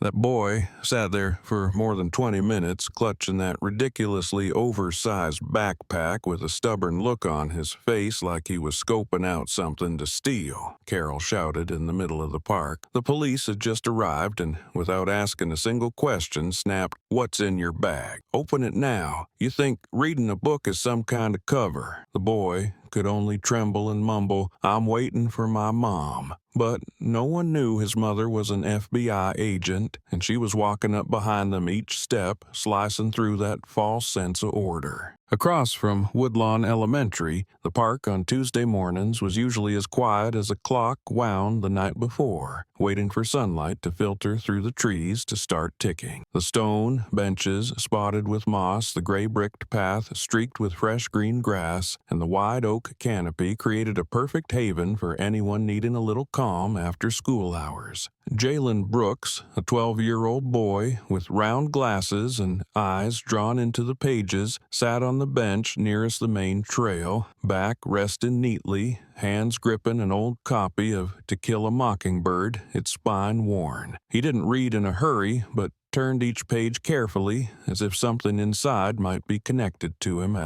That boy sat there for more than 20 minutes, clutching that ridiculously oversized backpack with a stubborn look on his face like he was scoping out something to steal, Carol shouted in the middle of the park. The police had just arrived and, without asking a single question, snapped, "What's in your bag? Open it now. You think reading a book is some kind of cover?" The boy could only tremble and mumble, "I'm waiting for my mom." But no one knew his mother was an FBI agent, and she was walking up behind them each step, slicing through that false sense of order. Across from Woodlawn Elementary, the park on Tuesday mornings was usually as quiet as a clock wound the night before, waiting for sunlight to filter through the trees to start ticking. The stone benches spotted with moss, the gray-bricked path streaked with fresh green grass, and the wide oak canopy created a perfect haven for anyone needing a little calm after school hours. Jalen Brooks, a 12-year-old boy with round glasses and eyes drawn into the pages, sat on the bench nearest the main trail, back resting neatly, hands gripping an old copy of To Kill a Mockingbird, its spine worn. He didn't read in a hurry, but turned each page carefully, as if something inside might be connected to him.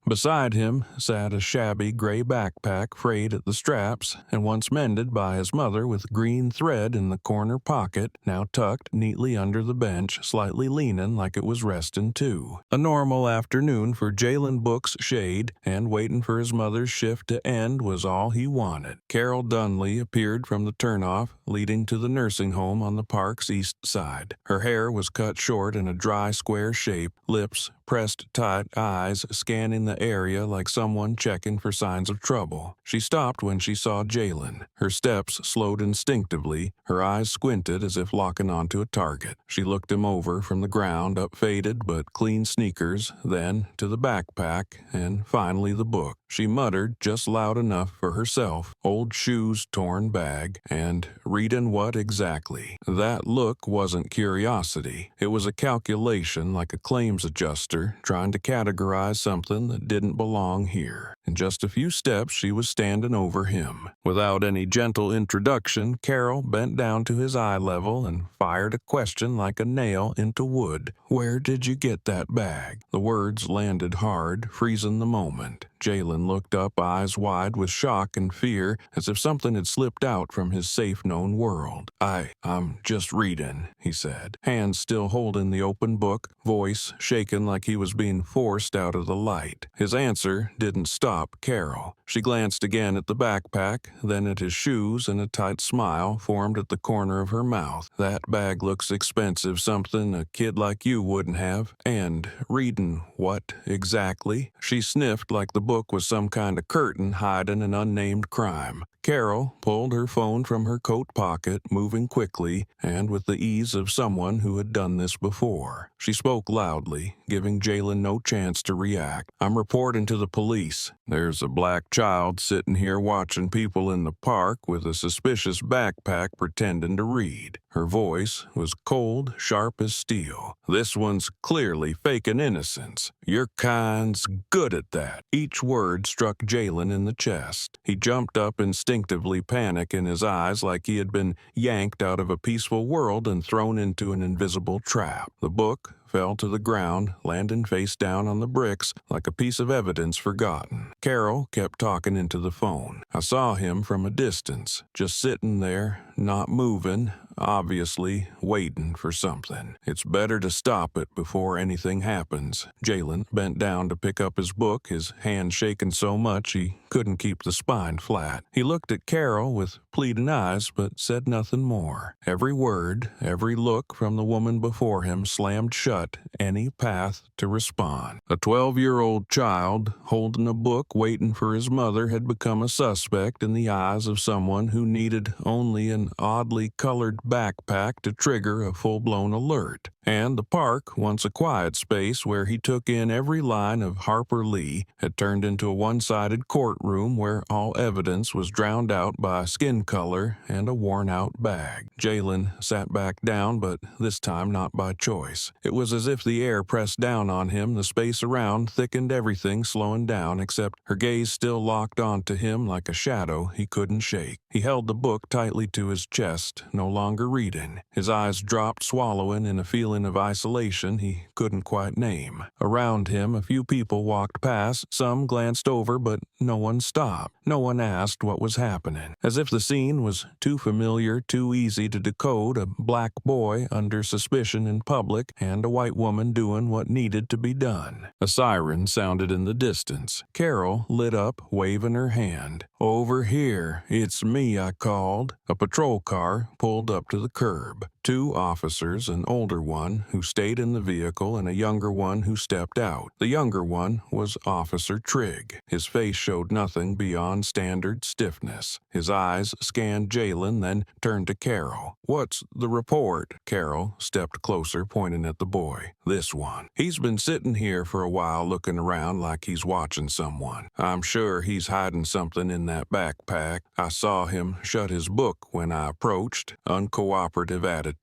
Beside him sat a shabby gray backpack frayed at the straps and once mended by his mother with green thread in the corner pocket, now tucked neatly under the bench, slightly leaning like it was resting too. A normal afternoon for Jalen Book's shade, and waiting for his mother's shift to end was all he wanted. Carol Dunley appeared from the turnoff leading to the nursing home on the park's east side. Her hair was cut short in a dry square shape, lips pressed tight, eyes scanning the area like someone checking for signs of trouble. She stopped when she saw Jalen. Her steps slowed instinctively, her eyes squinted as if locking onto a target. She looked him over from the ground up faded but clean sneakers, then to the backpack, and finally the book. She muttered just loud enough for herself, "Old shoes, torn bag," and "Readin' what exactly?" That look wasn't curiosity. It was a calculation, like a claims adjuster trying to categorize something that didn't belong here. In just a few steps, she was standing over him. Without any gentle introduction, Carol bent down to his eye level and fired a question like a nail into wood. "Where did you get that bag?" The words landed hard, freezing the moment. Jalen looked up, eyes wide with shock and fear, as if something had slipped out from his safe-known world. I'm just reading," he said, hands still holding the open book, voice shaken like he was being forced out of the light. His answer didn't stop Carol. She glanced again at the backpack, then at his shoes, and a tight smile formed at the corner of her mouth. "That bag looks expensive, something a kid like you wouldn't have. And reading what exactly?" She sniffed like the book was some kind of curtain hiding an unnamed crime. Carol pulled her phone from her coat pocket, moving quickly and with the ease of someone who had done this before. She spoke loudly, giving Jalen no chance to react. "I'm reporting to the police. There's a black child sitting here watching people in the park with a suspicious backpack pretending to read." Her voice was cold, sharp as steel. "This one's clearly faking innocence. Your kind's good at that." Each word struck Jalen in the chest. He jumped up instinctively, panic in his eyes like he had been yanked out of a peaceful world and thrown into an invisible trap. The book fell to the ground, landing face down on the bricks like a piece of evidence forgotten. Carol kept talking into the phone. "I saw him from a distance, just sitting there, not moving, obviously waiting for something. It's better to stop it before anything happens." Jalen bent down to pick up his book, his hand shaking so much he couldn't keep the spine flat. He looked at Carol with pleading eyes but said nothing more. Every word, every look from the woman before him slammed shut any path to respond. A 12-year-old child holding a book waiting for his mother had become a suspect in the eyes of someone who needed only an oddly colored backpack to trigger a full-blown alert. And the park, once a quiet space where he took in every line of Harper Lee, had turned into a one-sided courtroom where all evidence was drowned out by skin color and a worn-out bag. Jalen sat back down, but this time not by choice. It was as if the air pressed down on him, the space around thickened, everything slowing down, except her gaze still locked onto him like a shadow he couldn't shake. He held the book tightly to his chest, no longer reading. His eyes dropped, swallowing in a feeling of isolation he couldn't quite name. Around him, a few people walked past, some glanced over, but no one stopped. No one asked what was happening. As if the scene was too familiar, too easy to decode, a black boy under suspicion in public and a white woman doing what needed to be done. A siren sounded in the distance. Carol lit up, waving her hand. "Over here, it's me," I called. A patrol car pulled up to the curb. Two officers, an older one who stayed in the vehicle and a younger one who stepped out. The younger one was Officer Trigg. His face showed nothing beyond standard stiffness. His eyes scanned Jalen, then turned to Carol. "What's the report?" Carol stepped closer, pointing at the boy. "This one. He's been sitting here for a while looking around like he's watching someone. I'm sure he's hiding something in that backpack. I saw him shut his book when I approached. Uncooperative attitude."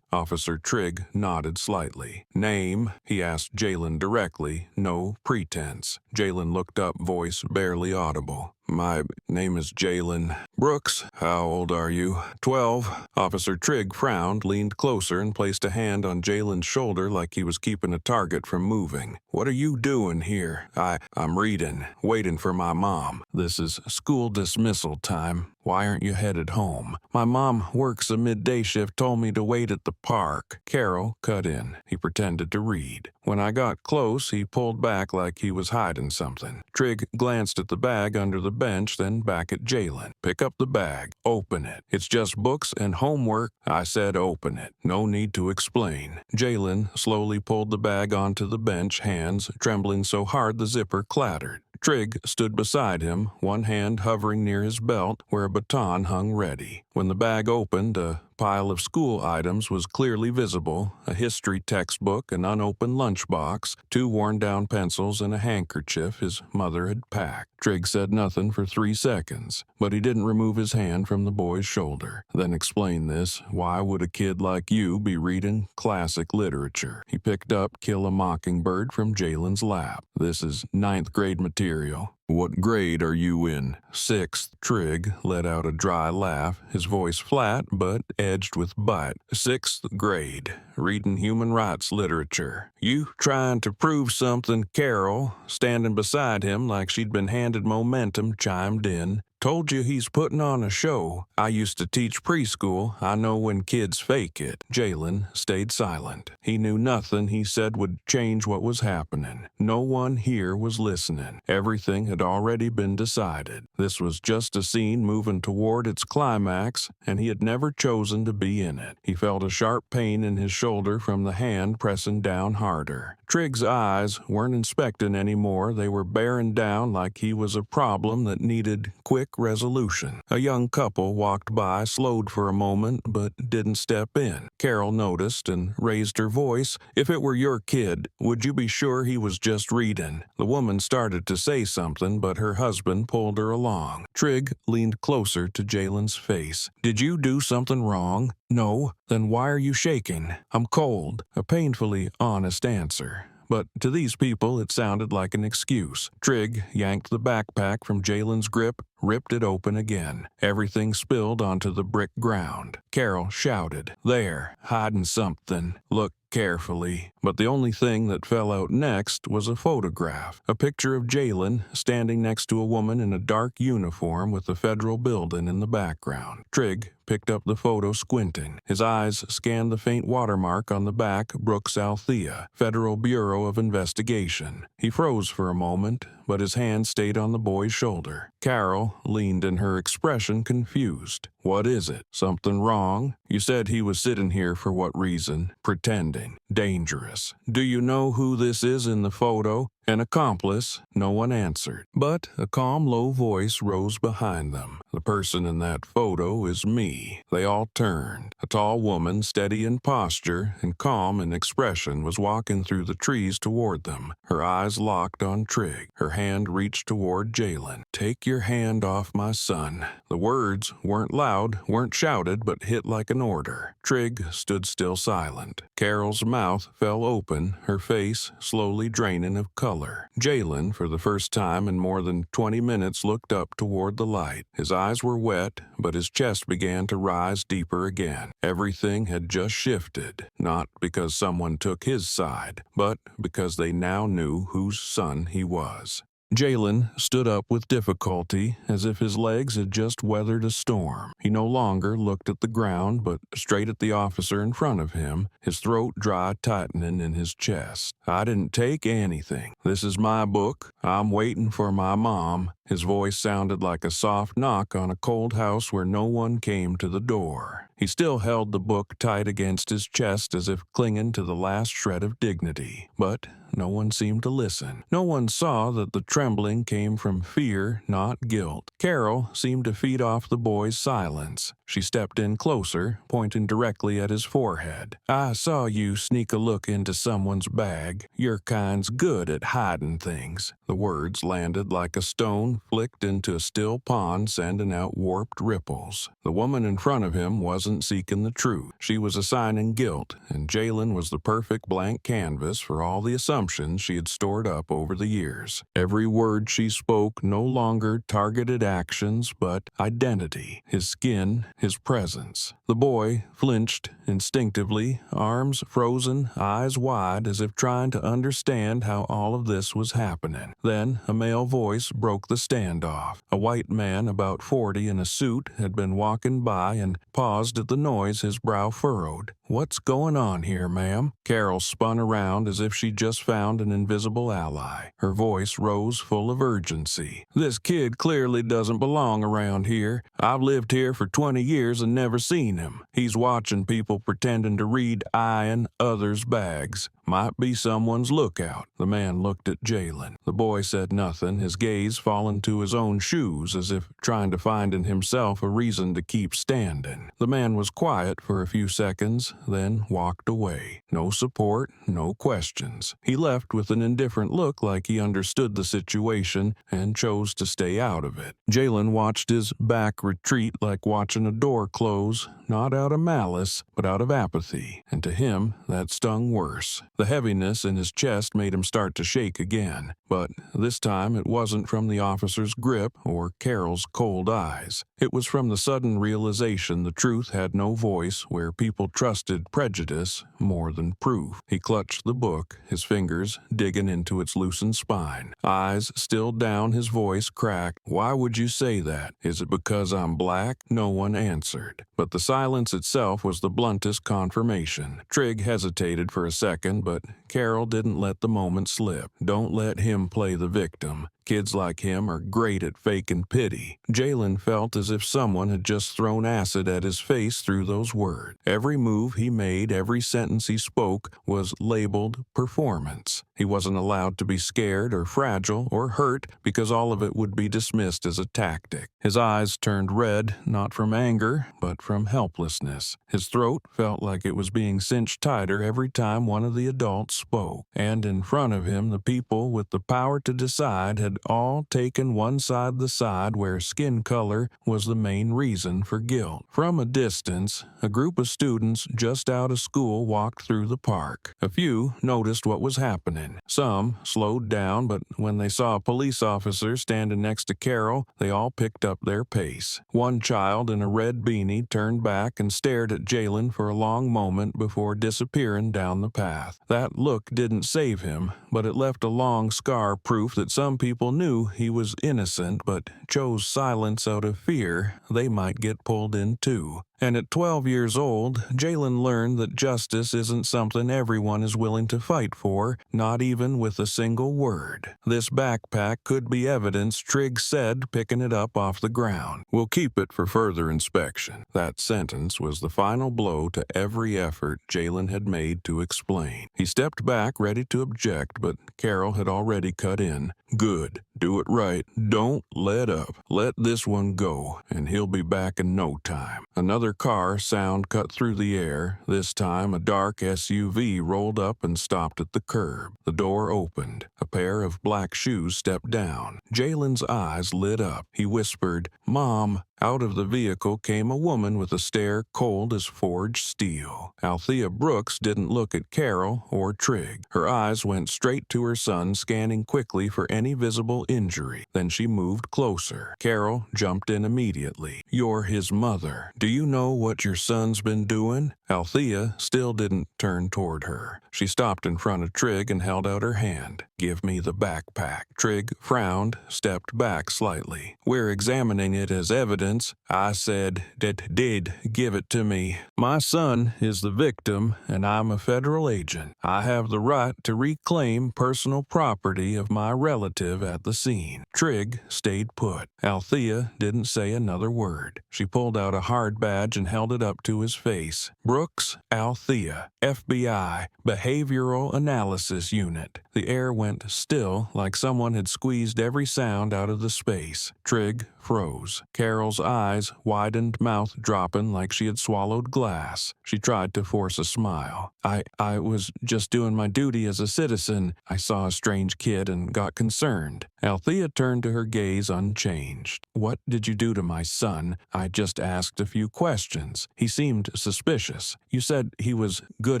Officer Trigg nodded slightly. "Name?" he asked Jalen directly, no pretense. Jalen looked up, voice barely audible. "My name is Jalen Brooks. How old are you?" 12. Officer Trigg frowned, leaned closer, and placed a hand on Jalen's shoulder like he was keeping a target from moving. "What are you doing here?" I'm reading, waiting for my mom. This is school dismissal time. Why aren't you headed home?" "My mom works a midday shift, told me to wait at the park." Carol cut in. He pretended to read. "When I got close, he pulled back like he was hiding something." Trigg glanced at the bag under the bench, then back at Jalen. "Pick up the bag. Open it. It's just books and homework." I said open it. No need to explain. Jalen slowly pulled the bag onto the bench, hands trembling so hard the zipper clattered. Trigg stood beside him, one hand hovering near his belt where a baton hung ready. When the bag opened, a pile of school items was clearly visible: a history textbook, an unopened lunchbox, 2 worn-down pencils, and a handkerchief his mother had packed. Trigg said nothing for 3 seconds, but he didn't remove his hand from the boy's shoulder. "Then explain this. Why would a kid like you be reading classic literature?" He picked up Kill a Mockingbird from Jalen's lap. "This is 9th grade material." "What grade are you in?" "6th. Trigg let out a dry laugh, his voice flat but edged with bite. "6th grade. Reading human rights literature." "You trying to prove something?" Carol, standing beside him like she'd been handed momentum, chimed in. "Told you he's putting on a show. I used to teach preschool. I know when kids fake it." Jalen stayed silent. He knew nothing he said would change what was happening. No one here was listening. Everything had already been decided. This was just a scene moving toward its climax, and he had never chosen to be in it. He felt a sharp pain in his shoulder from the hand pressing down harder. Trigg's eyes weren't inspecting anymore. They were bearing down like he was a problem that needed quick resolution. A young couple walked by, slowed for a moment, but didn't step in. Carol noticed and raised her voice. "If it were your kid, would you be sure he was just reading?" The woman started to say something, but her husband pulled her along. Trigg leaned closer to Jalen's face. "Did you do something wrong?" "No." "Then why are you shaking?" "I'm cold." A painfully honest answer. But to these people it sounded like an excuse. Trigg yanked the backpack from Jalen's grip, ripped it open again. Everything spilled onto the brick ground. Carol shouted, "There, hiding something. Look carefully." But the only thing that fell out next was a photograph. A picture of Jalen standing next to a woman in a dark uniform with the federal building in the background. Trigg picked up the photo, squinting. His eyes scanned the faint watermark on the back, Brooks, Althea, Federal Bureau of Investigation. He froze for a moment, but his hand stayed on the boy's shoulder. Carol leaned in, her expression confused. "What is it? Something wrong? You said he was sitting here for what reason?" "Pretending. Dangerous." "Do you know who this is in the photo?" An accomplice? No one answered. But a calm, low voice rose behind them. The person in that photo is me. They all turned. A tall woman, steady in posture and calm in expression, was walking through the trees toward them. Her eyes locked on Trig. Her hand reached toward Jalen. "Take your hand off my son." The words weren't loud, weren't shouted, but hit like an order. Trig stood still silent. Carol's mouth fell open, her face slowly draining of color. Jalen, for the first time in more than 20 minutes, looked up toward the light. His eyes were wet, but his chest began to rise deeper again. Everything had just shifted, not because someone took his side, but because they now knew whose son he was. Jalen stood up with difficulty, as if his legs had just weathered a storm. He no longer looked at the ground, but straight at the officer in front of him, his throat dry tightening in his chest. "I didn't take anything. This is my book. I'm waiting for my mom." His voice sounded like a soft knock on a cold house where no one came to the door. He still held the book tight against his chest as if clinging to the last shred of dignity. But no one seemed to listen. No one saw that the trembling came from fear, not guilt. Carol seemed to feed off the boy's silence. She stepped in closer, pointing directly at his forehead. "I saw you sneak a look into someone's bag. Your kind's good at hiding things." The words landed like a stone flicked into a still pond, sending out warped ripples. The woman in front of him wasn't seeking the truth. She was assigning guilt, and Jalen was the perfect blank canvas for all the assumptions she had stored up over the years. Every word she spoke no longer targeted actions, but identity, his skin, his presence. The boy flinched instinctively, arms frozen, eyes wide, as if trying to understand how all of this was happening. Then a male voice broke the standoff. A white man about 40 in a suit had been walking by and paused at the noise, his brow furrowed. "What's going on here, ma'am?" Carol spun around as if she'd just found an invisible ally. Her voice rose full of urgency. "This kid clearly doesn't belong around here. I've lived here for 20 years and never seen him. He's watching people pretending to read eyeing others' bags. Might be someone's lookout." The man looked at Jalen. The boy said nothing, his gaze fallen to his own shoes as if trying to find in himself a reason to keep standing. The man was quiet for a few seconds, then walked away. No support, no questions. He left with an indifferent look like he understood the situation and chose to stay out of it. Jalen watched his back retreat like watching a door close, not out of malice, but out of apathy, and to him that stung worse. The heaviness in his chest made him start to shake again, but this time it wasn't from the officer's grip or Carol's cold eyes. It was from the sudden realization the truth had no voice where people trusted prejudice more than proof. He clutched the book, his fingers digging into its loosened spine. Eyes still down, his voice cracked. "Why would you say that? Is it because I'm black?" No one answered, but the silence itself was the bluntest confirmation. Trig hesitated for a second, but Carol didn't let the moment slip. Don't let him play the victim. Kids like him are great at faking pity. Jalen felt as if someone had just thrown acid at his face through those words. Every move he made, every sentence he spoke was labeled performance. He wasn't allowed to be scared or fragile or hurt because all of it would be dismissed as a tactic. His eyes turned red, not from anger, but from helplessness. His throat felt like it was being cinched tighter every time one of the adults spoke. And in front of him, the people with the power to decide had all taken one side, the side where skin color was the main reason for guilt. From a distance, a group of students just out of school walked through the park. A few noticed what was happening. Some slowed down, but when they saw a police officer standing next to Carol, they all picked up their pace. One child in a red beanie turned back and stared at Jalen for a long moment before disappearing down the path. That look didn't save him, but it left a long scar, proof that some people knew he was innocent but chose silence out of fear they might get pulled in too. And at 12 years old, Jalen learned that justice isn't something everyone is willing to fight for, not even with a single word. This backpack could be evidence, Trigg said, picking it up off the ground. "We'll keep it for further inspection." That sentence was the final blow to every effort Jalen had made to explain. He stepped back, ready to object, but Carol had already cut in. "Good. Do it right. Don't let up. Let this one go, and he'll be back in no time." Another car sound cut through the air. This time, a dark SUV rolled up and stopped at the curb. The door opened. A pair of black shoes stepped down. Jalen's eyes lit up. He whispered, "Mom." Out of the vehicle came a woman with a stare cold as forged steel. Althea Brooks didn't look at Carol or Trigg. Her eyes went straight to her son, scanning quickly for any visible injury. Then she moved closer. Carol jumped in immediately. "You're his mother. Do you know what your son's been doing?" Althea still didn't turn toward her. She stopped in front of Trigg and held out her hand. "Give me the backpack." Trigg frowned, stepped back slightly. "We're examining it as evidence. I said that did give it to me. My son is the victim, and I'm a federal agent. I have the right to reclaim personal property of my relative at the scene." Trigg stayed put. Althea didn't say another word. She pulled out a hard badge and held it up to his face. "Brooks, Althea, FBI, Behavioral Analysis Unit." The air went still, like someone had squeezed every sound out of the space. Trigg froze. Carol's eyes widened, mouth dropping like she had swallowed glass. She tried to force a smile. I was just doing my duty as a citizen. I saw a strange kid and got concerned." Althea turned to her gaze unchanged. "What did you do to my son? I just asked a few questions. He seemed suspicious. You said he was good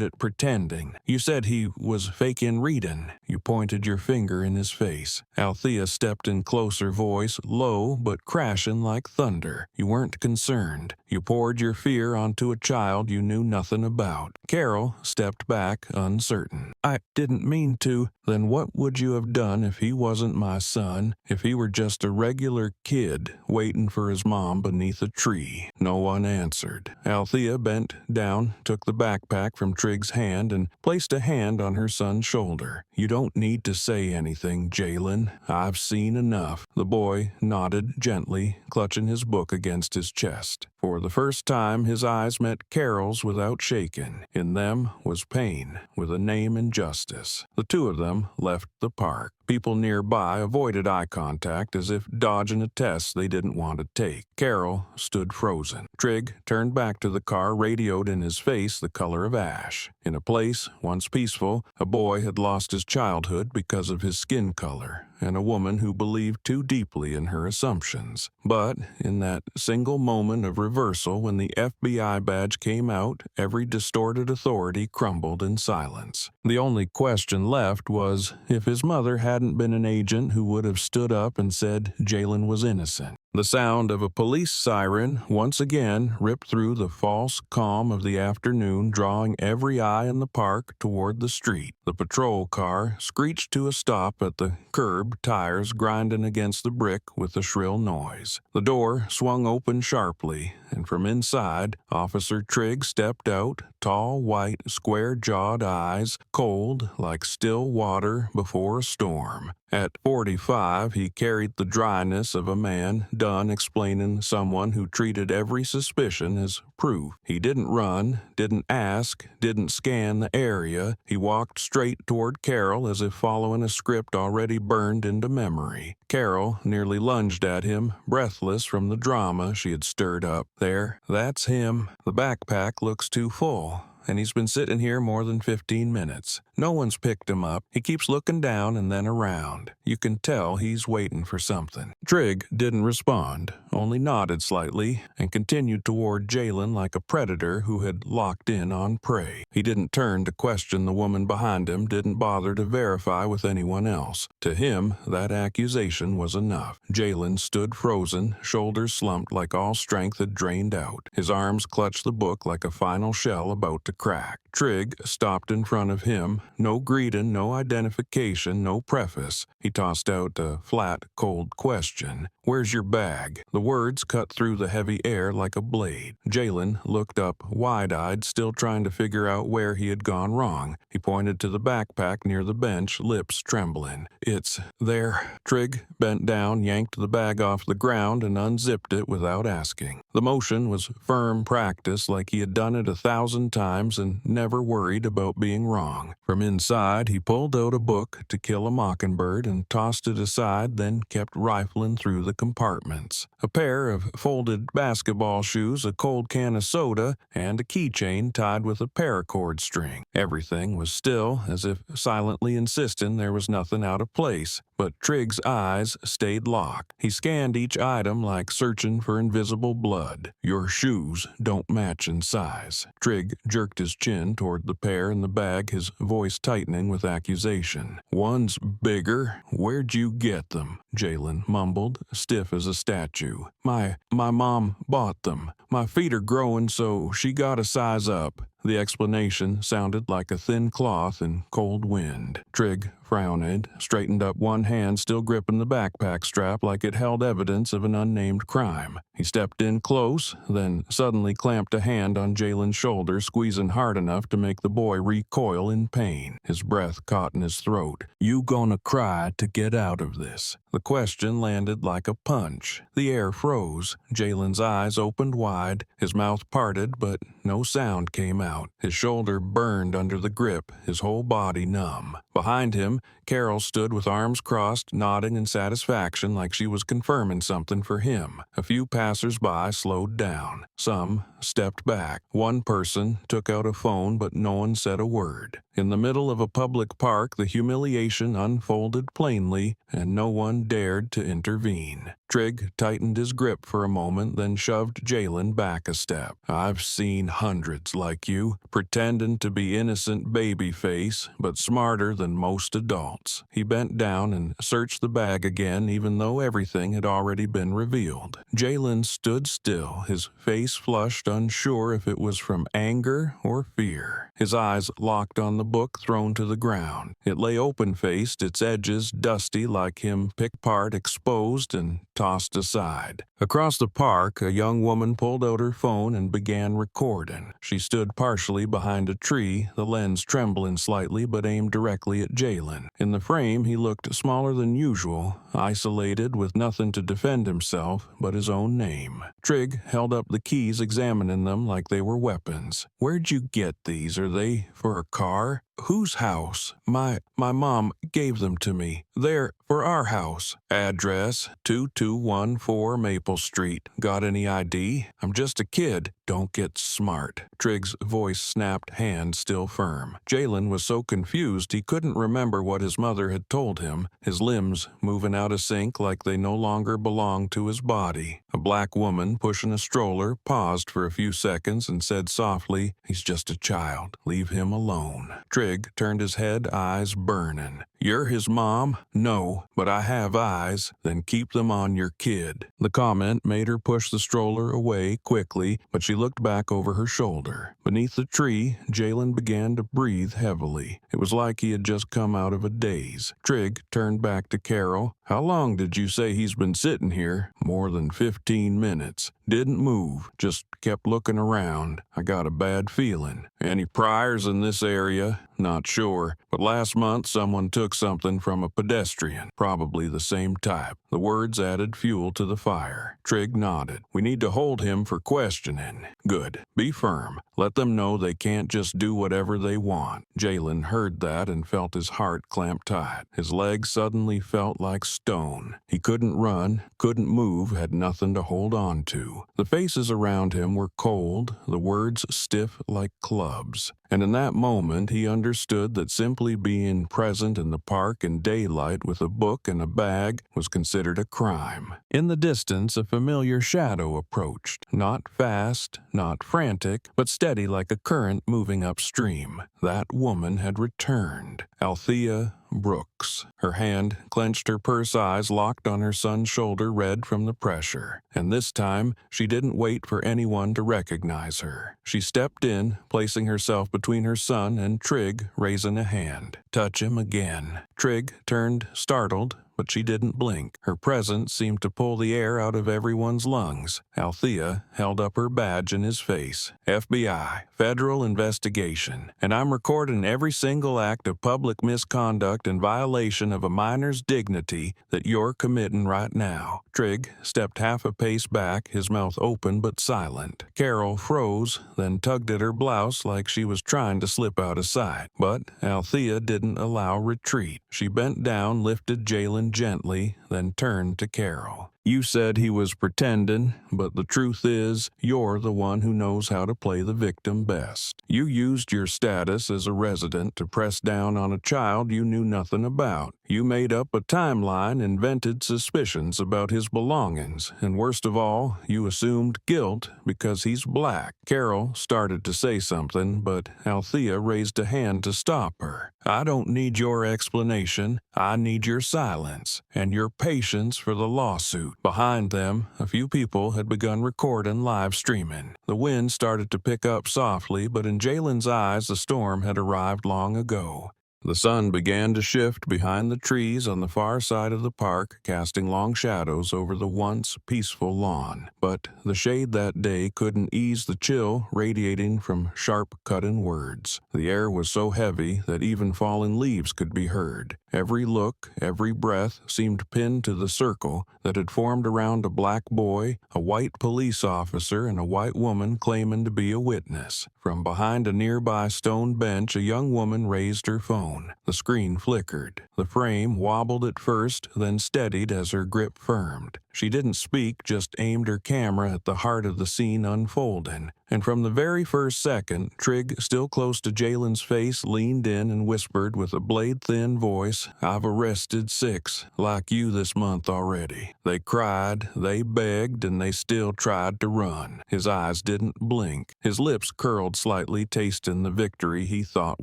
at pretending. You said he was faking reading." You pointed your finger in his face. Althea stepped in closer, voice low but crashing like thunder. "You weren't concerned. You poured your fear onto a child you knew nothing about." Carol stepped back, uncertain. "I didn't mean to." "Then what would you have done if he wasn't my son? If he were just a regular kid waiting for his mom beneath a tree?" No one answered. Althea bent down, took the backpack from Trigg's hand, and placed a hand on her son's shoulder. "You don't need to say anything, Jalen. I've seen enough." The boy nodded gently, clutching his book against his chest. For the first time, his eyes met Carol's without shaking. In them was pain, with a name and justice. The two of them left the park. People nearby avoided eye contact as if dodging a test they didn't want to take. Carol stood frozen. Trigg turned back to the car, radioed in his face the color of ash. In a place once peaceful, a boy had lost his childhood because of his skin color, and a woman who believed too deeply in her assumptions. But in that single moment of reversal, when the FBI badge came out, every distorted authority crumbled in silence. The only question left was if his mother hadn't been an agent who would have stood up and said Jalen was innocent. The sound of a police siren once again ripped through the false calm of the afternoon, drawing every eye in the park toward the street. The patrol car screeched to a stop at the curb, tires grinding against the brick with a shrill noise. The door swung open sharply, and from inside, Officer Trigg stepped out, tall, white, square-jawed eyes, cold like still water before a storm. At 45, he carried the dryness of a man done explaining someone who treated every suspicion as proof. He didn't run, didn't ask, didn't scan the area. He walked straight toward Carol as if following a script already burned into memory. Carol nearly lunged at him, breathless from the drama she had stirred up. "There, that's him. The backpack looks too full, and he's been sitting here more than 15 minutes. No one's picked him up. He keeps looking down and then around. You can tell he's waiting for something." Trigg didn't respond, only nodded slightly and continued toward Jalen like a predator who had locked in on prey. He didn't turn to question the woman behind him, didn't bother to verify with anyone else. To him, that accusation was enough. Jalen stood frozen, shoulders slumped like all strength had drained out. His arms clutched the book like a final shell about to crack. Trig stopped in front of him. No greeting, no identification, no preface. He tossed out a flat, cold question. "Where's your bag?" The words cut through the heavy air like a blade. Jalen looked up, wide-eyed, still trying to figure out where he had gone wrong. He pointed to the backpack near the bench, lips trembling. "It's there." Trig bent down, yanked the bag off the ground, and unzipped it without asking. The motion was firm practice, like he had done it 1,000 times and never worried about being wrong. From inside, he pulled out a book, To Kill a Mockingbird, and tossed it aside, then kept rifling through the compartments. A pair of folded basketball shoes, a cold can of soda, and a keychain tied with a paracord string. Everything was still, as if silently insisting there was nothing out of place. But Trig's eyes stayed locked. He scanned each item like searching for invisible blood. "Your shoes don't match in size." Trig jerked his chin toward the pair in the bag, his voice tightening with accusation. "One's bigger. Where'd you get them?" Jalen mumbled, stiff as a statue. My mom bought them. My feet are growing, so she got a size up." The explanation sounded like a thin cloth in cold wind. Trig frowned, straightened up, one hand still gripping the backpack strap like it held evidence of an unnamed crime. He stepped in close, then suddenly clamped a hand on Jalen's shoulder, squeezing hard enough to make the boy recoil in pain. His breath caught in his throat. "You gonna cry to get out of this?" The question landed like a punch. The air froze. Jalen's eyes opened wide, his mouth parted, but no sound came out. His shoulder burned under the grip, his whole body numb. Behind him, Carol stood with arms crossed, nodding in satisfaction like she was confirming something for him. A few passers-by slowed down. Some stepped back. One person took out a phone, but no one said a word. In the middle of a public park, the humiliation unfolded plainly, and no one dared to intervene. Trig tightened his grip for a moment, then shoved Jalen back a step. "I've seen hundreds like you, pretending to be innocent baby face, but smarter than most adults." He bent down and searched the bag again, even though everything had already been revealed. Jalen stood still, his face flushed, unsure if it was from anger or fear. His eyes locked on the book thrown to the ground. It lay open-faced, its edges dusty like him picked apart, exposed, and tossed aside. Across the park, a young woman pulled out her phone and began recording. She stood partially behind a tree, the lens trembling slightly but aimed directly at Jalen. In the frame, he looked smaller than usual, isolated with nothing to defend himself but his own name. Trig held up the keys, examining them like they were weapons. "Where'd you get these? Are they for a car?" "Whose house?" My mom gave them to me. They're for our house." "Address, 2214 Maple Street. Got any ID?" "I'm just a kid." "Don't get smart." Trig's voice snapped, hand still firm. Jalen was so confused he couldn't remember what his mother had told him, his limbs moving out of sync like they no longer belonged to his body. A black woman pushing a stroller paused for a few seconds and said softly, "He's just a child. Leave him alone." Trig turned his head, eyes burning. "You're his mom?" "No, but I have eyes." "Then keep them on your kid." The comment made her push the stroller away quickly, but she looked back over her shoulder. Beneath the tree, Jalen began to breathe heavily. It was like he had just come out of a daze. Trig turned back to Carol. "How long did you say he's been sitting here?" "More than 15 minutes. Didn't move, just kept looking around. I got a bad feeling." "Any priors in this area?" "Not sure, but last month someone took something from a pedestrian, probably the same type." The words added fuel to the fire. Trig nodded. "We need to hold him for questioning." "Good. Be firm. Let them know they can't just do whatever they want." Jalen heard that and felt his heart clamp tight. His legs suddenly felt like stone. He couldn't run, couldn't move, had nothing to hold on to. The faces around him were cold, the words stiff like clubs. And in that moment, he understood that simply being present in the park in daylight with a book and a bag was considered a crime. In the distance, a familiar shadow approached. Not fast, not frantic, but steady like a current moving upstream. That woman had returned. Althea Brooks. Her hand clenched, her purse eyes locked on her son's shoulder, red from the pressure. And this time, she didn't wait for anyone to recognize her. She stepped in, placing herself between her son and Trig, raising a hand. Touch him again. Trig turned, startled, but she didn't blink. Her presence seemed to pull the air out of everyone's lungs. Althea held up her badge in his face. FBI, Federal Investigation, and I'm recording every single act of public misconduct in violation of a minor's dignity that you're committing right now. Trig stepped half a pace back, his mouth open but silent. Carol froze, then tugged at her blouse like she was trying to slip out of sight. But Althea didn't allow retreat. She bent down, lifted Jalen gently, then turned to Carol. You said he was pretending, but the truth is, you're the one who knows how to play the victim best. You used your status as a resident to press down on a child you knew nothing about. You made up a timeline, invented suspicions about his belongings, and worst of all, you assumed guilt because he's black. Carol started to say something, but Althea raised a hand to stop her. I don't need your explanation. I need your silence and your patience for the lawsuit. Behind them, a few people had begun recording live streaming. The wind started to pick up softly, but in Jalen's eyes, the storm had arrived long ago. The sun began to shift behind the trees on the far side of the park, casting long shadows over the once peaceful lawn. But the shade that day couldn't ease the chill radiating from sharp-cutting words. The air was so heavy that even falling leaves could be heard. Every look, every breath seemed pinned to the circle that had formed around a black boy, a white police officer, and a white woman claiming to be a witness. From behind a nearby stone bench, a young woman raised her phone. The screen flickered. The frame wobbled at first, then steadied as her grip firmed. She didn't speak, just aimed her camera at the heart of the scene unfolding. And from the very first second, Trig, still close to Jalen's face, leaned in and whispered with a blade-thin voice, I've arrested 6, like you this month already. They cried, they begged, and they still tried to run. His eyes didn't blink. His lips curled slightly, tasting the victory he thought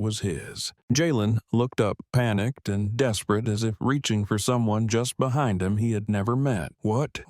was his. Jalen looked up, panicked and desperate, as if reaching for someone just behind him he had never met.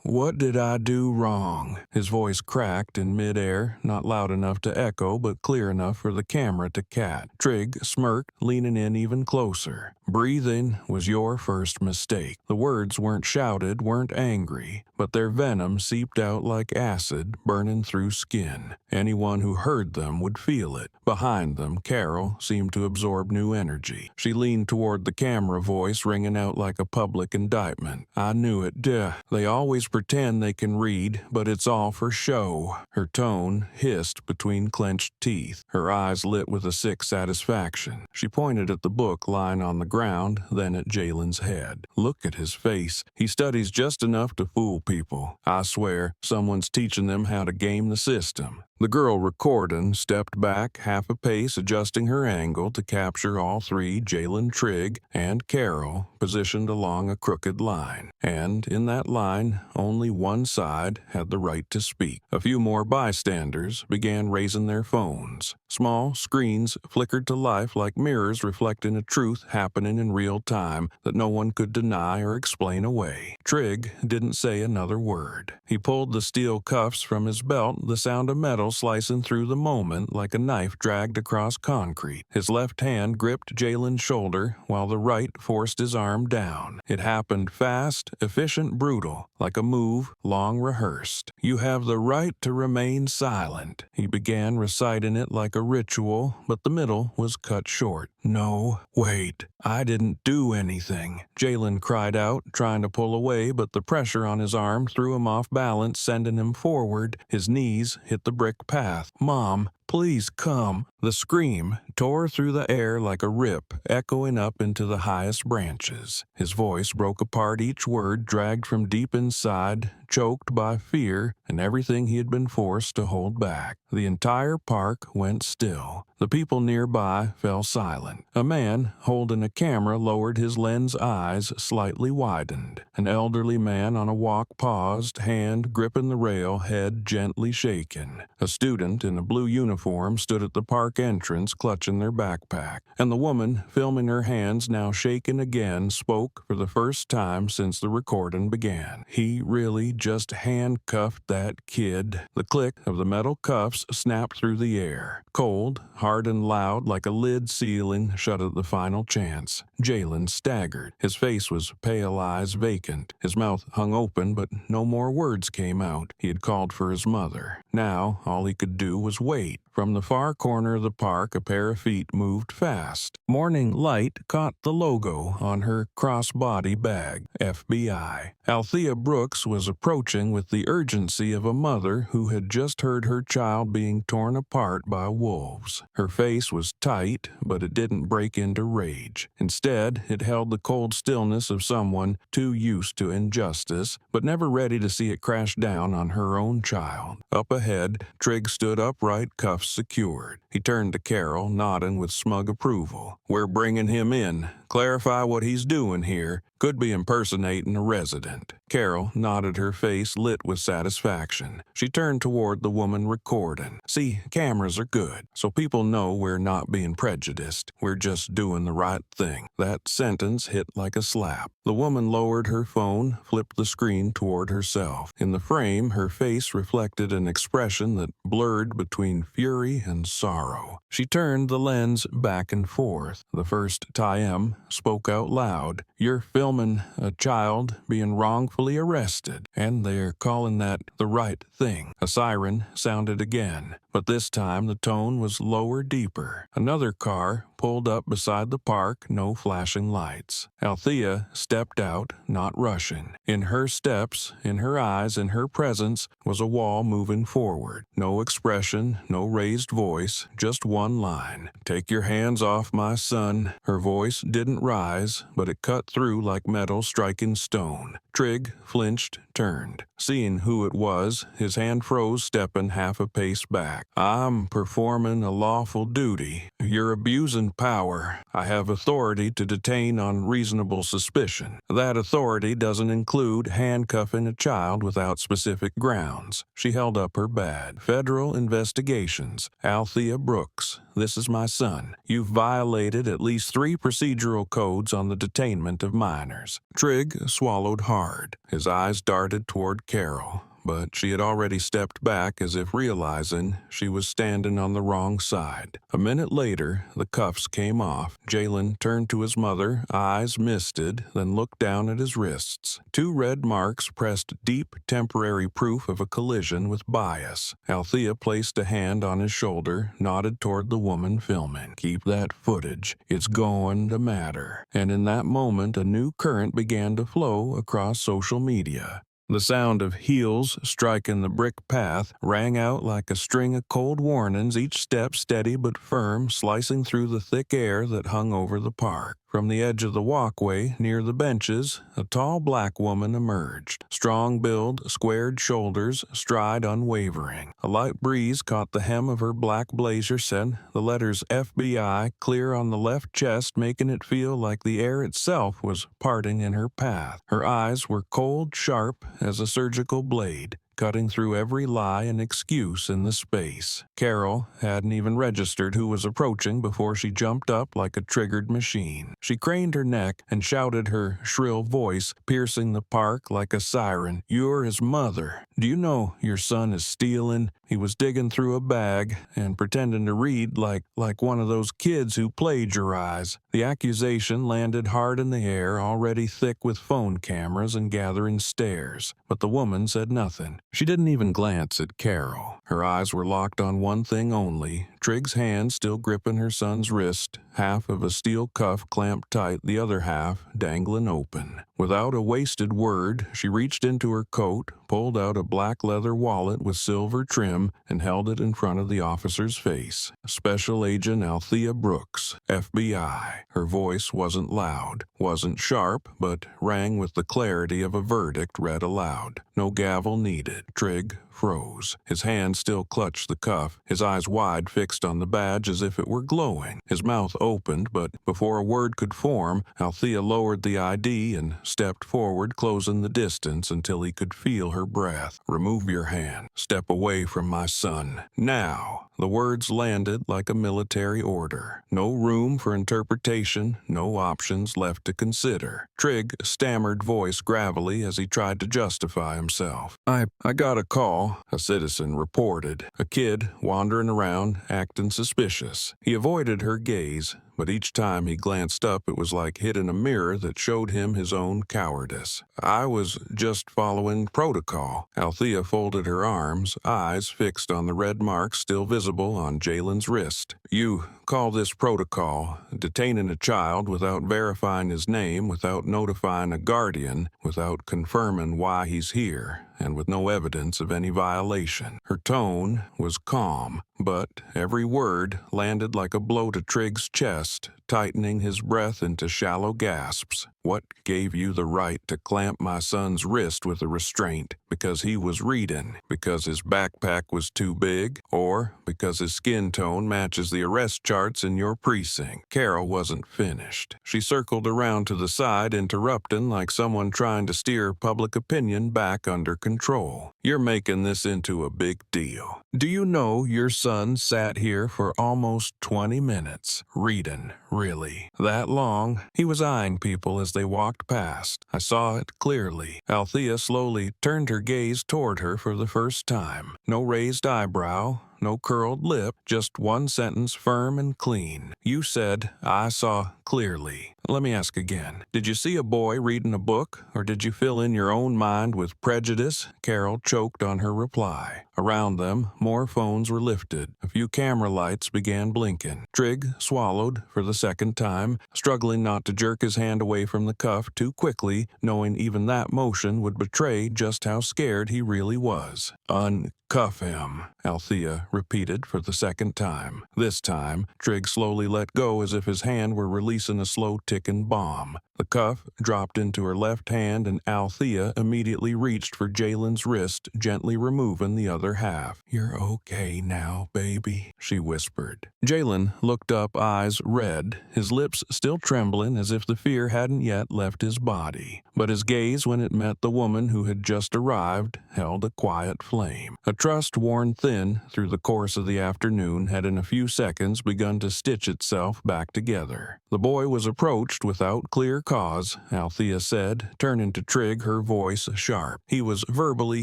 What did I do wrong? His voice cracked in midair, not loud enough to echo, but clear enough for the camera to catch. Trig smirked, leaning in even closer. Breathing was your first mistake. The words weren't shouted, weren't angry, but their venom seeped out like acid, burning through skin. Anyone who heard them would feel it. Behind them, Carol seemed to absorb new energy. She leaned toward the camera, voice ringing out like a public indictment. I knew it, duh. They always pretend they can read, but it's all for show. Her tone hissed between clenched teeth. Her eyes lit with a sick satisfaction. She pointed at the book lying on the ground, then at Jalen's head. Look at his face. He studies just enough to fool people. I swear, someone's teaching them how to game the system. The girl recording stepped back half a pace, adjusting her angle to capture all three, Jalen, Trig, and Carol, positioned along a crooked line. And in that line, only one side had the right to speak. A few more bystanders began raising their phones. Small screens flickered to life like mirrors reflecting a truth happening in real time that no one could deny or explain away. Trig didn't say another word. He pulled the steel cuffs from his belt, the sound of metal slicing through the moment like a knife dragged across concrete. His left hand gripped Jalen's shoulder while the right forced his arm down. It happened fast, efficient, brutal, like a move long rehearsed. You have the right to remain silent. He began reciting it like a ritual, but the middle was cut short. No, wait, I didn't do anything. Jalen cried out, trying to pull away, but the pressure on his arm threw him off balance, sending him forward. His knees hit the brick path. Mom, Please come." The scream tore through the air like a rip, echoing up into the highest branches. His voice broke apart, each word dragged from deep inside, choked by fear and everything he had been forced to hold back. The entire park went still. The people nearby fell silent. A man holding a camera lowered his lens, eyes slightly widened. An elderly man on a walk paused, hand gripping the rail, head gently shaken. A student in a blue uniform stood at the park entrance clutching their backpack, and the woman, filming her hands now shaken again, spoke for the first time since the recording began. "He really just handcuffed that kid." The click of the metal cuffs snapped through the air. Cold, hard and loud like a lid sealing shut at the final chance. Jalen staggered. His face was pale, eyes vacant. His mouth hung open, but no more words came out. He had called for his mother. Now all he could do was wait. From the far corner of the park, a pair of feet moved fast. Morning light caught the logo on her crossbody bag, FBI. Althea Brooks was approaching with the urgency of a mother who had just heard her child being torn apart by wolves. Her face was tight, but it didn't break into rage. Instead, it held the cold stillness of someone too used to injustice, but never ready to see it crash down on her own child. Up ahead, Trigg stood upright, cuffs secured. He turned to Carol, nodding with smug approval. "We're bringing him in. Clarify what he's doing here. Could be impersonating a resident." Carol nodded, her face lit with satisfaction. She turned toward the woman recording. "See, cameras are good, so people know we're not being prejudiced. We're just doing the right thing." That sentence hit like a slap. The woman lowered her phone, flipped the screen toward herself. In the frame, her face reflected an expression that blurred between fury and sorrow. She turned the lens back and forth. The first Tyem spoke out loud. "You're filming a child being wrongfully arrested, and they're calling that the right thing." A siren sounded again, but this time the tone was lower, deeper. Another car pulled up beside the park, no flashing lights. Althea stepped out, not rushing. In her steps, in her eyes, in her presence was a wall moving forward. No expression, no raised voice, just one line. "Take your hands off my son." Her voice didn't rise, but it cut through like metal striking stone. Trigg flinched, turned. Seeing who it was, his hand froze, stepping half a pace back. "I'm performing a lawful duty. You're abusing power. I have authority to detain on reasonable suspicion. That authority doesn't include handcuffing a child without specific grounds." She held up her badge. "Federal investigations. Althea Brooks. This is my son. You've violated at least 3 procedural codes on the detainment of minors." Trigg swallowed hard. His eyes darted toward Carol, but she had already stepped back as if realizing she was standing on the wrong side. A minute later, the cuffs came off. Jalen turned to his mother, eyes misted, then looked down at his wrists. 2 red marks pressed deep, temporary proof of a collision with bias. Althea placed a hand on his shoulder, nodded toward the woman filming. "Keep that footage. It's going to matter." And in that moment, a new current began to flow across social media. The sound of heels striking the brick path rang out like a string of cold warnings, each step steady but firm, slicing through the thick air that hung over the park. From the edge of the walkway, near the benches, a tall black woman emerged. Strong build, squared shoulders, stride unwavering. A light breeze caught the hem of her black blazer, sent the letters FBI clear on the left chest, making it feel like the air itself was parting in her path. Her eyes were cold, sharp as a surgical blade, cutting through every lie and excuse in the space. Carol hadn't even registered who was approaching before she jumped up like a triggered machine. She craned her neck and shouted, her shrill voice piercing the park like a siren. "You're his mother. Do you know your son is stealing?" He was digging through a bag and pretending to read like one of those kids who plagiarize. The accusation landed hard in the air, already thick with phone cameras and gathering stares. But the woman said nothing. She didn't even glance at Carol. Her eyes were locked on one thing only, Trig's hand still gripping her son's wrist, half of a steel cuff clamped tight, the other half dangling open. Without a wasted word, she reached into her coat, pulled out a black leather wallet with silver trim, and held it in front of the officer's face. Special Agent Althea Brooks, FBI. Her voice wasn't loud, wasn't sharp, but rang with the clarity of a verdict read aloud. No gavel needed. Trig froze. His hand still clutched the cuff, his eyes wide fixed on the badge as if it were glowing. His mouth opened, but before a word could form, Althea lowered the ID and stepped forward, closing the distance until he could feel her breath. "Remove your hand. Step away from my son. Now." The words landed like a military order. No room for interpretation, no options left to consider. Trig stammered voice gravelly as he tried to justify himself. I got a call," a citizen reported. A kid wandering around, acting suspicious. He avoided her gaze, but each time he glanced up it was like hitting a mirror that showed him his own cowardice. "I was just following protocol." Althea folded her arms, eyes fixed on the red marks still visible on Jalen's wrist. "You call this protocol, detaining a child without verifying his name, without notifying a guardian, without confirming why he's here, and with no evidence of any violation." Her tone was calm, but every word landed like a blow to Trig's chest, tightening his breath into shallow gasps. "What gave you the right to clamp my son's wrist with a restraint? Because he was reading? Because his backpack was too big? Or because his skin tone matches the arrest charts in your precinct?" Carol wasn't finished. She circled around to the side, interrupting like someone trying to steer public opinion back under control. "You're making this into a big deal. Do you know your son sat here for almost 20 minutes? Reading, really? That long?" He was eyeing people as they walked past. I saw it clearly. Althea slowly turned her gaze toward her for the first time. No raised eyebrow, no curled lip, just one sentence firm and clean. "You said, 'I saw clearly.' Let me ask again. Did you see a boy reading a book, or did you fill in your own mind with prejudice?" Carol choked on her reply. Around them, more phones were lifted. A few camera lights began blinking. Trig swallowed for the second time, struggling not to jerk his hand away from the cuff too quickly, knowing even that motion would betray just how scared he really was. "Uncuff him," Althea repeated for the second time. This time, Trig slowly let go as if his hand were releasing a slow-ticking bomb. The cuff dropped into her left hand and Althea immediately reached for Jalen's wrist, gently removing the other half. "You're okay now, baby," she whispered. Jalen looked up, eyes red, his lips still trembling as if the fear hadn't yet left his body. But his gaze, when it met the woman who had just arrived, held a quiet flame. A trust worn thin through the course of the afternoon had in a few seconds begun to stitch itself back together. The boy was approached without clear cause, Althea said, turning to Trig, her voice sharp. He was verbally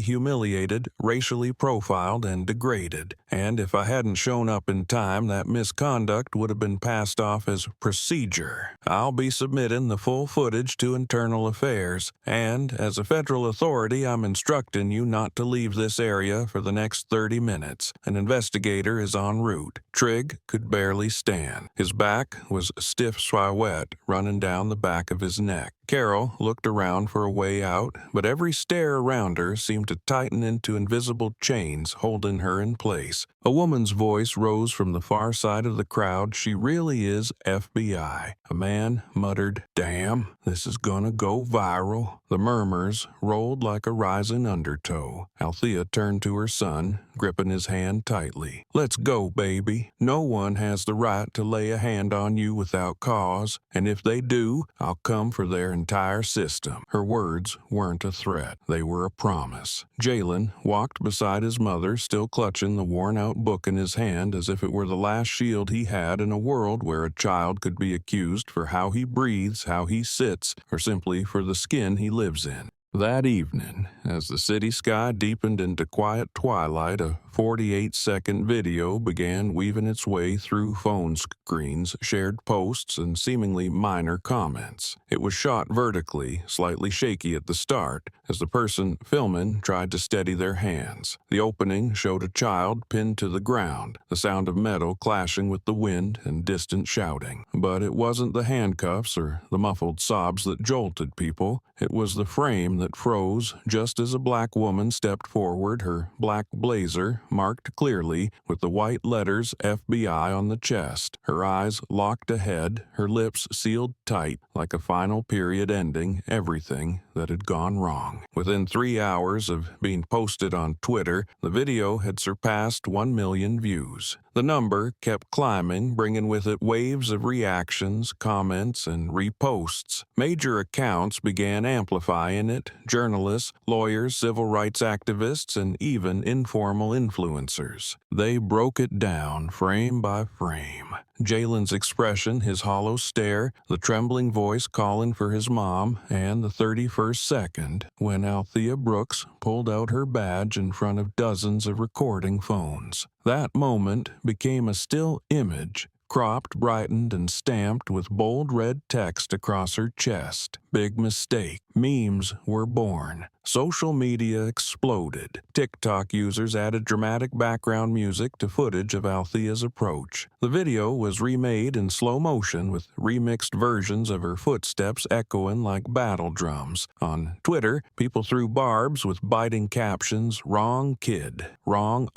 humiliated, racially profiled, and degraded. And if I hadn't shown up in time, that misconduct would have been passed off as procedure. I'll be submitting the full footage to Internal Affairs, and as a federal authority, I'm instructing you not to leave this area for the next 30 minutes. An investigator is en route. Trig could barely stand. His back was stiff sweat running down the back of his neck. Carol looked around for a way out, but every stare around her seemed to tighten into invisible chains holding her in place. A woman's voice rose from the far side of the crowd. "She really is FBI." A man muttered, "Damn, this is gonna go viral." The murmurs rolled like a rising undertow. Althea turned to her son, gripping his hand tightly. "Let's go, baby. No one has the right to lay a hand on you without cause, and if they do, I'll come for their entire system." Her words weren't a threat. They were a promise. Jalen walked beside his mother, still clutching the worn-out book in his hand as if it were the last shield he had in a world where a child could be accused for how he breathes, how he sits, or simply for the skin he lives in. That evening, as the city sky deepened into quiet twilight, a 48-second video began weaving its way through phone screens, shared posts, and seemingly minor comments. It was shot vertically, slightly shaky at the start, as the person filming tried to steady their hands. The opening showed a child pinned to the ground, the sound of metal clashing with the wind and distant shouting. But it wasn't the handcuffs or the muffled sobs that jolted people. It was the frame that froze just as a black woman stepped forward, her black blazer marked clearly with the white letters FBI on the chest, her eyes locked ahead, her lips sealed tight like a final period ending everything that had gone wrong. Within 3 hours of being posted on Twitter, the video had surpassed 1 million views. The number kept climbing, bringing with it waves of reactions, comments, and reposts. Major accounts began amplifying it: journalists, lawyers, civil rights activists, and even informal influencers. They broke it down frame by frame. Jalen's expression, his hollow stare, the trembling voice calling for his mom, and the 31st second when Althea Brooks pulled out her badge in front of dozens of recording phones. That moment became a still image, cropped, brightened, and stamped with bold red text across her chest. Big mistake. Memes were born. Social media exploded. TikTok users added dramatic background music to footage of Althea's approach. The video was remade in slow motion with remixed versions of her footsteps echoing like battle drums. On Twitter, people threw barbs with biting captions: "Wrong kid," "Wrong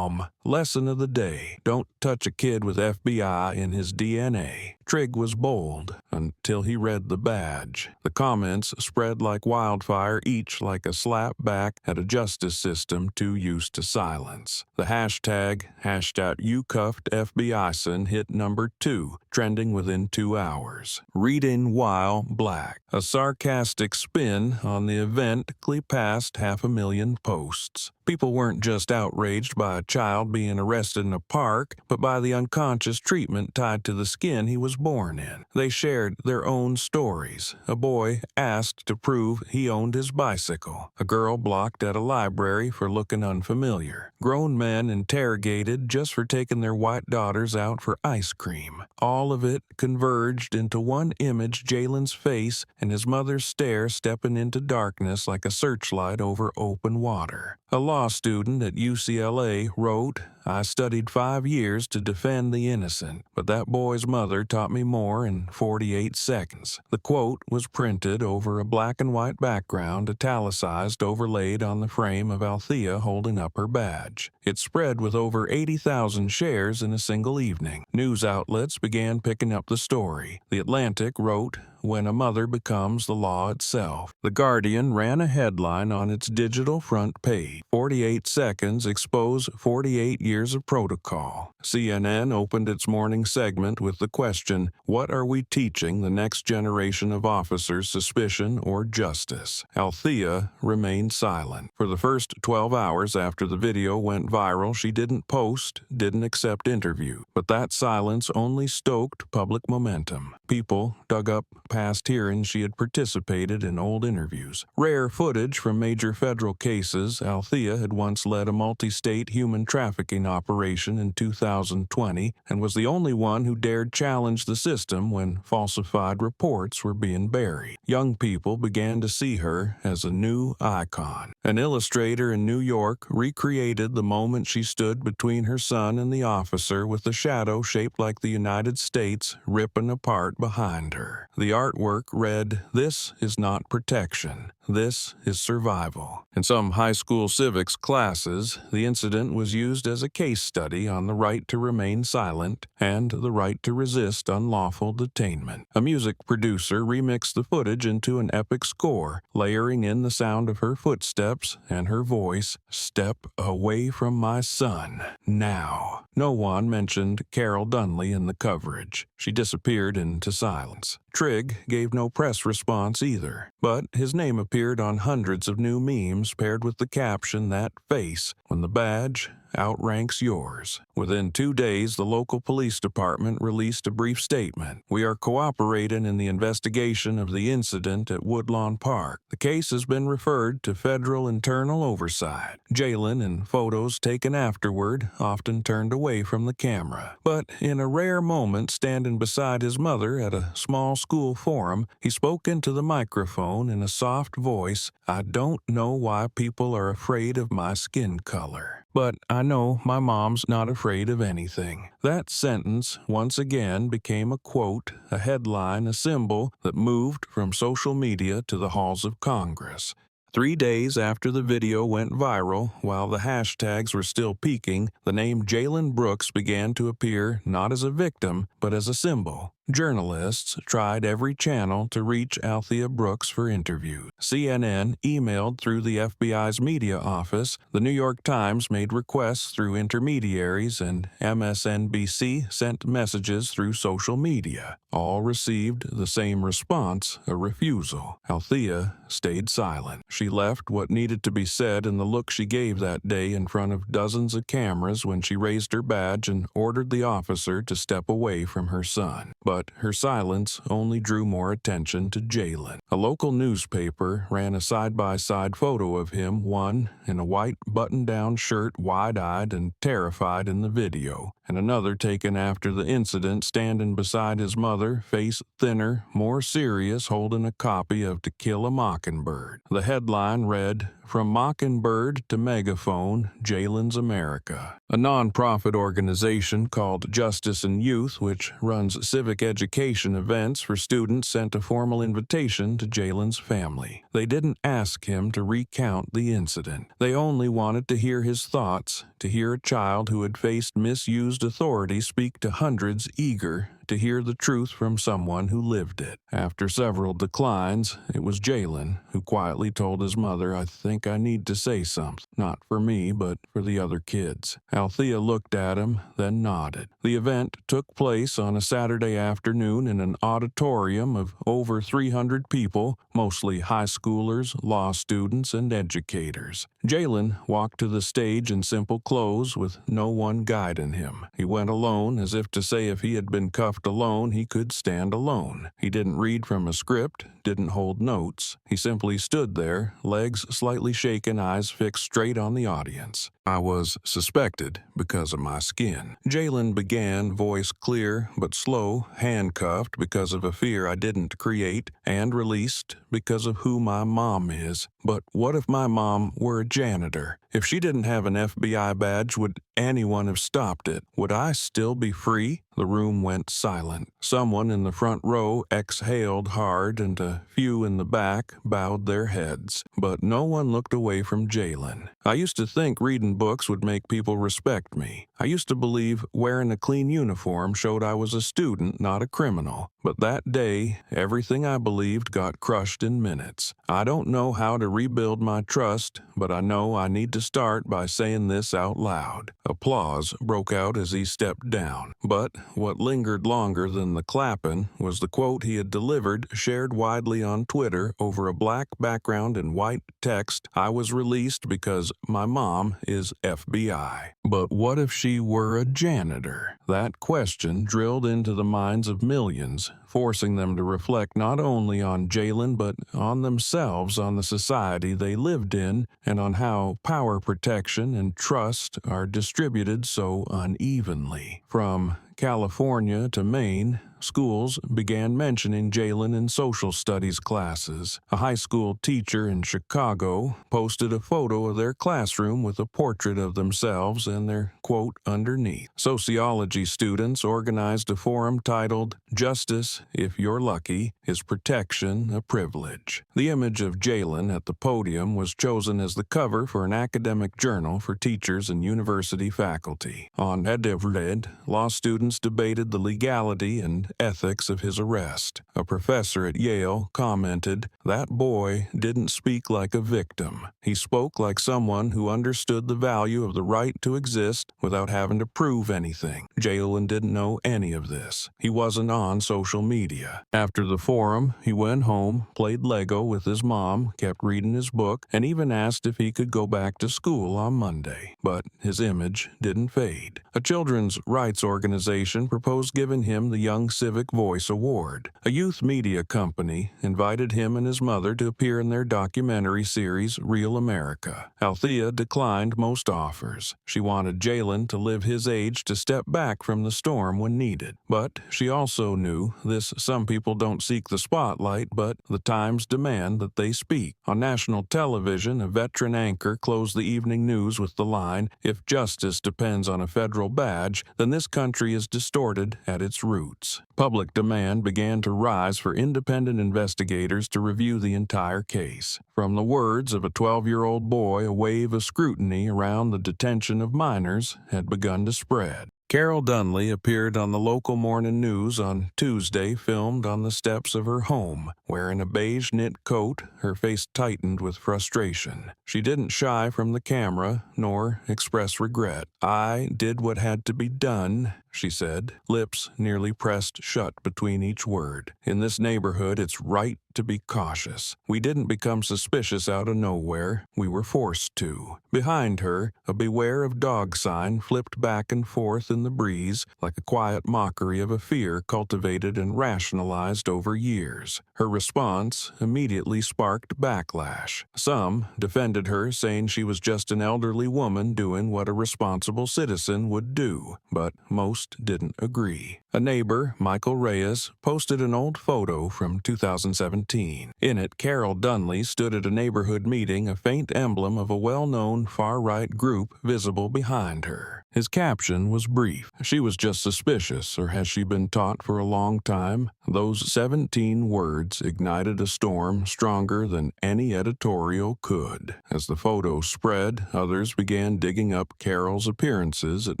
lesson of the day, don't touch a kid with FBI in his DNA." Trig was bold until he read the badge. The comments spread like wildfire, each like a slap back at a justice system too used to silence. The hashtag #YouCuffedFBIson hit number 2, trending within 2 hours. Reading while black. A sarcastic spin on the event quickly passed 500,000 posts. People weren't just outraged by a child being arrested in a park, but by the unconscious treatment tied to the skin he was born in. They shared their own stories. A boy asked to prove he owned his bicycle. A girl blocked at a library for looking unfamiliar. Grown men interrogated just for taking their white daughters out for ice cream. All of it converged into one image: Jalen's face and his mother's stare stepping into darkness like a searchlight over open water. A law student at UCLA wrote, "I studied 5 years to defend the innocent, but that boy's mother taught me more in 48 seconds." The quote was printed over a black and white background, italicized, overlaid on the frame of Althea holding up her badge. It spread with over 80,000 shares in a single evening. News outlets began picking up the story. The Atlantic wrote, "When a mother becomes the law itself." The Guardian ran a headline on its digital front page: 48 seconds expose 48 years of protocol. CNN opened its morning segment with the question, "What are we teaching the next generation of officers, suspicion or justice?" Althea remained silent. For the first 12 hours after the video went viral, she didn't post, didn't accept interview. But that silence only stoked public momentum. People dug up past hearings she had participated in, old interviews. Rare footage from major federal cases. Althea had once led a multi-state human trafficking operation in 2020 and was the only one who dared challenge the system when falsified reports were being buried. Young people began to see her as a new icon. An illustrator in New York recreated the moment she stood between her son and the officer, with the shadow shaped like the United States ripping apart behind her. The artwork read, "This is not protection. This is survival." In some high school civics classes, the incident was used as a case study on the right to remain silent and the right to resist unlawful detainment. A music producer remixed the footage into an epic score, layering in the sound of her footsteps and her voice, "Step away from my son, now." No one mentioned Carol Dunley in the coverage. She disappeared into silence. Trig gave no press response either, but his name appeared on hundreds of new memes paired with the caption, "That face," when the badge outranks yours. Within 2 days, the local police department released a brief statement. We are cooperating in the investigation of the incident at Woodlawn Park. The case has been referred to federal internal oversight. Jalen, in photos taken afterward, often turned away from the camera. But in a rare moment standing beside his mother at a small school forum, he spoke into the microphone in a soft voice. I don't know why people are afraid of my skin color, but I know my mom's not afraid of anything. That sentence once again became a quote, a headline, a symbol that moved from social media to the halls of Congress. 3 days after the video went viral, while the hashtags were still peaking, the name Jalen Brooks began to appear not as a victim, but as a symbol. Journalists tried every channel to reach Althea Brooks for interviews. CNN emailed through the FBI's media office, the New York Times made requests through intermediaries, and MSNBC sent messages through social media. All received the same response, a refusal. Althea stayed silent. She left what needed to be said in the look she gave that day in front of dozens of cameras when she raised her badge and ordered the officer to step away from her son. But her silence only drew more attention to Jalen. A local newspaper ran a side-by-side photo of him, one in a white button-down shirt, wide-eyed and terrified in the video, and another taken after the incident standing beside his mother, face thinner, more serious, holding a copy of To Kill a Mockingbird. The headline read, From Mockingbird to Megaphone, Jalen's America. A non-profit organization called Justice in Youth, which runs civic education events for students, sent a formal invitation to Jalen's family. They didn't ask him to recount the incident. They only wanted to hear his thoughts, to hear a child who had faced misused authority speak to hundreds eager to hear the truth from someone who lived it. After several declines, it was Jalen who quietly told his mother, I think I need to say something. Not for me, but for the other kids. Althea looked at him, then nodded. The event took place on a Saturday afternoon in an auditorium of over 300 people, mostly high schoolers, law students, and educators. Jalen walked to the stage in simple clothes with no one guiding him. He went alone, as if to say if he had been cuffed alone, he could stand alone. He didn't read from a script, didn't hold notes. He simply stood there, legs slightly shaken, eyes fixed straight on the audience. I was suspected because of my skin. Jalen began, voice clear but slow, handcuffed because of a fear I didn't create, and released because of who my mom is. But what if my mom were a janitor? If she didn't have an FBI badge, would anyone have stopped it? Would I still be free? The room went silent. Someone in the front row exhaled hard, and a few in the back bowed their heads. But no one looked away from Jalen. I used to think reading books would make people respect me. I used to believe wearing a clean uniform showed I was a student, not a criminal. But that day, everything I believed got crushed in minutes. I don't know how to rebuild my trust, but I know I need to start by saying this out loud. Applause broke out as he stepped down. But what lingered longer than the clapping was the quote he had delivered, shared widely on Twitter over a black background in white text. I was released because my mom is FBI. But what if she were a janitor? That question drilled into the minds of millions, forcing them to reflect not only on Jalen but on themselves, on the society they lived in, and on how power protection and trust are distributed so unevenly. From California to Maine, schools began mentioning Jalen in social studies classes. A high school teacher in Chicago posted a photo of their classroom with a portrait of themselves and their quote underneath. Sociology students organized a forum titled, Justice, If You're Lucky, Is Protection a Privilege? The image of Jalen at the podium was chosen as the cover for an academic journal for teachers and university faculty. On Edivred, law students debated the legality and and ethics of his arrest. A professor at Yale commented, "That boy didn't speak like a victim. He spoke like someone who understood the value of the right to exist without having to prove anything." Jalen didn't know any of this. He wasn't on social media. After the forum, he went home, played Lego with his mom, kept reading his book, and even asked if he could go back to school on Monday. But his image didn't fade. A children's rights organization proposed giving him the Young Civic Voice Award. A youth media company invited him and his mother to appear in their documentary series, Real America. Althea declined most offers. She wanted Jalen to live his age to step back from the storm when needed. But she also knew some people don't seek the spotlight, but the times demand that they speak. On national television, a veteran anchor closed the evening news with the line, "If justice depends on a federal badge, then this country is distorted at its roots." Public demand began to rise for independent investigators to review the entire case. From the words of a 12-year-old boy, a wave of scrutiny around the detention of minors had begun to spread. Carol Dunley appeared on the local morning news on Tuesday, filmed on the steps of her home, wearing a beige knit coat, her face tightened with frustration. She didn't shy from the camera, nor express regret. "I did what had to be done," she said, lips nearly pressed shut between each word. "In this neighborhood, it's right to be cautious. We didn't become suspicious out of nowhere. We were forced to." Behind her, a "Beware of Dog" sign flipped back and forth in the breeze, like a quiet mockery of a fear cultivated and rationalized over years. Her response immediately sparked backlash. Some defended her, saying she was just an elderly woman doing what a responsible citizen would do, but most didn't agree. A neighbor, Michael Reyes, posted an old photo from 2017. In it, Carol Dunley stood at a neighborhood meeting, a faint emblem of a well-known far-right group visible behind her. His caption was brief. "She was just suspicious, or has she been taught for a long time?" Those 17 words ignited a storm stronger than any editorial could. As the photo spread, others began digging up Carol's appearances at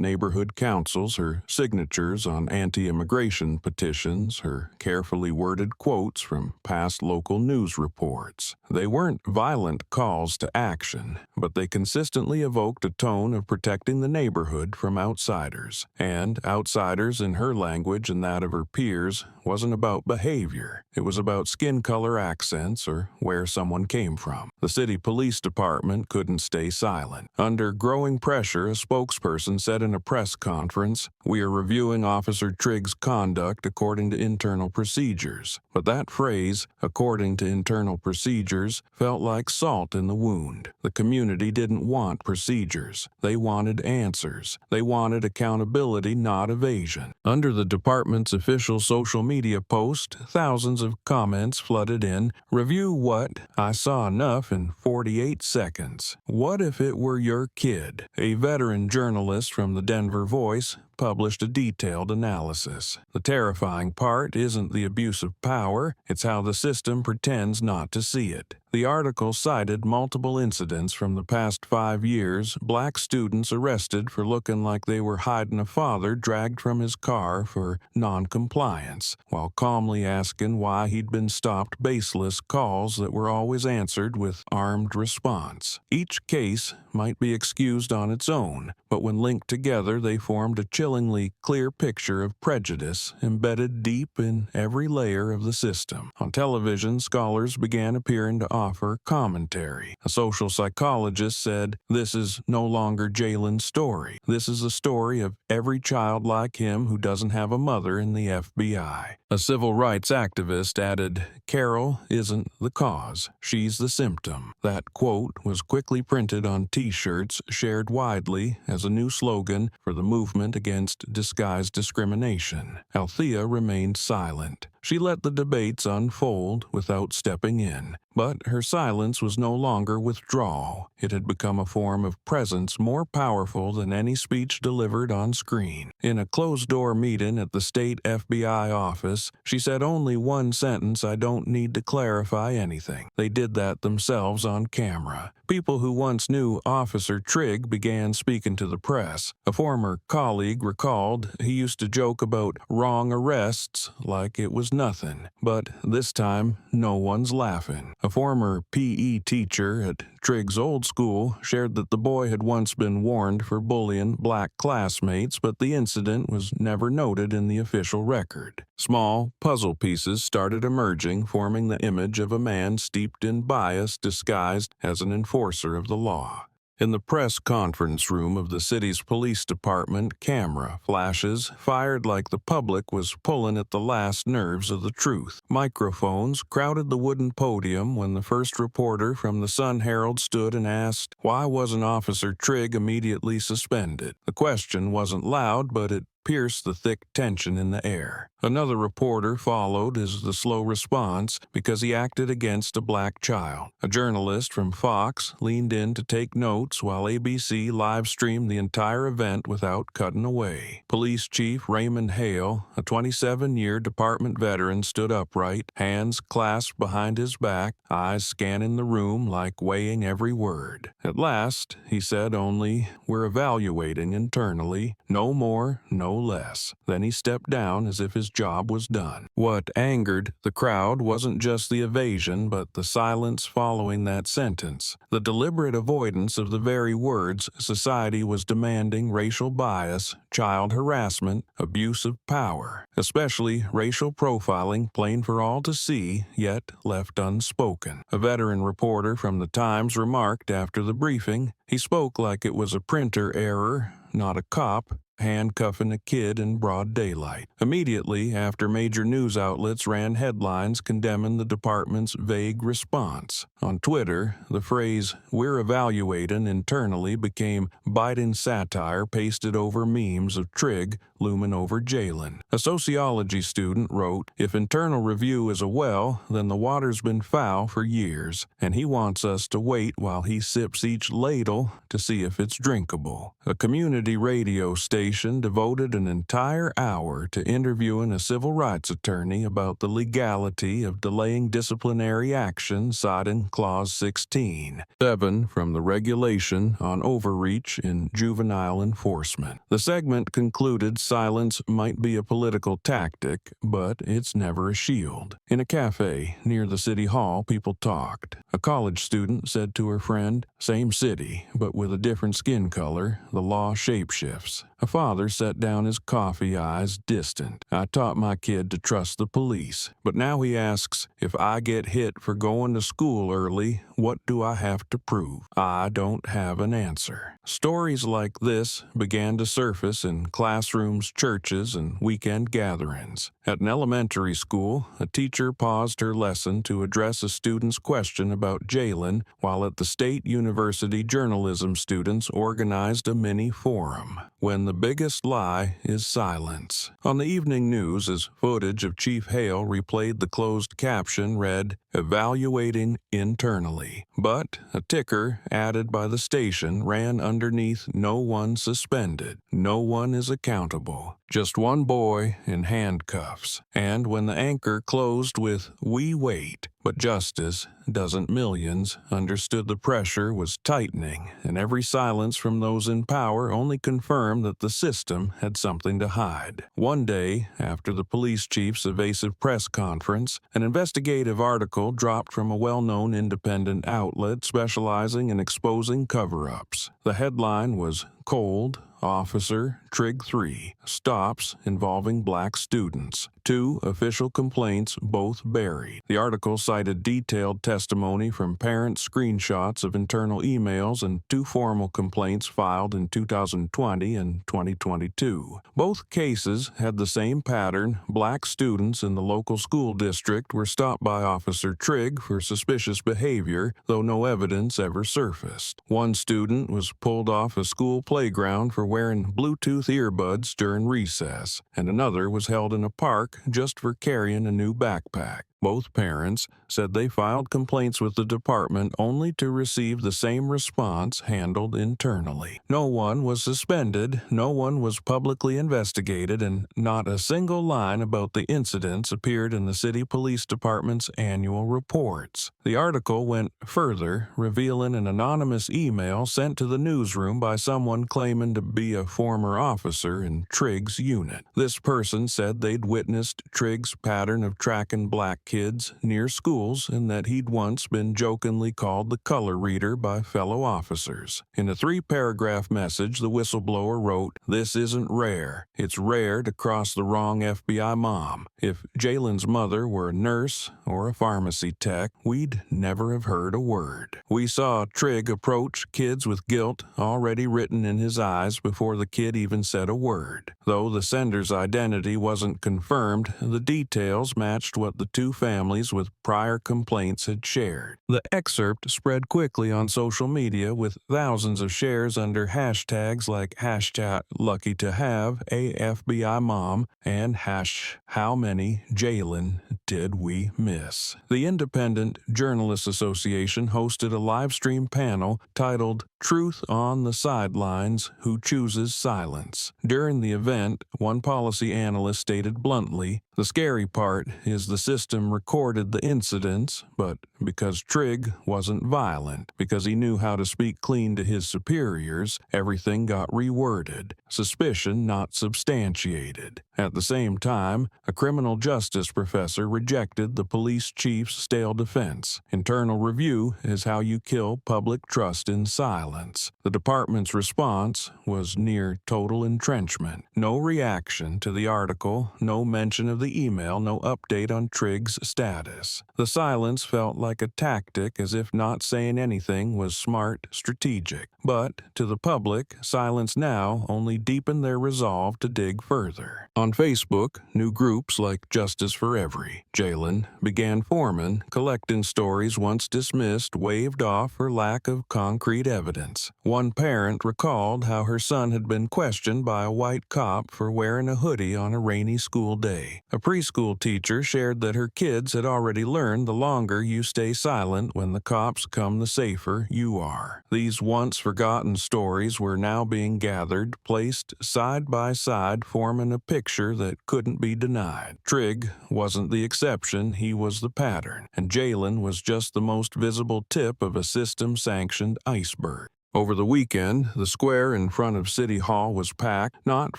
neighborhood councils, her signatures on anti-immigration petitions, her carefully worded quotes from past local news reports. They weren't violent calls to action, but they consistently evoked a tone of protecting the neighborhood from outsiders. And outsiders, in her language and that of her peers, wasn't about behavior. It was about skin color, accents, or where someone came from. The city police department couldn't stay silent. Under growing pressure, a spokesperson said in a press conference, "We are reviewing Officer Trigg's conduct according to internal procedures." But that phrase, "according to internal procedures," felt like salt in the wound. The community didn't want procedures. They wanted answers. They wanted accountability, not evasion. Under the department's official social media post, thousands of comments flooded in. "Review what? I saw enough in 48 seconds. What if it were your kid?" A veteran journalist from the Denver Voice published a detailed analysis. The terrifying part isn't the abuse of power, it's how the system pretends not to see it. The article cited multiple incidents from the past 5 years, black students arrested for looking like they were hiding a father dragged from his car for non-compliance, while calmly asking why he'd been stopped, baseless calls that were always answered with armed response. Each case might be excused on its own, but when linked together they formed a chillingly clear picture of prejudice embedded deep in every layer of the system. On television, scholars began appearing to offer commentary. A social psychologist said, "This is no longer Jalen's story. This is a story of every child like him who doesn't have a mother in the FBI." A civil rights activist added, "Carol isn't the cause. She's the symptom." That quote was quickly printed on T-shirts shared widely as a new slogan for the movement against disguised discrimination. Althea remained silent. She let the debates unfold without stepping in. But her silence was no longer withdrawal. It had become a form of presence more powerful than any speech delivered on screen. In a closed-door meeting at the state FBI office, she said only one sentence: "I don't need to clarify anything." They did that themselves on camera. People who once knew Officer Trigg began speaking to the press. A former colleague recalled he used to joke about wrong arrests like it was nothing. But this time, no one's laughing. A former PE teacher at Trigg's old school shared that the boy had once been warned for bullying black classmates, but the incident was never noted in the official record. Small puzzle pieces started emerging, forming the image of a man steeped in bias disguised as an enforcer of the law. In the press conference room of the city's police department, camera flashes fired like the public was pulling at the last nerves of the truth. Microphones crowded the wooden podium when the first reporter from the Sun-Herald stood and asked, why wasn't Officer Trigg immediately suspended? The question wasn't loud, but it pierced the thick tension in the air. Another reporter followed as the slow response because he acted against a black child. A journalist from Fox leaned in to take notes while ABC live-streamed the entire event without cutting away. Police Chief Raymond Hale, a 27-year department veteran, stood upright, hands clasped behind his back, eyes scanning the room like weighing every word. At last, he said only, "We're evaluating internally. No more, no less." Then he stepped down as if his job was done. What angered the crowd wasn't just the evasion, but the silence following that sentence. The deliberate avoidance of the very words society was demanding: racial bias, child harassment, abuse of power, especially racial profiling, plain for all to see, yet left unspoken. A veteran reporter from the Times remarked after the briefing, "He spoke like it was a printer error, not a cop handcuffing a kid in broad daylight." Immediately after, major news outlets ran headlines condemning the department's vague response. On Twitter, the phrase, "We're evaluating internally," became biting satire pasted over memes of Trigg looming over Jalen. A sociology student wrote, "If internal review is a well, then the water's been foul for years, and he wants us to wait while he sips each ladle to see if it's drinkable." A community radio station devoted an entire hour to interviewing a civil rights attorney about the legality of delaying disciplinary action, citing Clause 16(7) from the regulation on overreach in juvenile enforcement. The segment concluded silence might be a political tactic, but it's never a shield. In a cafe near the city hall, people talked. A college student said to her friend, "Same city, but with a different skin color, the law shapeshifts." A father set down his coffee, eyes distant. "I taught my kid to trust the police, but now he asks, if I get hit for going to school early, what do I have to prove? I don't have an answer." Stories like this began to surface in classrooms, churches, and weekend gatherings. At an elementary school, a teacher paused her lesson to address a student's question about Jalen, while at the State University journalism students organized a mini forum. When the biggest lie is silence. On the evening news, as footage of Chief Hale replayed, the closed caption read, "Evaluating internally." But a ticker added by the station ran underneath, "No one suspended. No one is accountable. Just one boy in handcuffs." And when the anchor closed with, "We wait, but justice doesn't," millions understood the pressure was tightening, and every silence from those in power only confirmed that the system had something to hide. One day, after the police chief's evasive press conference, an investigative article dropped from a well-known independent outlet specializing in exposing cover-ups. The headline was, "Cold, Officer Trigg 3 stops involving black students. 2 official complaints, both buried." The article cited detailed testimony from parents, screenshots of internal emails, and 2 formal complaints filed in 2020 and 2022. Both cases had the same pattern. Black students in the local school district were stopped by Officer Trigg for suspicious behavior, though no evidence ever surfaced. One student was pulled off a school playground for wearing Bluetooth earbuds during recess, and another was held in a park park just for carrying a new backpack. Both parents said they filed complaints with the department only to receive the same response handled internally. No one was suspended, no one was publicly investigated, and not a single line about the incidents appeared in the city police department's annual reports. The article went further, revealing an anonymous email sent to the newsroom by someone claiming to be a former officer in Trigg's unit. This person said they'd witnessed Trigg's pattern of tracking black kids near schools and that he'd once been jokingly called the color reader by fellow officers. In a 3-paragraph message, the whistleblower wrote, "This isn't rare. It's rare to cross the wrong FBI mom. If Jalen's mother were a nurse or a pharmacy tech, we'd never have heard a word. We saw Trigg approach kids with guilt already written in his eyes before the kid even said a word. Though the sender's identity wasn't confirmed, the details matched what the two families with prior complaints had shared." The excerpt spread quickly on social media with thousands of shares under hashtags like #LuckyToHave a FBI mom and #How many Jalen did we miss? The Independent Journalists Association hosted a live stream panel titled "Truth on the Sidelines: Who Chooses Silence?" During the event, one policy analyst stated bluntly, "The scary part is the system recorded the incidents, but because Trigg wasn't violent, because he knew how to speak clean to his superiors, everything got reworded. Suspicion not substantiated." At the same time, a criminal justice professor rejected the police chief's stale defense. Internal review is how you kill public trust in silence. The department's response was near total entrenchment. No reaction to the article, no mention of the email, no update on Trigg's status. The silence felt like a tactic, as if not saying anything was smart, strategic. But to the public, silence now only deepened their resolve to dig further. On Facebook, new groups like Justice for Every Jalen began forming, collecting stories once dismissed, waved off for lack of concrete evidence. One parent recalled how her son had been questioned by a white cop for wearing a hoodie on a rainy school day. A preschool teacher shared that her kids had already learned the longer you stay silent when the cops come, the safer you are. These once forgotten stories were now being gathered, placed side by side, forming a picture that couldn't be denied. Trigg wasn't the exception, he was the pattern, and Jalen was just the most visible tip of a system-sanctioned iceberg. Over the weekend, the square in front of City Hall was packed, not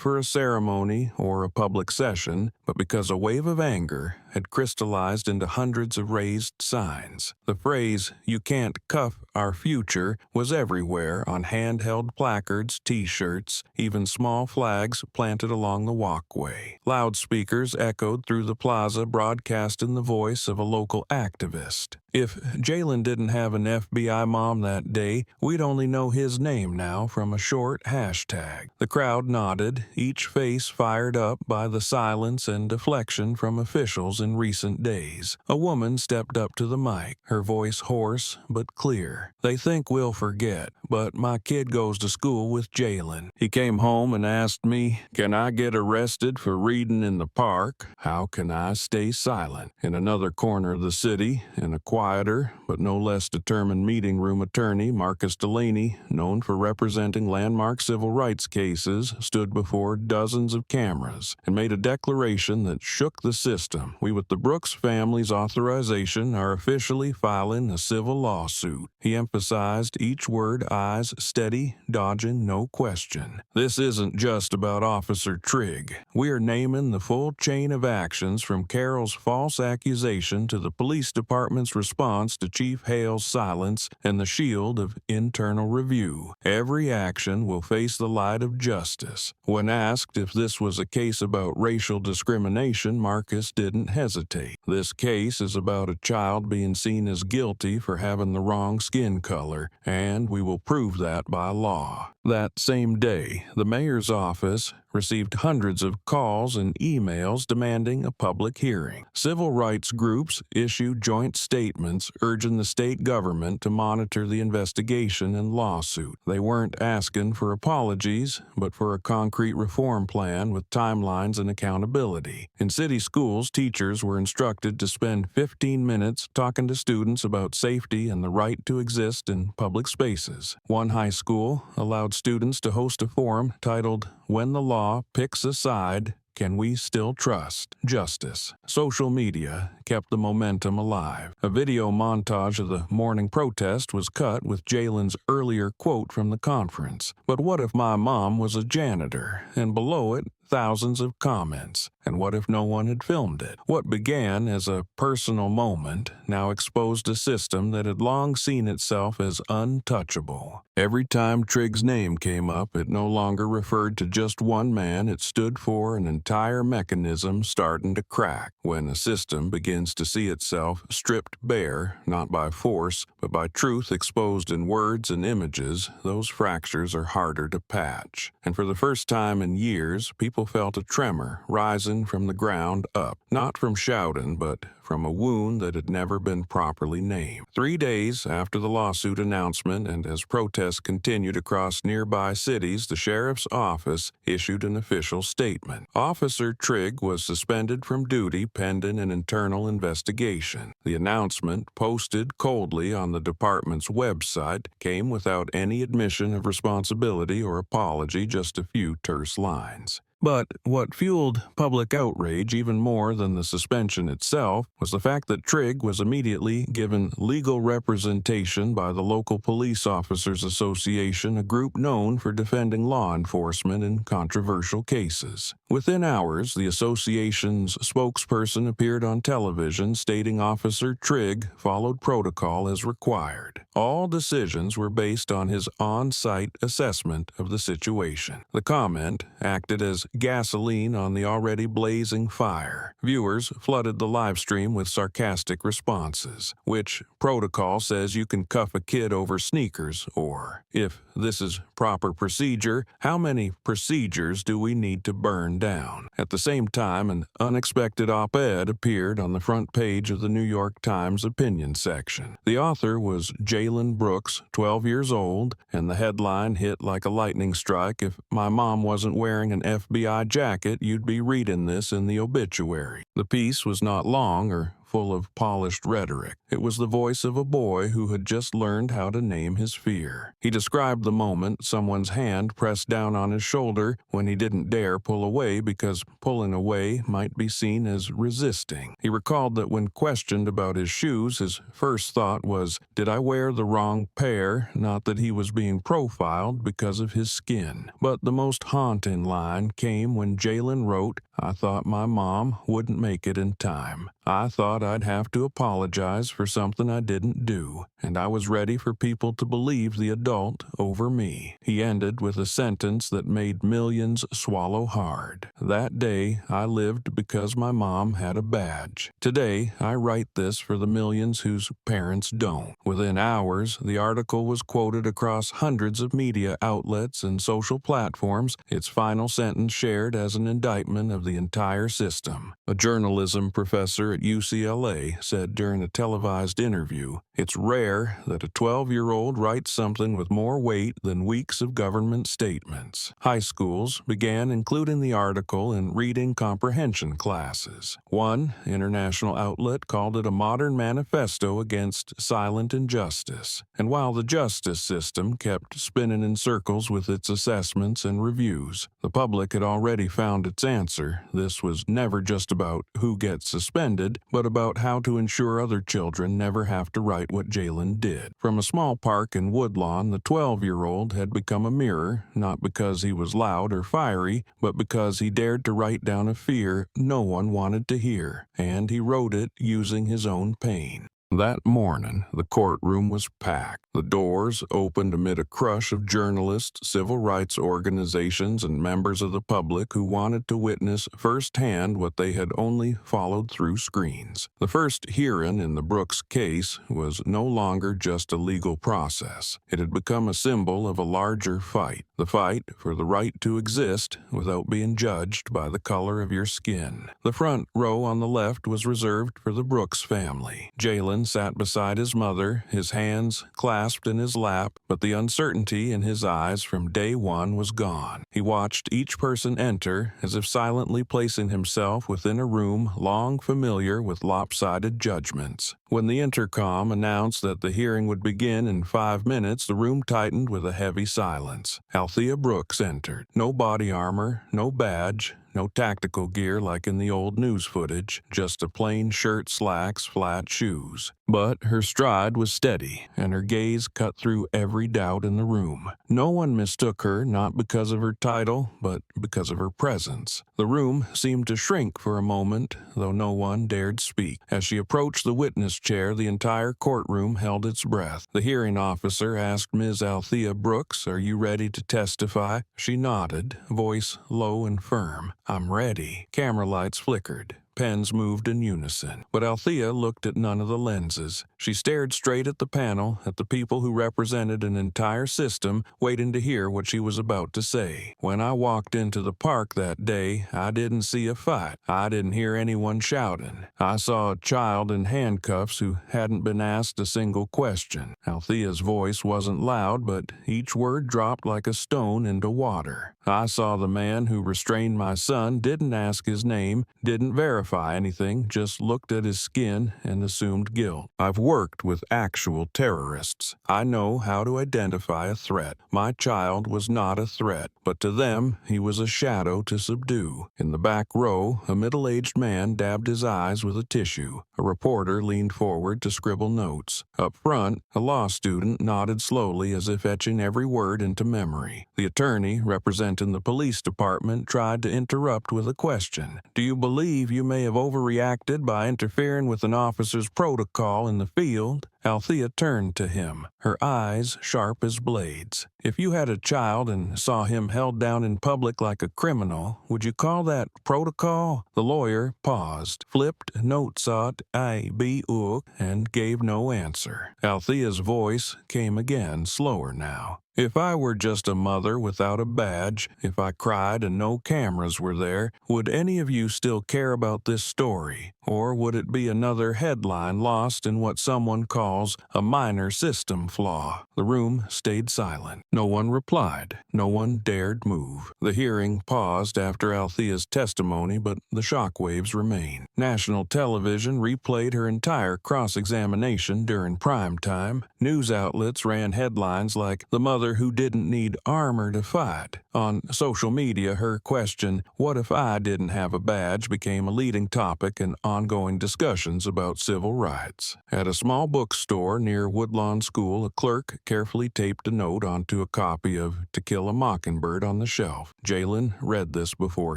for a ceremony or a public session, but because a wave of anger had crystallized into hundreds of raised signs. The phrase, "You can't cuff our future," was everywhere on handheld placards, t-shirts, even small flags planted along the walkway. Loudspeakers echoed through the plaza, broadcasting the voice of a local activist. If Jalen didn't have an FBI mom that day, we'd only know his name now from a short hashtag. The crowd nodded, each face fired up by the silence and deflection from officials in recent days. A woman stepped up to the mic, her voice hoarse but clear. "They think we'll forget, but my kid goes to school with Jalen. He came home and asked me, 'Can I get arrested for reading in the park? How can I stay silent?'" In another corner of the city, in a quieter but no less determined meeting room, attorney Marcus Delaney, known for representing landmark civil rights cases, stood before dozens of cameras and made a declaration that shook the system. "We, with the Brooks family's authorization, are officially filing a civil lawsuit." He emphasized each word, eyes steady, dodging no question. "This isn't just about Officer Trigg. We are naming the full chain of actions from Carol's false accusation to the police department's response to Chief Hale's silence and the shield of internal review. Every action will face the light of justice." When asked if this was a case about racial discrimination, Marcus didn't hesitate. "This case is about a child being seen as guilty for having the wrong skin color, and we will prove that by law." That same day, the mayor's office received hundreds of calls and emails demanding a public hearing. Civil rights groups issued joint statements urging the state government to monitor the investigation and lawsuit. They weren't asking for apologies, but for a concrete reform plan with timelines and accountability. In city schools, teachers were instructed to spend 15 minutes talking to students about safety and the right to exist in public spaces. One high school allowed students to host a forum titled, "When the Law Picks a Side, Can We Still Trust Justice?" Social media kept the momentum alive. A video montage of the morning protest was cut with Jalen's earlier quote from the conference. "But what if my mom was a janitor?" And below it, thousands of comments. And what if no one had filmed it? What began as a personal moment now exposed a system that had long seen itself as untouchable. Every time Trigg's name came up, it no longer referred to just one man. It stood for an entire mechanism starting to crack. When a system begins to see itself stripped bare, not by force, but by truth exposed in words and images, those fractures are harder to patch. And for the first time in years, people felt a tremor rising from the ground up, not from shouting, but from a wound that had never been properly named. 3 days after the lawsuit announcement, and as protests continued across nearby cities, the sheriff's office issued an official statement. Officer Trigg was suspended from duty pending an internal investigation. The announcement, posted coldly on the department's website, came without any admission of responsibility or apology, just a few terse lines. But what fueled public outrage even more than the suspension itself was the fact that Trigg was immediately given legal representation by the local Police Officers Association, a group known for defending law enforcement in controversial cases. Within hours, the association's spokesperson appeared on television stating Officer Trigg followed protocol as required. All decisions were based on his on-site assessment of the situation. The comment acted as gasoline on the already blazing fire. Viewers flooded the live stream with sarcastic responses. Which protocol says you can cuff a kid over sneakers? Or, if this is proper procedure, how many procedures do we need to burn down? At the same time, an unexpected op-ed appeared on the front page of the New York Times opinion section. The author was Jalen Brooks, 12 years old, and the headline hit like a lightning strike. If my mom wasn't wearing an FBI jacket, you'd be reading this in the obituary. The piece was not long or full of polished rhetoric. It was the voice of a boy who had just learned how to name his fear. He described the moment someone's hand pressed down on his shoulder when he didn't dare pull away because pulling away might be seen as resisting. He recalled that when questioned about his shoes, his first thought was, did I wear the wrong pair? Not that he was being profiled because of his skin. But the most haunting line came when Jalen wrote, I thought my mom wouldn't make it in time. I thought I'd have to apologize for something I didn't do, and I was ready for people to believe the adult over me. He ended with a sentence that made millions swallow hard. That day, I lived because my mom had a badge. Today, I write this for the millions whose parents don't. Within hours, the article was quoted across hundreds of media outlets and social platforms, its final sentence shared as an indictment of the entire system. A journalism professor at UCLA said during a televised interview, it's rare that a 12-year-old writes something with more weight than weeks of government statements. High schools began including the article in reading comprehension classes. One international outlet called it a modern manifesto against silent injustice. And while the justice system kept spinning in circles with its assessments and reviews, the public had already found its answer. This was never just about who gets suspended, but about how to ensure other children never have to write what Jalen did. From a small park in Woodlawn, the 12-year-old had become a mirror, not because he was loud or fiery, but because he dared to write down a fear no one wanted to hear, and he wrote it using his own pain. That morning, the courtroom was packed. The doors opened amid a crush of journalists, civil rights organizations, and members of the public who wanted to witness firsthand what they had only followed through screens. The first hearing in the Brooks case was no longer just a legal process. It had become a symbol of a larger fight, the fight for the right to exist without being judged by the color of your skin. The front row on the left was reserved for the Brooks family. Jalen sat beside his mother, his hands clasped in his lap, but the uncertainty in his eyes from day one was gone. He watched each person enter as if silently placing himself within a room long familiar with lopsided judgments. When the intercom announced that the hearing would begin in 5 minutes, the room tightened with a heavy silence. Althea Brooks entered. No body armor, no badge, no tactical gear like in the old news footage, just a plain shirt, slacks, flat shoes. But her stride was steady, and her gaze cut through every doubt in the room. No one mistook her, not because of her title, but because of her presence. The room seemed to shrink for a moment, though no one dared speak. As she approached the witness chair, the entire courtroom held its breath. The hearing officer asked Ms. Althea Brooks, "Are you ready to testify?" She nodded, voice low and firm. "I'm ready." Camera lights flickered. Pens moved in unison, but Althea looked at none of the lenses. She stared straight at the panel, at the people who represented an entire system, waiting to hear what she was about to say. "When I walked into the park that day, I didn't see a fight. I didn't hear anyone shouting. I saw a child in handcuffs who hadn't been asked a single question." Althea's voice wasn't loud, but each word dropped like a stone into water. "I saw the man who restrained my son, didn't ask his name, didn't verify anything, just looked at his skin and assumed guilt. I've worked with actual terrorists. I know how to identify a threat. My child was not a threat, but to them, he was a shadow to subdue." In the back row, a middle-aged man dabbed his eyes with a tissue. A reporter leaned forward to scribble notes. Up front, a law student nodded slowly as if etching every word into memory. The attorney, representing the police department, tried to interrupt with a question. "Do you believe you may have overreacted by interfering with an officer's protocol in the field?" Althea turned to him, her eyes sharp as blades. "If you had a child and saw him held down in public like a criminal, would you call that protocol?" The lawyer paused, flipped note sought and gave no answer. Althea's voice came again, slower now. "If I were just a mother without a badge, if I cried and no cameras were there, would any of you still care about this story? Or would it be another headline lost in what someone calls a minor system flaw?" The room stayed silent. No one replied. No one dared move. The hearing paused after Althea's testimony, but the shockwaves remained. National television replayed her entire cross-examination during prime time. News outlets ran headlines like, "The mother who didn't need armor to fight." On social media, her question, "What if I didn't have a badge?" became a leading topic in ongoing discussions about civil rights. At a small bookstore near Woodlawn School, a clerk carefully taped a note onto a copy of To Kill a Mockingbird on the shelf. Jalen read this before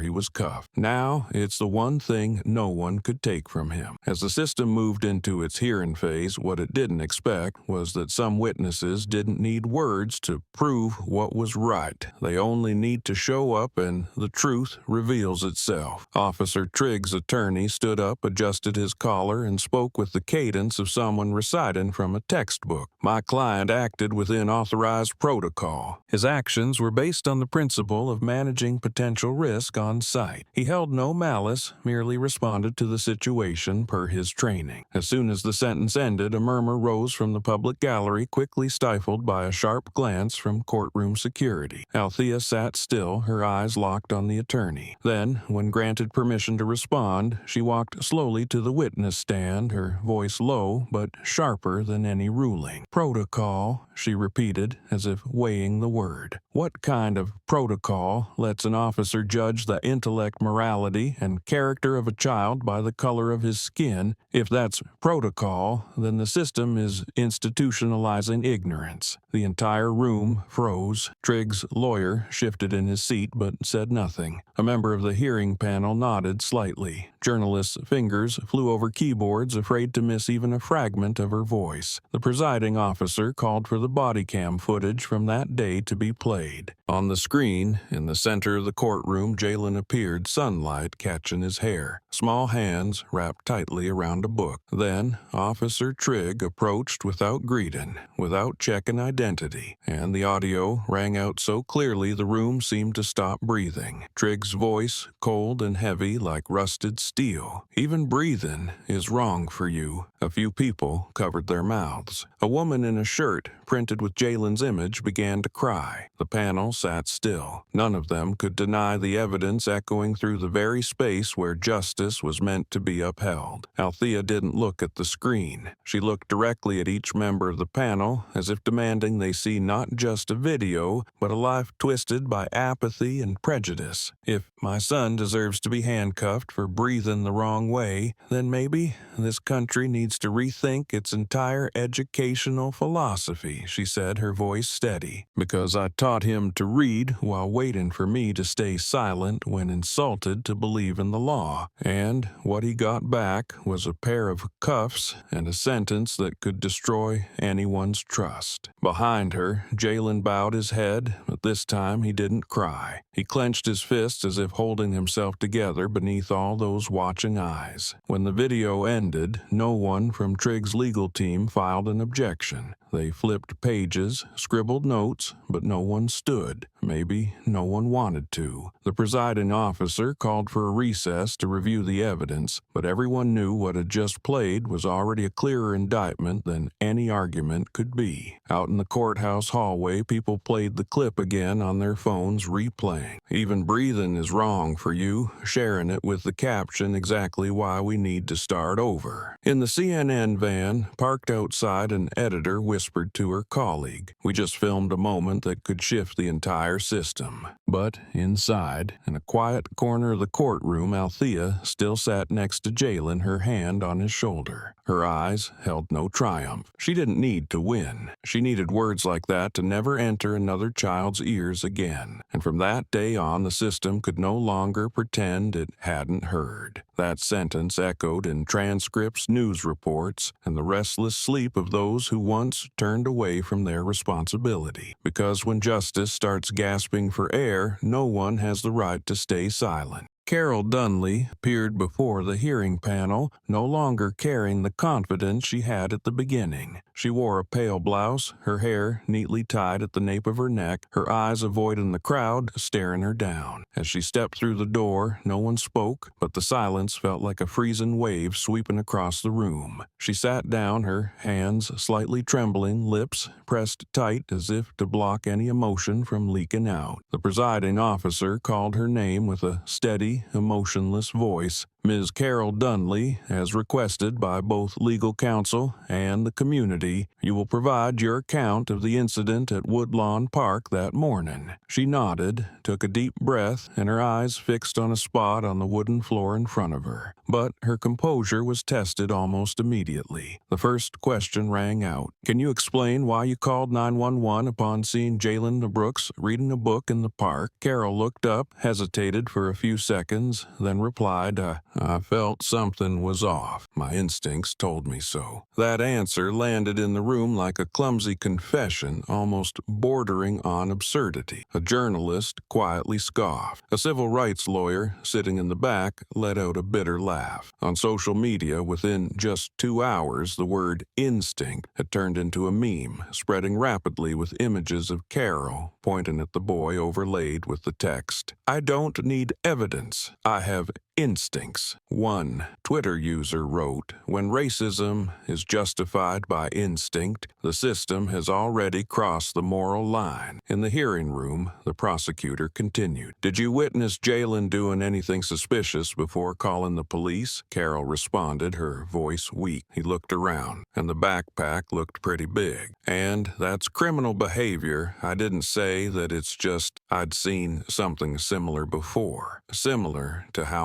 he was cuffed. Now, it's the one thing no one could take from him. As the system moved into its hearing phase, what it didn't expect was that some witnesses didn't need words to prove what was right. They only need to show up and the truth reveals itself. Officer Trigg's attorney stood up, adjusted his collar, and spoke with the cadence of someone reciting from a textbook. "My client acted within authorized protocol. His actions were based on the principle of managing potential risk on site. He held no malice, merely responded to the situation per his training." As soon as the sentence ended, a murmur rose from the public gallery, quickly stifled by a sharp glance from courtroom security. Althea sat still, her eyes locked on the attorney. Then, when granted permission to respond, she walked slowly to the witness stand, her voice low but sharper than any ruling. "Protocol," she repeated, as if weighing the word. "What kind of protocol lets an officer judge the intellect, morality, and character of a child by the color of his skin? If that's protocol, then the system is institutionalized institutionalizing ignorance. The entire room froze. Trigg's lawyer shifted in his seat but said nothing. A member of the hearing panel nodded slightly. Journalists' fingers flew over keyboards, afraid to miss even a fragment of her voice. The presiding officer called for the body cam footage from that day to be played. On the screen, in the center of the courtroom, Jalen appeared, sunlight catching his hair, small hands wrapped tightly around a book. Then, Officer Trigg approached without greeting, without checking identity, and the audio rang out so clearly the room seemed to stop breathing. Trigg's voice, cold and heavy like rusted steel. Even breathing is wrong for you. A few people covered their mouths. A woman in a shirt printed with Jalen's image began to cry. The panel sat still. None of them could deny the evidence echoing through the very space where justice was meant to be upheld. Althea didn't look at the screen. She looked directly at each member of the panel, as if demanding they see not just a video, but a life twisted by apathy and prejudice. If my son deserves to be handcuffed for breathing the wrong way, then maybe this country needs to rethink its entire educational philosophy, she said, her voice steady. Because I taught him to read while waiting for me to stay silent when insulted to believe in the law. And what he got back was a pair of cuffs and a sentence that could destroy anyone's trust. Behind her, Jalen bowed his head, but this time he didn't cry. He clenched his fists as if holding himself together beneath all those watching eyes. When the video ended, no one from Trigg's legal team filed an objection. They flipped pages, scribbled notes, but no one stood. Maybe no one wanted to. The presiding officer called for a recess to review the evidence, but everyone knew what had just played was already a clearer indictment than any argument could be. Out in the courthouse hallway, people played the clip again on their phones, replaying. Even breathing is wrong for you, sharing it with the caption exactly why we need to start over. In the CNN van, parked outside, an editor whispered to her colleague, "We just filmed a moment that could shift the entire system." But inside, in a quiet corner of the courtroom, Althea still sat next to Jalen, her hand on his shoulder. Her eyes held no triumph. She didn't need to win. She needed words like that to never enter another child's ears again. And from that day on, the system could no longer pretend it hadn't heard. That sentence echoed in transcripts, news reports, and the restless sleep of those who once turned away from their responsibility. Because when justice starts gasping for air, no one has the right to stay silent. Carol Dunley appeared before the hearing panel, no longer carrying the confidence she had at the beginning. She wore a pale blouse, her hair neatly tied at the nape of her neck, her eyes avoiding the crowd staring her down. As she stepped through the door, no one spoke, but the silence felt like a freezing wave sweeping across the room. She sat down, her hands slightly trembling, lips pressed tight as if to block any emotion from leaking out. The presiding officer called her name with a steady, emotionless voice. "Ms. Carol Dunley, as requested by both legal counsel and the community, you will provide your account of the incident at Woodlawn Park that morning." She nodded, took a deep breath, and her eyes fixed on a spot on the wooden floor in front of her. But her composure was tested almost immediately. The first question rang out. "Can you explain why you called 911 upon seeing Jalen Brooks reading a book in the park?" Carol looked up, hesitated for a few seconds, then replied, I felt something was off. My instincts told me so." That answer landed in the room like a clumsy confession, almost bordering on absurdity. A journalist quietly scoffed. A civil rights lawyer, sitting in the back, let out a bitter laugh. On social media, within just 2 hours, the word instinct had turned into a meme, spreading rapidly with images of Carol pointing at the boy overlaid with the text, "I don't need evidence. I have instincts." One Twitter user wrote, "When racism is justified by instinct, the system has already crossed the moral line." In the hearing room, the prosecutor continued, "Did you witness Jalen doing anything suspicious before calling the police?" Carol responded, her voice weak. He looked around, and the backpack looked pretty big. "And that's criminal behavior. I didn't say that it's just I'd seen something similar." similar before. Similar to how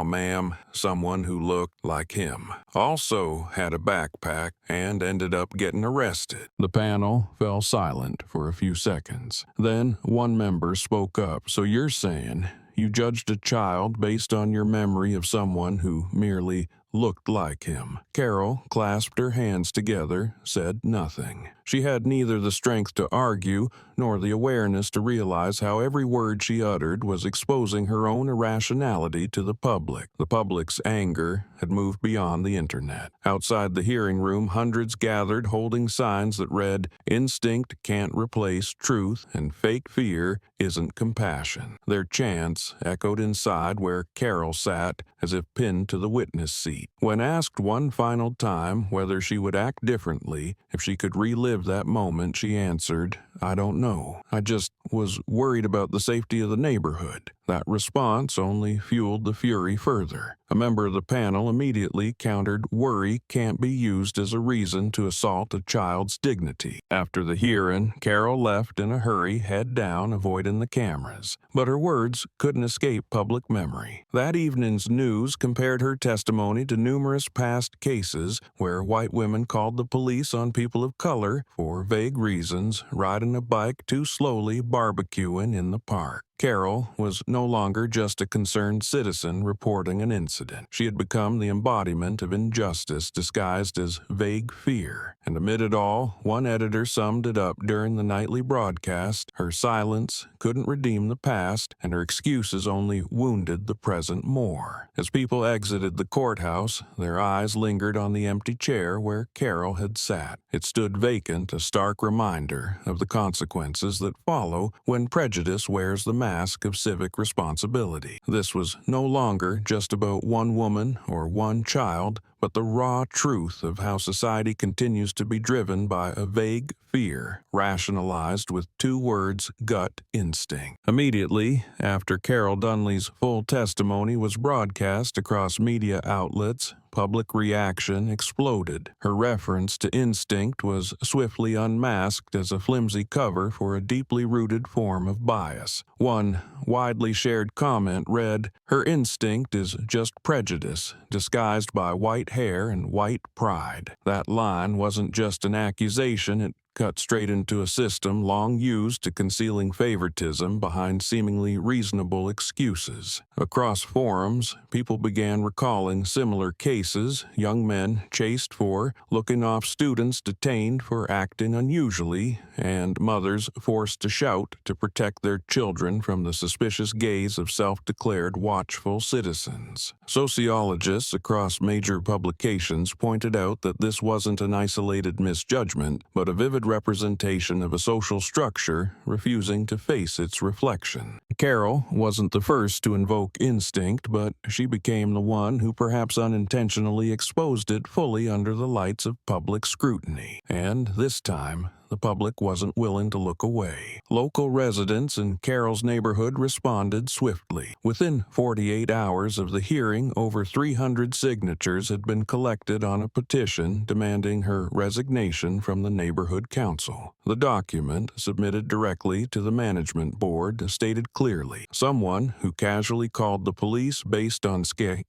someone who looked like him, also had a backpack and ended up getting arrested. The panel fell silent for a few seconds. Then one member spoke up. So you're saying you judged a child based on your memory of someone who merely looked like him? Carol clasped her hands together, said nothing. She had neither the strength to argue nor the awareness to realize how every word she uttered was exposing her own irrationality to the public. The public's anger had moved beyond the internet. Outside the hearing room, hundreds gathered holding signs that read, "Instinct can't replace truth, and fake fear isn't compassion." Their chants echoed inside where Carol sat, as if pinned to the witness seat. When asked one final time whether she would act differently if she could relive that moment, she answered, "I don't know. I just was worried about the safety of the neighborhood." That response only fueled the fury further. A member of the panel immediately countered, "Worry can't be used as a reason to assault a child's dignity." After the hearing, Carol left in a hurry, head down, avoiding the cameras. But her words couldn't escape public memory. That evening's news compared her testimony to numerous past cases where white women called the police on people of color for vague reasons, riding a bike too slowly, barbecuing in the park. Carol was no longer just a concerned citizen reporting an incident. She had become the embodiment of injustice disguised as vague fear. And amid it all, one editor summed it up during the nightly broadcast: her silence couldn't redeem the past, and her excuses only wounded the present more. As people exited the courthouse, their eyes lingered on the empty chair where Carol had sat. It stood vacant, a stark reminder of the consequences that follow when prejudice wears the mask of civic responsibility. This was no longer just about one woman or one child, but the raw truth of how society continues to be driven by a vague fear, rationalized with two words: gut instinct. Immediately after Carol Dunley's full testimony was broadcast across media outlets, public reaction exploded. Her reference to instinct was swiftly unmasked as a flimsy cover for a deeply rooted form of bias. One widely shared comment read, "Her instinct is just prejudice, disguised by white hair and white pride." That line wasn't just an accusation, it cut straight into a system long used to concealing favoritism behind seemingly reasonable excuses. Across forums, people began recalling similar cases: young men chased for looking off, students detained for acting unusually, and mothers forced to shout to protect their children from the suspicious gaze of self-declared watchful citizens. Sociologists across major publications pointed out that this wasn't an isolated misjudgment, but a vivid representation of a social structure refusing to face its reflection. Carol wasn't the first to invoke instinct, but she became the one who perhaps unintentionally exposed it fully under the lights of public scrutiny. And this time, the public wasn't willing to look away. Local residents in Carol's neighborhood responded swiftly. Within 48 hours of the hearing, over 300 signatures had been collected on a petition demanding her resignation from the neighborhood council. The document, submitted directly to the management board, stated clearly, "Someone who casually called the police based on skin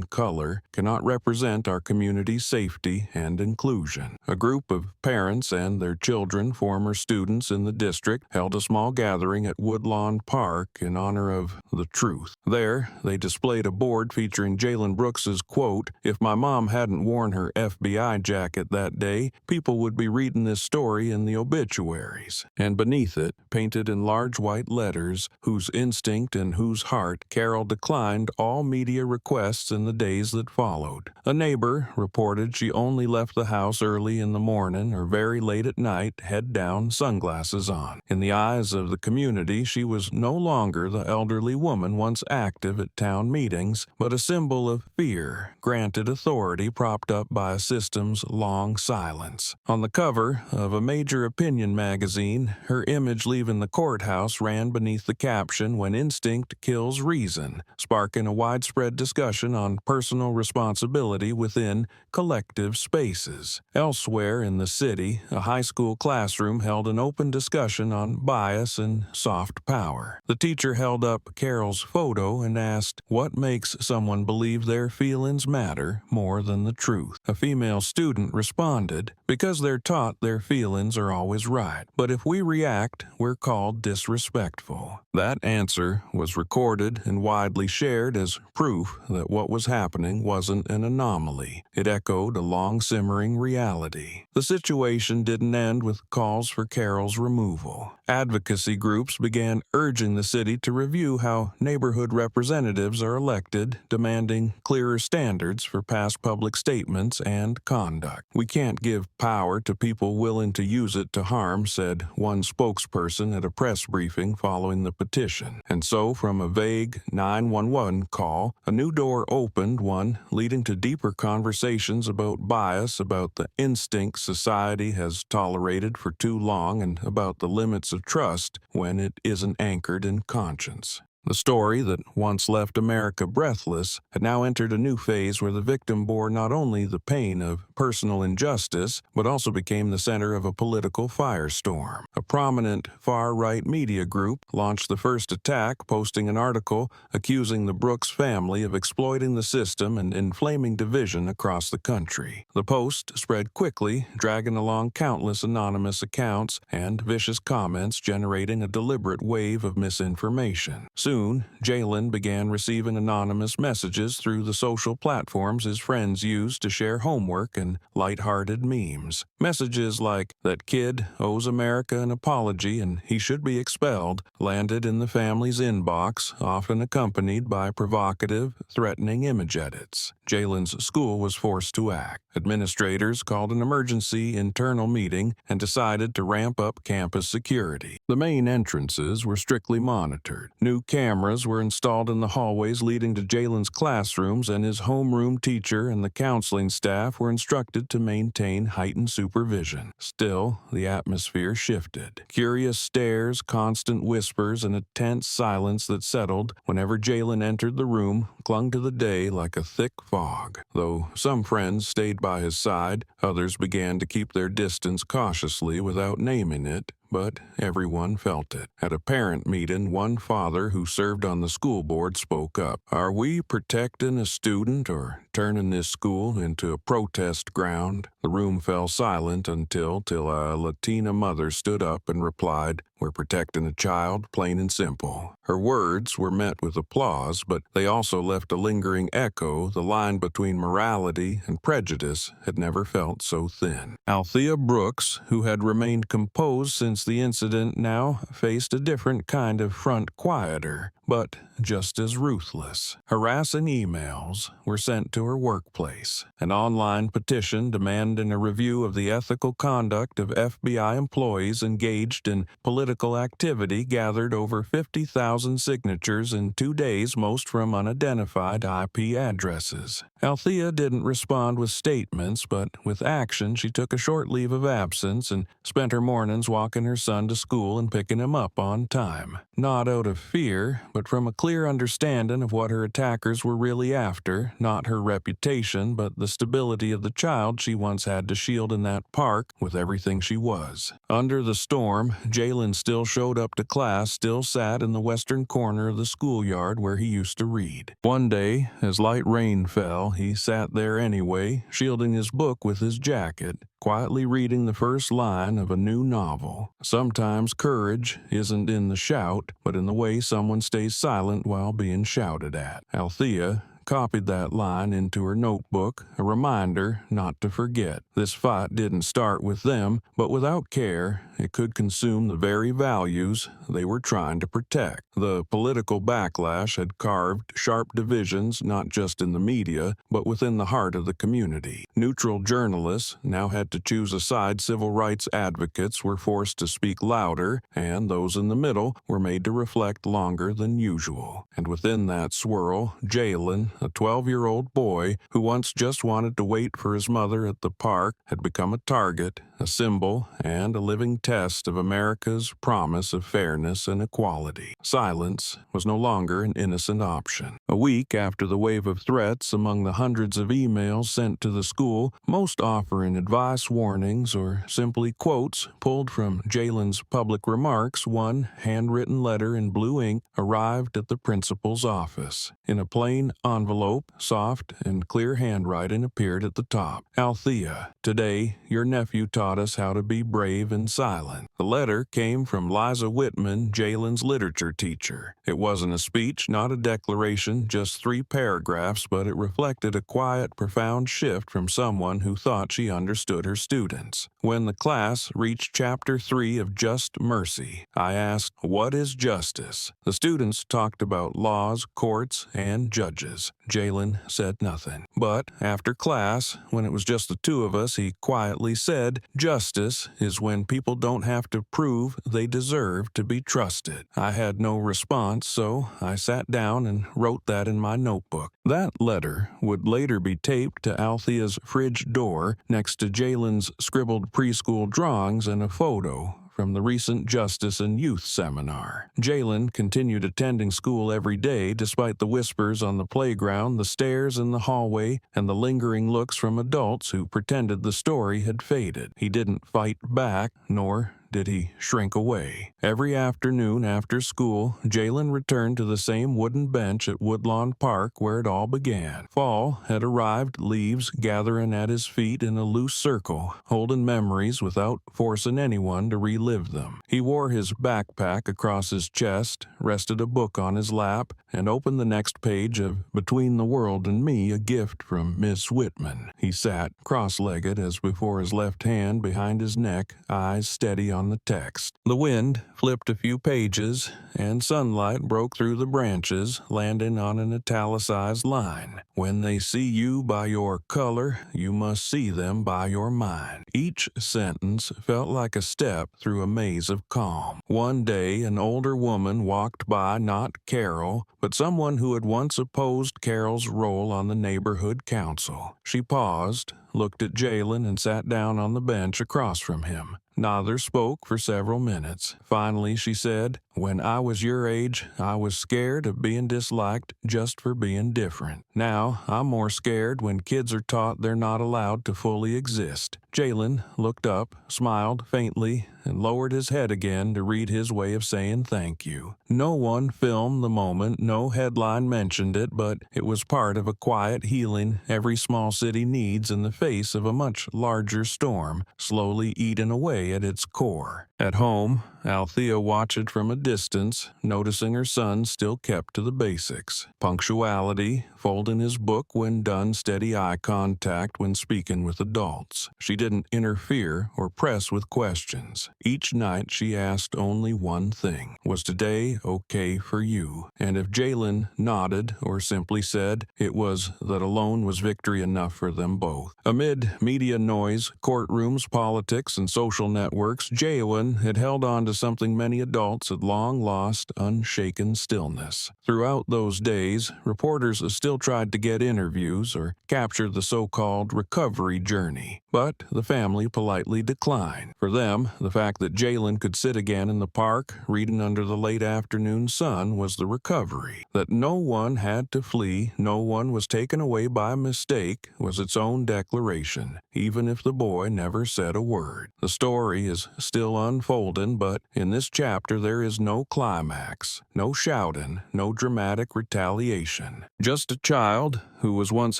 color cannot represent our community's safety and inclusion." A group of parents and their children, former students in the district, held a small gathering at Woodlawn Park in honor of the truth. There, they displayed a board featuring Jalen Brooks's quote, "If my mom hadn't worn her FBI jacket that day, people would be reading this story in the obituaries." And beneath it, painted in large white letters, "Whose instinct and whose heart." Carol declined all media requests in the days that followed. A neighbor reported she only left the house early in the morning or very late at night, head down, sunglasses on. In the eyes of the community, she was no longer the elderly woman once active at town meetings, but a symbol of fear, granted authority propped up by a system's long silence. On the cover of a major opinion magazine, her image leaving the courthouse ran beneath the caption, "When instinct kills reason," sparking a widespread discussion on personal responsibility within collective spaces. Elsewhere in the city, a high school class classroom held an open discussion on bias and soft power. The teacher held up Carol's photo and asked, "What makes someone believe their feelings matter more than the truth?" A female student responded, "Because they're taught their feelings are always right. But if we react, we're called disrespectful." That answer was recorded and widely shared as proof that what was happening wasn't an anomaly. It echoed a long-simmering reality. The situation didn't end with calls for Carol's removal. Advocacy groups began urging the city to review how neighborhood representatives are elected, demanding clearer standards for past public statements and conduct. "We can't give power to people willing to use it to harm," said one spokesperson at a press briefing following the petition. And so, from a vague 911 call, a new door opened, one leading to deeper conversations about bias, about the instincts society has tolerated for too long, and about the limits of trust when it isn't anchored in conscience. The story that once left America breathless had now entered a new phase where the victim bore not only the pain of personal injustice, but also became the center of a political firestorm. A prominent far-right media group launched the first attack, posting an article accusing the Brooks family of exploiting the system and inflaming division across the country. The post spread quickly, dragging along countless anonymous accounts and vicious comments, generating a deliberate wave of misinformation. Soon, Jalen began receiving anonymous messages through the social platforms his friends used to share homework and lighthearted memes. Messages like, "That kid owes America an apology and he should be expelled," landed in the family's inbox, often accompanied by provocative, threatening image edits. Jalen's school was forced to act. Administrators called an emergency internal meeting and decided to ramp up campus security. The main entrances were strictly monitored. New cameras were installed in the hallways leading to Jalen's classrooms, and his homeroom teacher and the counseling staff were instructed to maintain heightened supervision. Still, the atmosphere shifted. Curious stares, constant whispers, and a tense silence that settled whenever Jalen entered the room clung to the day like a thick fog. Though some friends stayed by his side, others began to keep their distance cautiously without naming it. But everyone felt it. At a parent meeting, one father who served on the school board spoke up. "Are we protecting a student or turning this school into a protest ground?" The room fell silent until a Latina mother stood up and replied, "We're protecting a child, plain and simple." Her words were met with applause, but they also left a lingering echo. The line between morality and prejudice had never felt so thin. Althea Brooks, who had remained composed since the incident, now faced a different kind of front, quieter, but just as ruthless. Harassing emails were sent to her workplace. An online petition demanding a review of the ethical conduct of FBI employees engaged in political activity gathered over 50,000 signatures in 2 days, most from unidentified IP addresses. Althea didn't respond with statements, but with action. She took a short leave of absence and spent her mornings walking her son to school and picking him up on time. Not out of fear, but from a clear understanding of what her attackers were really after, not her reputation, but the stability of the child she once had to shield in that park with everything she was. Under the storm, Jalen still showed up to class, still sat in the western corner of the schoolyard where he used to read. One day, as light rain fell, he sat there anyway, shielding his book with his jacket, quietly reading the first line of a new novel. Sometimes courage isn't in the shout, but in the way someone stays silent while being shouted at. Althea copied that line into her notebook, a reminder not to forget. This fight didn't start with them, but without care, it could consume the very values they were trying to protect. The political backlash had carved sharp divisions not just in the media, but within the heart of the community. Neutral journalists now had to choose a side. Civil rights advocates were forced to speak louder, and those in the middle were made to reflect longer than usual. And within that swirl, Jalen, Jalen, a 12-year-old boy who once just wanted to wait for his mother at the park, had become a target, a symbol, and a living test of America's promise of fairness and equality. Silence was no longer an innocent option. A week after the wave of threats among the hundreds of emails sent to the school, most offering advice, warnings, or simply quotes pulled from Jalen's public remarks, one handwritten letter in blue ink arrived at the principal's office. In a plain envelope, soft and clear handwriting appeared at the top. Althea, today your nephew taught us how to be brave and silent. The letter came from Liza Whitman, Jalen's literature teacher. It wasn't a speech, not a declaration, just 3 paragraphs, but it reflected a quiet, profound shift from someone who thought she understood her students. When the class reached Chapter 3 of Just Mercy, I asked, "What is justice?" The students talked about laws, courts, and judges. Jalen said nothing. But after class, when it was just the two of us, he quietly said, "Justice is when people don't have to prove they deserve to be trusted." I had no response, so I sat down and wrote that in my notebook. That letter would later be taped to Althea's fridge door next to Jalen's scribbled preschool drawings and a photo from the recent Justice and Youth Seminar. Jalen continued attending school every day despite the whispers on the playground, the stares in the hallway, and the lingering looks from adults who pretended the story had faded. He didn't fight back, nor did he shrink away. Every afternoon after school, Jalen returned to the same wooden bench at Woodlawn Park where it all began. Fall had arrived, leaves gathering at his feet in a loose circle, holding memories without forcing anyone to relive them. He wore his backpack across his chest, rested a book on his lap, and opened the next page of Between the World and Me, a gift from Miss Whitman. He sat, cross-legged as before, his left hand behind his neck, eyes steady on the text. The wind flipped a few pages, and sunlight broke through the branches, landing on an italicized line. "When they see you by your color, you must see them by your mind." Each sentence felt like a step through a maze of calm. One day, an older woman walked by, not Carol, but someone who had once opposed Carol's role on the neighborhood council. She paused, looked at Jalen, and sat down on the bench across from him. Neither spoke for several minutes. Finally, she said, "When I was your age, I was scared of being disliked just for being different. Now, I'm more scared when kids are taught they're not allowed to fully exist." Jalen looked up, smiled faintly, and lowered his head again to read his way of saying thank you. No one filmed the moment, no headline mentioned it, but it was part of a quiet healing every small city needs in the face of a much larger storm, slowly eating away at its core. At home, Althea watched from a distance, noticing her son still kept to the basics. Punctuality, folding his book when done, steady eye contact when speaking with adults. She didn't interfere or press with questions. Each night she asked only one thing: was today okay for you? And if Jalen nodded or simply said it was, that alone was victory enough for them both. Amid media noise, courtrooms, politics, and social networks, Jalen had held on to something many adults had long lost: unshaken stillness. Throughout those days, reporters still tried to get interviews or capture the so-called recovery journey, but the family politely declined. For them, the fact that Jalen could sit again in the park, reading under the late afternoon sun, was the recovery. That no one had to flee, no one was taken away by mistake, was its own declaration, even if the boy never said a word. The story is still unfolding, but in this chapter there is no climax, no shouting, no dramatic retaliation. Just a child who was once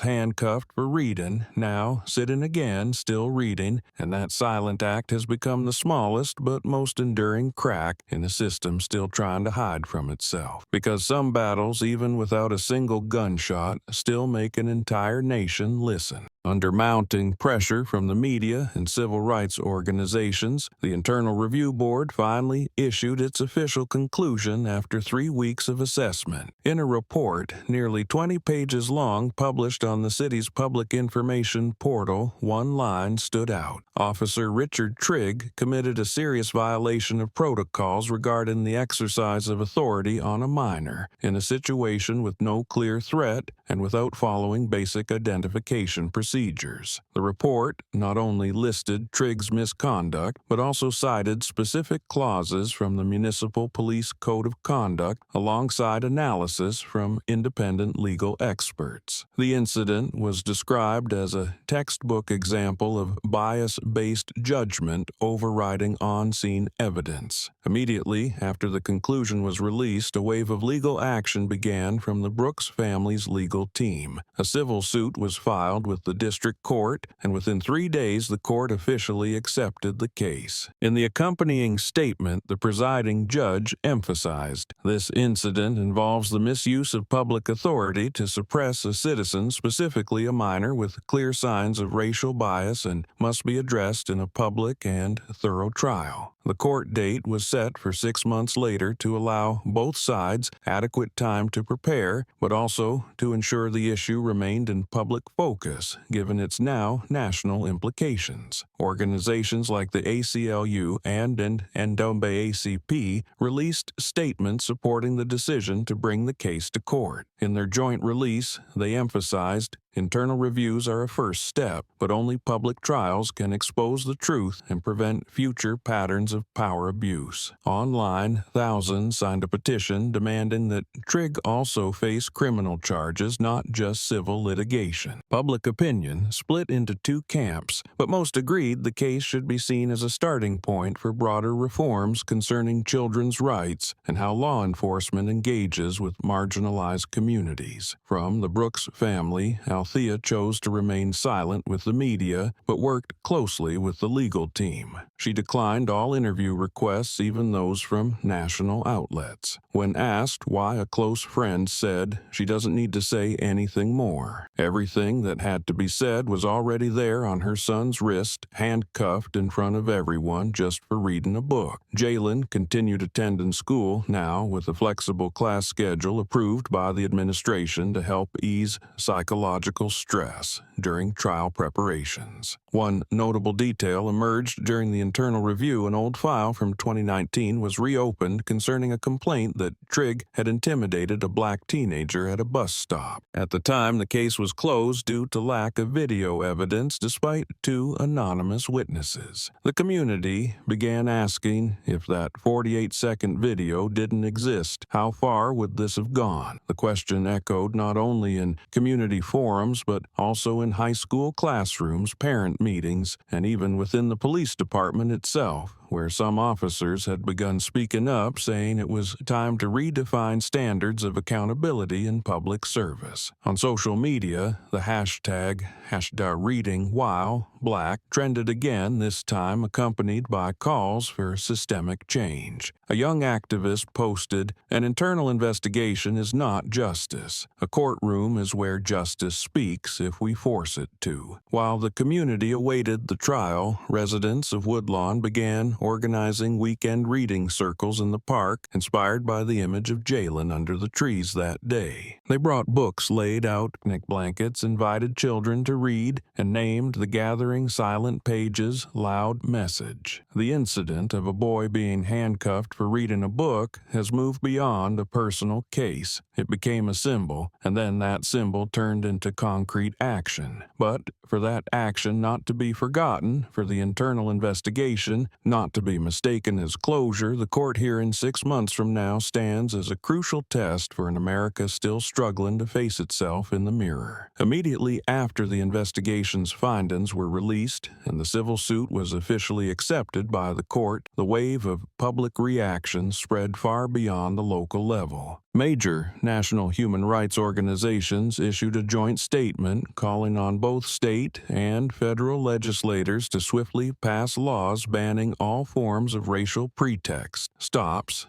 handcuffed for reading, now sitting again, still reading, and that silent act has become the smallest but most enduring crack in a system still trying to hide from itself. Because some battles, even without a single gunshot, still make an entire nation listen. Under mounting pressure from the media and civil rights organizations, the Internal Review Board finally issued its official conclusion after 3 weeks of assessment. In a report, nearly 20 pages long, published on the city's public information portal, one line stood out. Officer Richard Trigg committed a serious violation of protocols regarding the exercise of authority on a minor in a situation with no clear threat and without following basic identification procedures. The report not only listed Trigg's misconduct, but also cited specific clauses from the Municipal Police Code of Conduct alongside analysis from independent legal experts. The incident was described as a textbook example of bias-based judgment overriding on-scene evidence. Immediately after the conclusion was released, a wave of legal action began from the Brooks family's legal team. A civil suit was filed with the district court, and within 3 days the court officially accepted the case. In the accompanying statement, the presiding judge emphasized, "This incident involves the misuse of public authority to suppress a citizen, specifically a minor, with clear signs of racial bias and must be addressed in a public and thorough trial." The court date was set for 6 months later to allow both sides adequate time to prepare, but also to ensure the issue remained in public focus, given its now national implications. Organizations like the ACLU and NAACP released statements supporting the decision to bring the case to court. In their joint release, they emphasized, "Internal reviews are a first step, but only public trials can expose the truth and prevent future patterns of power abuse." Online, thousands signed a petition demanding that Trigg also face criminal charges, not just civil litigation. Public opinion split into two camps, but most agreed the case should be seen as a starting point for broader reforms concerning children's rights and how law enforcement engages with marginalized communities. From the Brooks family, Althea chose to remain silent with the media, but worked closely with the legal team. She declined all interview requests, even those from national outlets. When asked why, a close friend said she doesn't need to say anything more. Everything that had to be said was already there on her son's wrist, handcuffed in front of everyone just for reading a book. Jalen continued attending school, now with a flexible class schedule approved by the administration to help ease psychological stress during trial preparations. One notable detail emerged during the internal review. An old file from 2019 was reopened concerning a complaint that Trigg had intimidated a black teenager at a bus stop. At the time, the case was closed due to lack of video evidence despite 2 anonymous witnesses. The community began asking, if that 48-second video didn't exist, how far would this have gone? The question echoed not only in community forums but also in high school classrooms, parent meetings, and even within the police department itself, where some officers had begun speaking up, saying it was time to redefine standards of accountability in public service. On social media, the hashtag #ReadingWhileBlack trended again, this time accompanied by calls for systemic change. A young activist posted, "An internal investigation is not justice. A courtroom is where justice speaks if we force it to." While the community awaited the trial, residents of Woodlawn began organizing weekend reading circles in the park, inspired by the image of Jalen under the trees that day. They brought books, laid out picnic blankets, invited children to read, and named the gathering Silent Pages Loud Message. The incident of a boy being handcuffed for reading a book has moved beyond a personal case. It became a symbol, and then that symbol turned into concrete action. But for that action not to be forgotten, for the internal investigation not to be mistaken as closure, the court hearing 6 months from now stands as a crucial test for an America still struggling to face itself in the mirror. Immediately after the investigation's findings were released and the civil suit was officially accepted by the court, the wave of public reaction spread far beyond the local level. Major national human rights organizations issued a joint statement calling on both state and federal legislators to swiftly pass laws banning all forms of racial pretext, stops,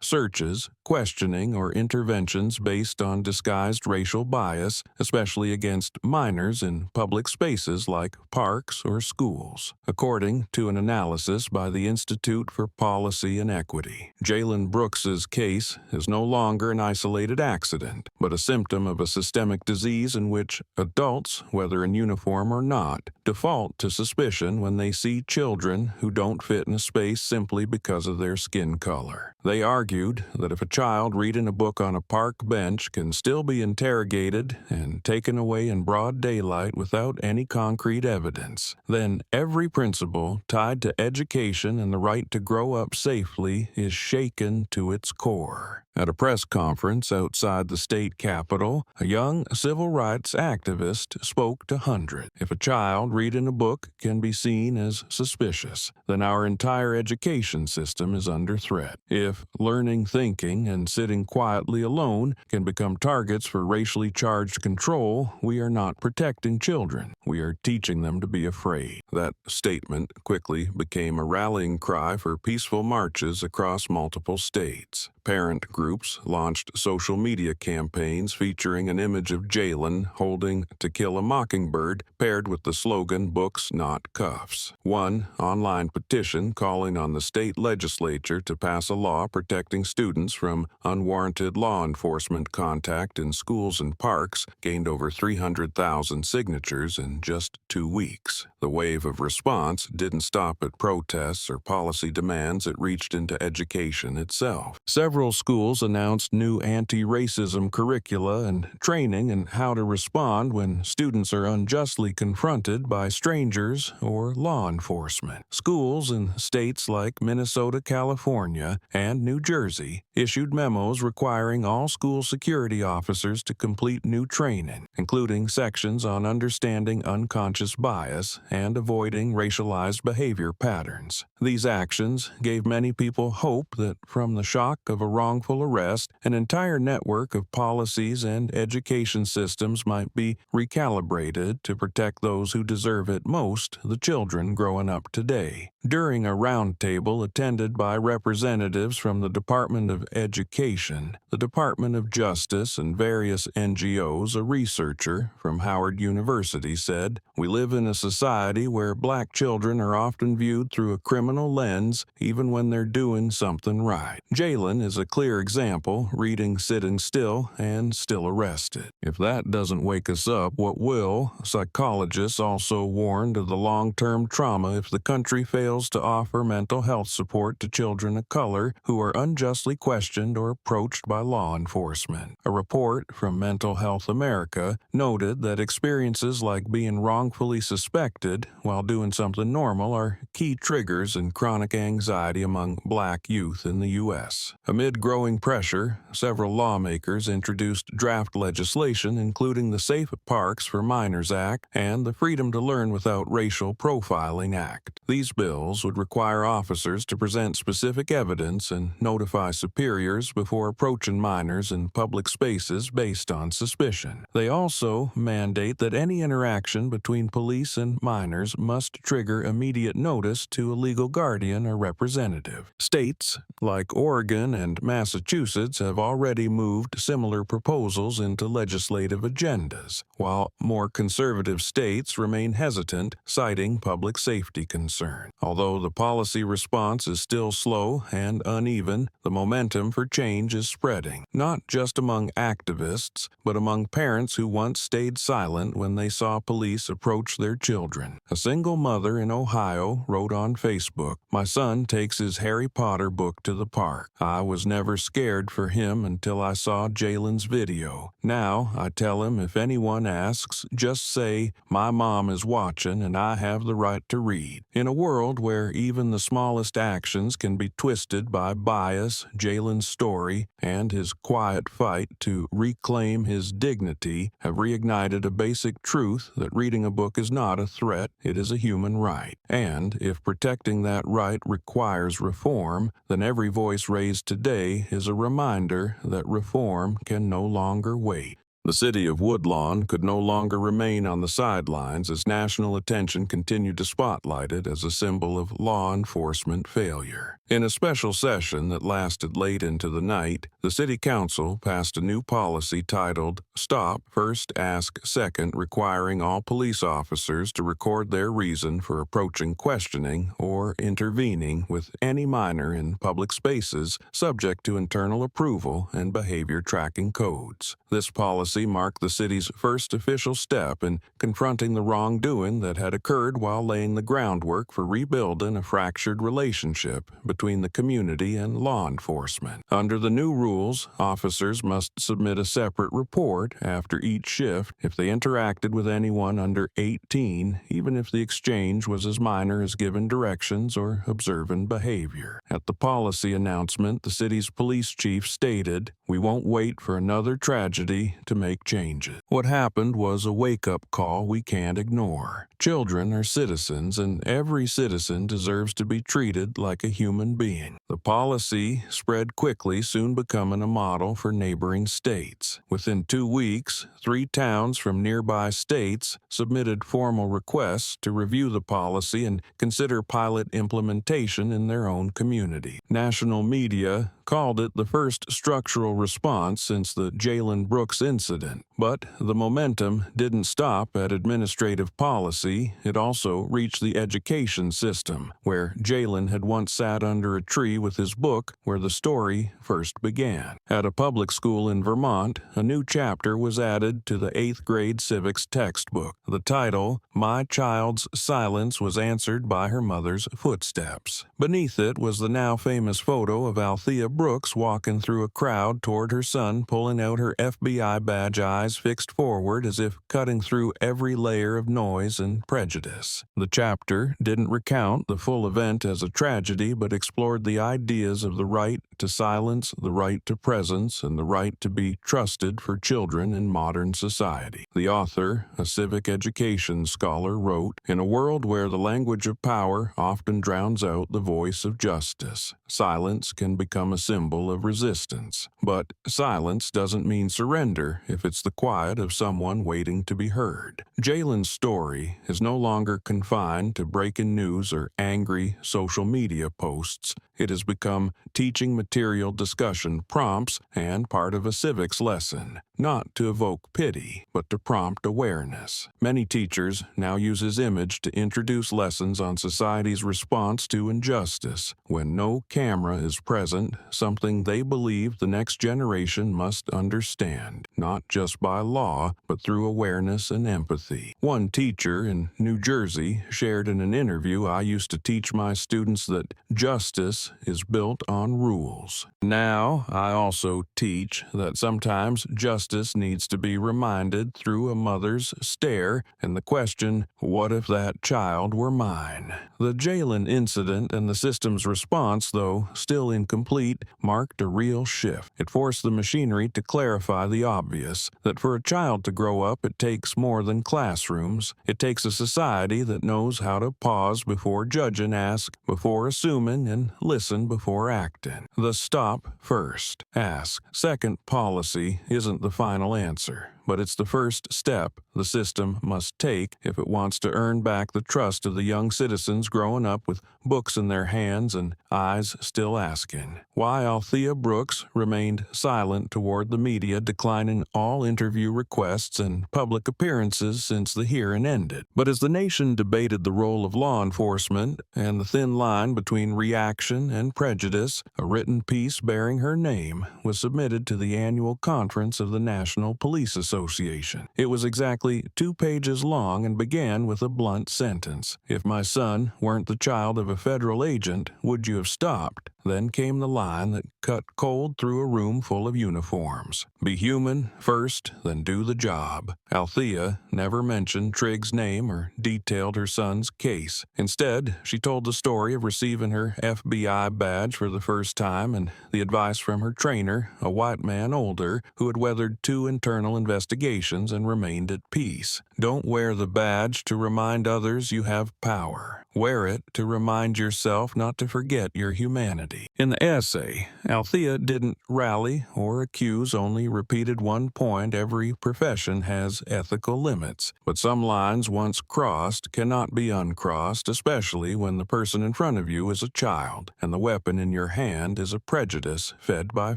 searches, questioning, or interventions based on disguised racial bias, especially against minors in public spaces like parks or schools. According to an analysis by the Institute for Policy and Equity, Jalen Brooks's case is no longer an isolated accident, but a symptom of a systemic disease in which adults, whether in uniform or not, default to suspicion when they see children who don't fit in a space simply because of their skin color. They argued that if a child reading a book on a park bench can still be interrogated and taken away in broad daylight without any concrete evidence, then every principle tied to education and the right to grow up safely is shaken to its core. At a press conference outside the state capitol, a young civil rights activist spoke to hundreds. If a child reading a book can be seen as suspicious, then our entire education system is under threat. If learning thinking and sitting quietly alone can become targets for racially charged control, we are not protecting children. We are teaching them to be afraid. That statement quickly became a rallying cry for peaceful marches across multiple states. Parent groups launched social media campaigns featuring an image of Jalen holding To Kill a Mockingbird paired with the slogan Books Not Cuffs. One online petition calling on the state legislature to pass a law protecting students from unwarranted law enforcement contact in schools and parks gained over 300,000 signatures in just 2 weeks. The wave of response didn't stop at protests or policy demands, it reached into education itself. Several schools announced new anti-racism curricula and training in how to respond when students are unjustly confronted by strangers or law enforcement. Schools in states like Minnesota, California, and New Jersey issued memos requiring all school security officers to complete new training, including sections on understanding unconscious bias and avoiding racialized behavior patterns. These actions gave many people hope that from the shock of a wrongful arrest, an entire network of policies and education systems might be recalibrated to protect those who deserve it most, the children growing up today. During a roundtable attended by representatives from the Department of Education, the Department of Justice, and various NGOs, a researcher from Howard University said, "We live in a society where black children are often viewed through a criminal lens, even when they're doing something right." Jalen is a clear example, reading sitting still and still arrested. If that doesn't wake us up, what will? Psychologists also warned of the long-term trauma if the country fails to offer mental health support to children of color who are unjustly questioned or approached by law enforcement. A report from Mental Health America noted that experiences like being wrongfully suspected while doing something normal are key triggers in chronic anxiety among black youth in the U.S. Amid growing pressure, several lawmakers introduced draft legislation including the Safe Parks for Minors Act and the Freedom to Learn Without Racial Profiling Act. These bills would require officers to present specific evidence and notify superiors before approaching minors in public spaces based on suspicion. They also mandate that any interaction between police and minors must trigger immediate notice to a legal guardian or representative. States like Oregon and Massachusetts have already moved similar proposals into legislative agendas, while more conservative states remain hesitant, citing public safety concern. Although the policy response is still slow and uneven, the momentum for change is spreading, not just among activists, but among parents who once stayed silent when they saw police approach their children. A single mother in Ohio wrote on Facebook, "My son takes his Harry Potter book to the park. I was never scared for him until I saw Jalen's video. Now I tell him if anyone asks, just say, 'My mom is is watching and I have the right to read. In a world where even the smallest actions can be twisted by bias, Jalen's story and his quiet fight to reclaim his dignity have reignited a basic truth that reading a book is not a threat, it is a human right. And if protecting that right requires reform, then every voice raised today is a reminder that reform can no longer wait. The city of Woodlawn could no longer remain on the sidelines as national attention continued to spotlight it as a symbol of law enforcement failure. In a special session that lasted late into the night, the city council passed a new policy titled Stop, First, Ask, Second, requiring all police officers to record their reason for approaching, questioning, or intervening with any minor in public spaces subject to internal approval and behavior tracking codes. This policy marked the city's first official step in confronting the wrongdoing that had occurred while laying the groundwork for rebuilding a fractured relationship between the community and law enforcement. Under the new rules, officers must submit a separate report after each shift if they interacted with anyone under 18, even if the exchange was as minor as giving directions or observing behavior. At the policy announcement, the city's police chief stated, "We won't wait for another tragedy to make changes." What happened was a wake-up call we can't ignore. Children are citizens, and every citizen deserves to be treated like a human being. The policy spread quickly, soon becoming a model for neighboring states. Within 2 weeks, 3 towns from nearby states submitted formal requests to review the policy and consider pilot implementation in their own community. National media called it the first structural response since the Jalen Brooks incident. But the momentum didn't stop at administrative policy. It also reached the education system, where Jalen had once sat under a tree with his book where the story first began. At a public school in Vermont, a new chapter was added to the 8th grade civics textbook. The title, "My Child's Silence Was Answered by Her Mother's Footsteps." Beneath it was the now famous photo of Althea Brooks walking through a crowd toward her son, pulling out her FBI badge, eyes fixed forward as if cutting through every layer of noise and prejudice. The chapter didn't recount the full event as a tragedy, but explored the ideas of the right to silence, the right to presence, and the right to be trusted for children in modern society. The author, a civic education scholar, wrote, "In a world where the language of power often drowns out the voice of justice, silence can become a symbol of resistance. But silence doesn't mean surrender if it's the quiet of someone waiting to be heard." Jalen's story is no longer confined to breaking news or angry social media posts. It has become teaching material, discussion prompts, and part of a civics lesson, not to evoke pity, but to prompt awareness. Many teachers now use his image to introduce lessons on society's response to injustice. When no camera is present, something they believe the next generation must understand, not just by law, but through awareness and empathy. One teacher in New Jersey shared in an interview, "I used to teach my students that justice is built on rules. Now, I also teach that sometimes justice needs to be reminded through a mother's stare and the question, what if that child were mine?" The Jalen incident and the system's response, though still incomplete, marked a real shift. It forced the machinery to clarify the obvious, that for a child to grow up, it takes more than classrooms. It takes a society that knows how to pause before judging, ask before assuming, and listen before acting. The stop first, ask second policy isn't the final answer, but it's the first step the system must take if it wants to earn back the trust of the young citizens growing up with books in their hands and eyes still asking. Why Althea Brooks remained silent toward the media, declining all interview requests and public appearances since the hearing ended. But as the nation debated the role of law enforcement and the thin line between reaction and prejudice, a written piece bearing her name was submitted to the annual conference of the National Police Association. It was exactly 2 pages long and began with a blunt sentence. "If my son weren't the child of a federal agent, would you have stopped?" Then came the line that cut cold through a room full of uniforms. Be human first, then do the job. Althea never mentioned Trigg's name or detailed her son's case. Instead, she told the story of receiving her FBI badge for the first time and the advice from her trainer, a white man older, who had weathered 2 internal investigations and remained at peace. Don't wear the badge to remind others you have power. Wear it to remind yourself not to forget your humanity. In the essay, Althea didn't rally or accuse, only repeated one point: every profession has ethical limits. But some lines once crossed cannot be uncrossed, especially when the person in front of you is a child, and the weapon in your hand is a prejudice fed by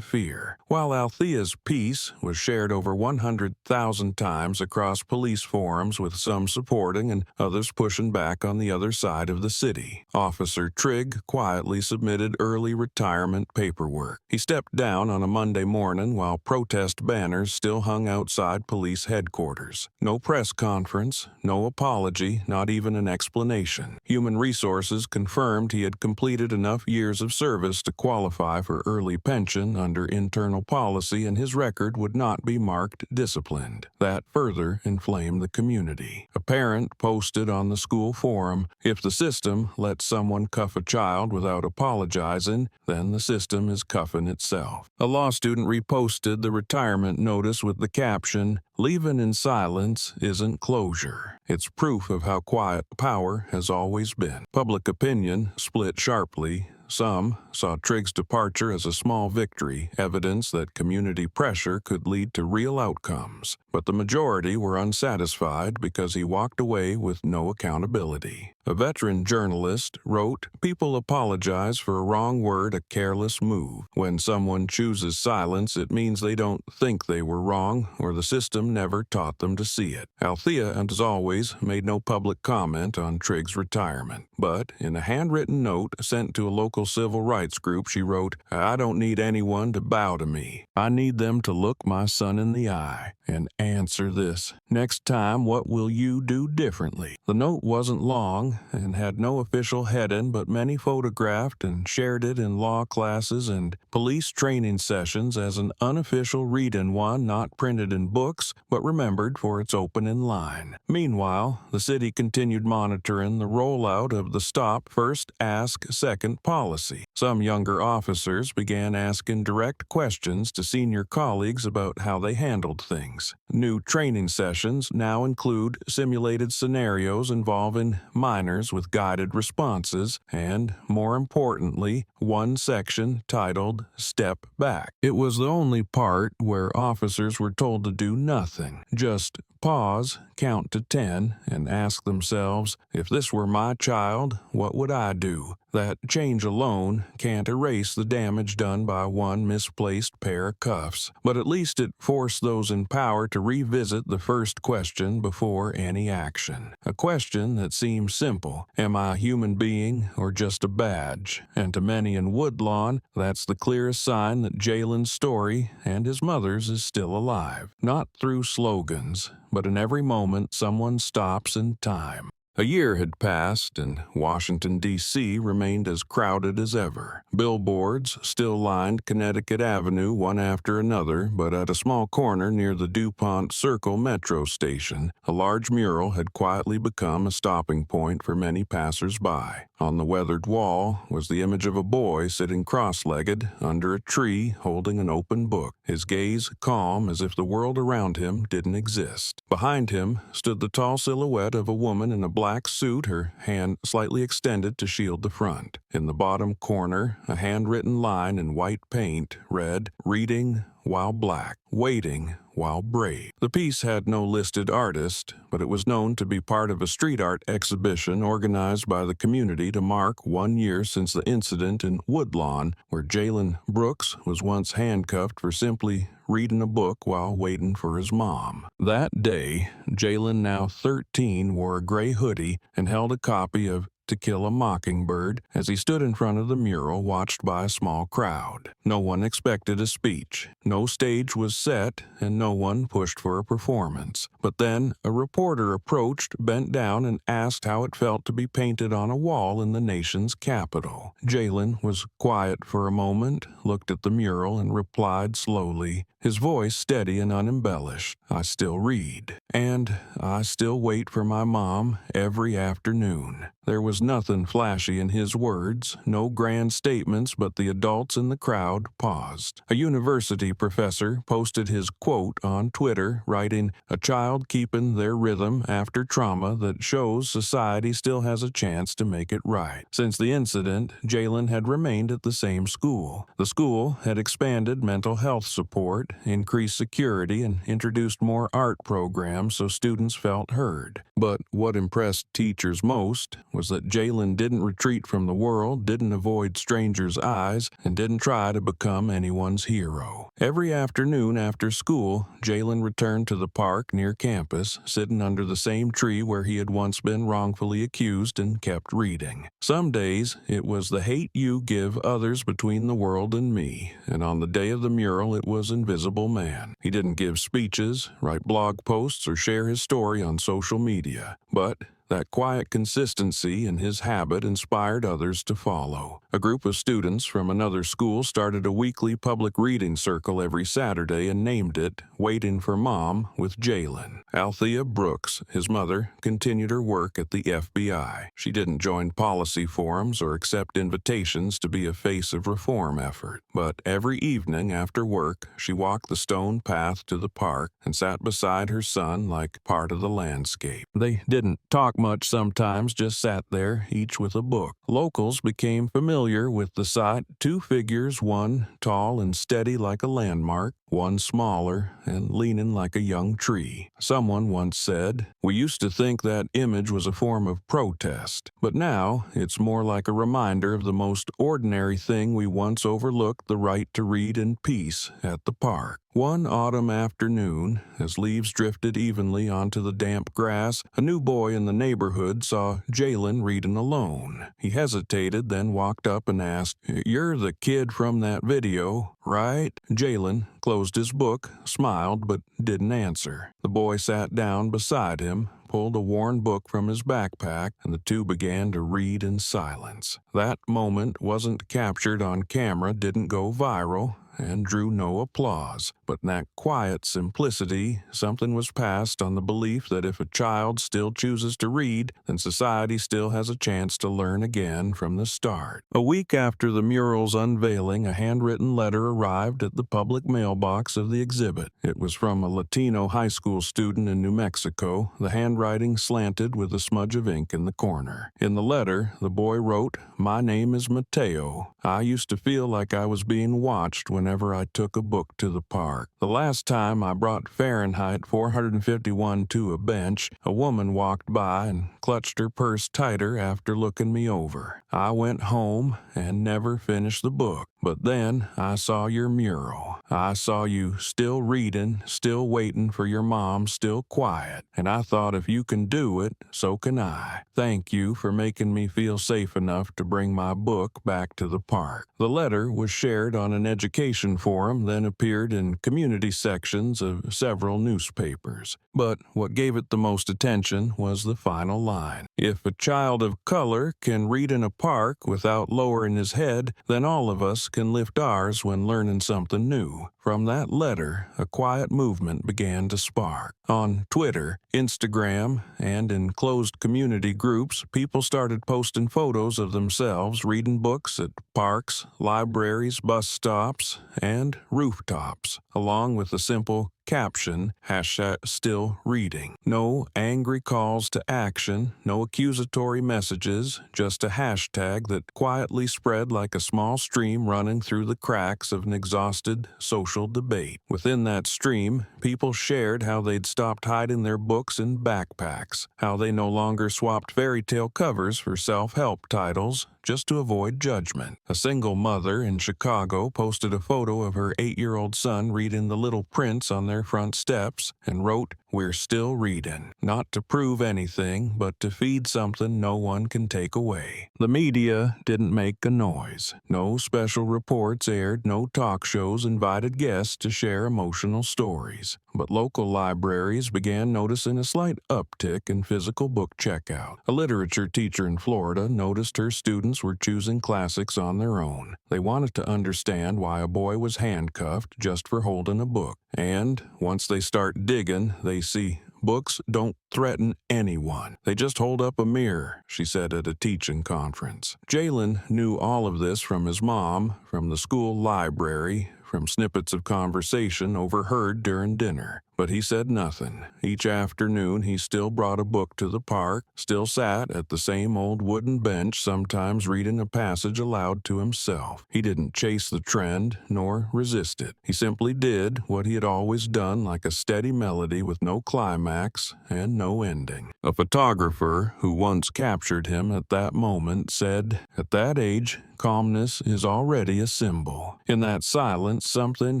fear. While Althea's piece was shared over 100,000 times across police forums, with some supporting and others pushing back on the other side of the city, Officer Trigg quietly submitted early retirement paperwork. He stepped down on a Monday morning while protest banners still hung outside police headquarters. No press conference, no apology, not even an explanation. Human Resources confirmed he had completed enough years of service to qualify for early pension under internal policy, and his record would not be marked disciplined. That further inflamed the community. A parent posted on the school forum, "If the system lets someone cuff a child without apologizing, then the system is cuffing itself." A law student reposted the retirement notice with the caption, "Leaving in silence isn't closure. It's proof of how quiet power has always been." Public opinion split sharply. Some saw Trigg's departure as a small victory, evidence that community pressure could lead to real outcomes. But the majority were unsatisfied because he walked away with no accountability. A veteran journalist wrote, "People apologize for a wrong word, a careless move. When someone chooses silence, it means they don't think they were wrong, or the system never taught them to see it." Althea, as always, made no public comment on Trigg's retirement. But in a handwritten note sent to a local civil rights group, she wrote, "I don't need anyone to bow to me. I need them to look my son in the eye and answer this. Next time, what will you do differently?" The note wasn't long and had no official heading, but many photographed and shared it in law classes and police training sessions as an unofficial read-in one, not printed in books, but remembered for its opening line. Meanwhile, the city continued monitoring the rollout of the Stop First, Ask Second policy. Some younger officers began asking direct questions to senior colleagues about how they handled things. New training sessions now include simulated scenarios involving minors with guided responses and, more importantly, one section titled "Step Back." It was the only part where officers were told to do nothing, just pause, count to 10, and ask themselves, "If this were my child, what would I do?" That change alone can't erase the damage done by one misplaced pair of cuffs, but at least it forced those in power to revisit the first question before any action. A question that seems simple: am I a human being or just a badge? And to many in Woodlawn, that's the clearest sign that Jalen's story and his mother's is still alive. Not through slogans, but in every moment someone stops in time. A year had passed, and Washington, D.C. remained as crowded as ever. Billboards still lined Connecticut Avenue one after another, but at a small corner near the DuPont Circle metro station, a large mural had quietly become a stopping point for many passers-by. On the weathered wall was the image of a boy sitting cross-legged under a tree holding an open book, his gaze calm as if the world around him didn't exist. Behind him stood the tall silhouette of a woman in a black suit, her hand slightly extended to shield the front. In the bottom corner, a handwritten line in white paint read, "Reading while black, waiting while brave." The piece had no listed artist, but it was known to be part of a street art exhibition organized by the community to mark 1 year since the incident in Woodlawn, where Jalen Brooks was once handcuffed for simply reading a book while waiting for his mom. That day, Jalen, now 13, wore a gray hoodie and held a copy of To Kill a Mockingbird as he stood in front of the mural watched by a small crowd. No one expected a speech. No stage was set, and no one pushed for a performance. But then a reporter approached, bent down, and asked how it felt to be painted on a wall in the nation's capital. Jalen was quiet for a moment, looked at the mural, and replied slowly, his voice steady and unembellished, "I still read. And I still wait for my mom every afternoon." There was nothing flashy in his words, no grand statements, but the adults in the crowd paused. A university professor posted his quote on Twitter, writing, "A child keeping their rhythm after trauma that shows society still has a chance to make it right." Since the incident, Jalen had remained at the same school. The school had expanded mental health support, increased security, and introduced more art programs so students felt heard. But what impressed teachers most was that Jalen didn't retreat from the world, didn't avoid strangers' eyes, and didn't try to become anyone's hero. Every afternoon after school, Jalen returned to the park near campus, sitting under the same tree where he had once been wrongfully accused, and kept reading. Some days, it was the hate you give others between the world and me, and on the day of the mural, it was Invisible Man. He didn't give speeches, write blog posts, or share his story on social media, but that quiet consistency in his habit inspired others to follow. A group of students from another school started a weekly public reading circle every Saturday and named it Waiting for Mom with Jalen. Althea Brooks, his mother, continued her work at the FBI. She didn't join policy forums or accept invitations to be a face of reform effort. But every evening after work, she walked the stone path to the park and sat beside her son like part of the landscape. They didn't talk much sometimes, just sat there, each with a book. Locals became familiar with the sight, two figures, one tall and steady like a landmark, one smaller and leaning like a young tree. Someone once said, "We used to think that image was a form of protest, but now it's more like a reminder of the most ordinary thing we once overlooked, the right to read in peace at the park." One autumn afternoon, as leaves drifted evenly onto the damp grass, a new boy in the neighborhood saw Jalen reading alone. He hesitated, then walked up and asked, "You're the kid from that video, right?" Jalen closed his book, smiled, but didn't answer. The boy sat down beside him, pulled a worn book from his backpack, and the two began to read in silence. That moment wasn't captured on camera, didn't go viral, and drew no applause. But in that quiet simplicity, something was passed on the belief that if a child still chooses to read, then society still has a chance to learn again from the start. A week after the mural's unveiling, a handwritten letter arrived at the public mailbox of the exhibit. It was from a Latino high school student in New Mexico, the handwriting slanted with a smudge of ink in the corner. In the letter, the boy wrote, "My name is Mateo. I used to feel like I was being watched whenever I took a book to the park. The last time I brought Fahrenheit 451 to a bench, a woman walked by and clutched her purse tighter after looking me over. I went home and never finished the book. But then I saw your mural. I saw you still reading, still waiting for your mom, still quiet. And I thought if you can do it, so can I. Thank you for making me feel safe enough to bring my book back to the park." The letter was shared on an education forum, then appeared in community sections of several newspapers. But what gave it the most attention was the final line. "If a child of color can read in a park without lowering his head, then all of us can lift ours when learning something new." From that letter, a quiet movement began to spark. On Twitter, Instagram, and in closed community groups, people started posting photos of themselves reading books at parks, libraries, bus stops, and rooftops, along with a simple caption, #StillReading. No angry calls to action, no accusatory messages, just a hashtag that quietly spread like a small stream running through the cracks of an exhausted social debate. Within that stream, people shared how they'd stopped hiding their books in backpacks, how they no longer swapped fairy tale covers for self-help titles, just to avoid judgment. A single mother in Chicago posted a photo of her 8-year-old son reading The Little Prince on their front steps and wrote, we're still reading. Not to prove anything, but to feed something no one can take away. The media didn't make a noise. No special reports aired, no talk shows invited guests to share emotional stories. But local libraries began noticing a slight uptick in physical book checkout. A literature teacher in Florida noticed her students were choosing classics on their own. They wanted to understand why a boy was handcuffed just for holding a book. And once they start digging, they see books don't threaten anyone. They just hold up a mirror, she said at a teaching conference. Jalen knew all of this from his mom, from the school library, from snippets of conversation overheard during dinner. But he said nothing. Each afternoon he still brought a book to the park, still sat at the same old wooden bench, sometimes reading a passage aloud to himself. He didn't chase the trend, nor resist it. He simply did what he had always done, like a steady melody with no climax and no ending. A photographer who once captured him at that moment said, "At that age, calmness is already a symbol." In that silence, something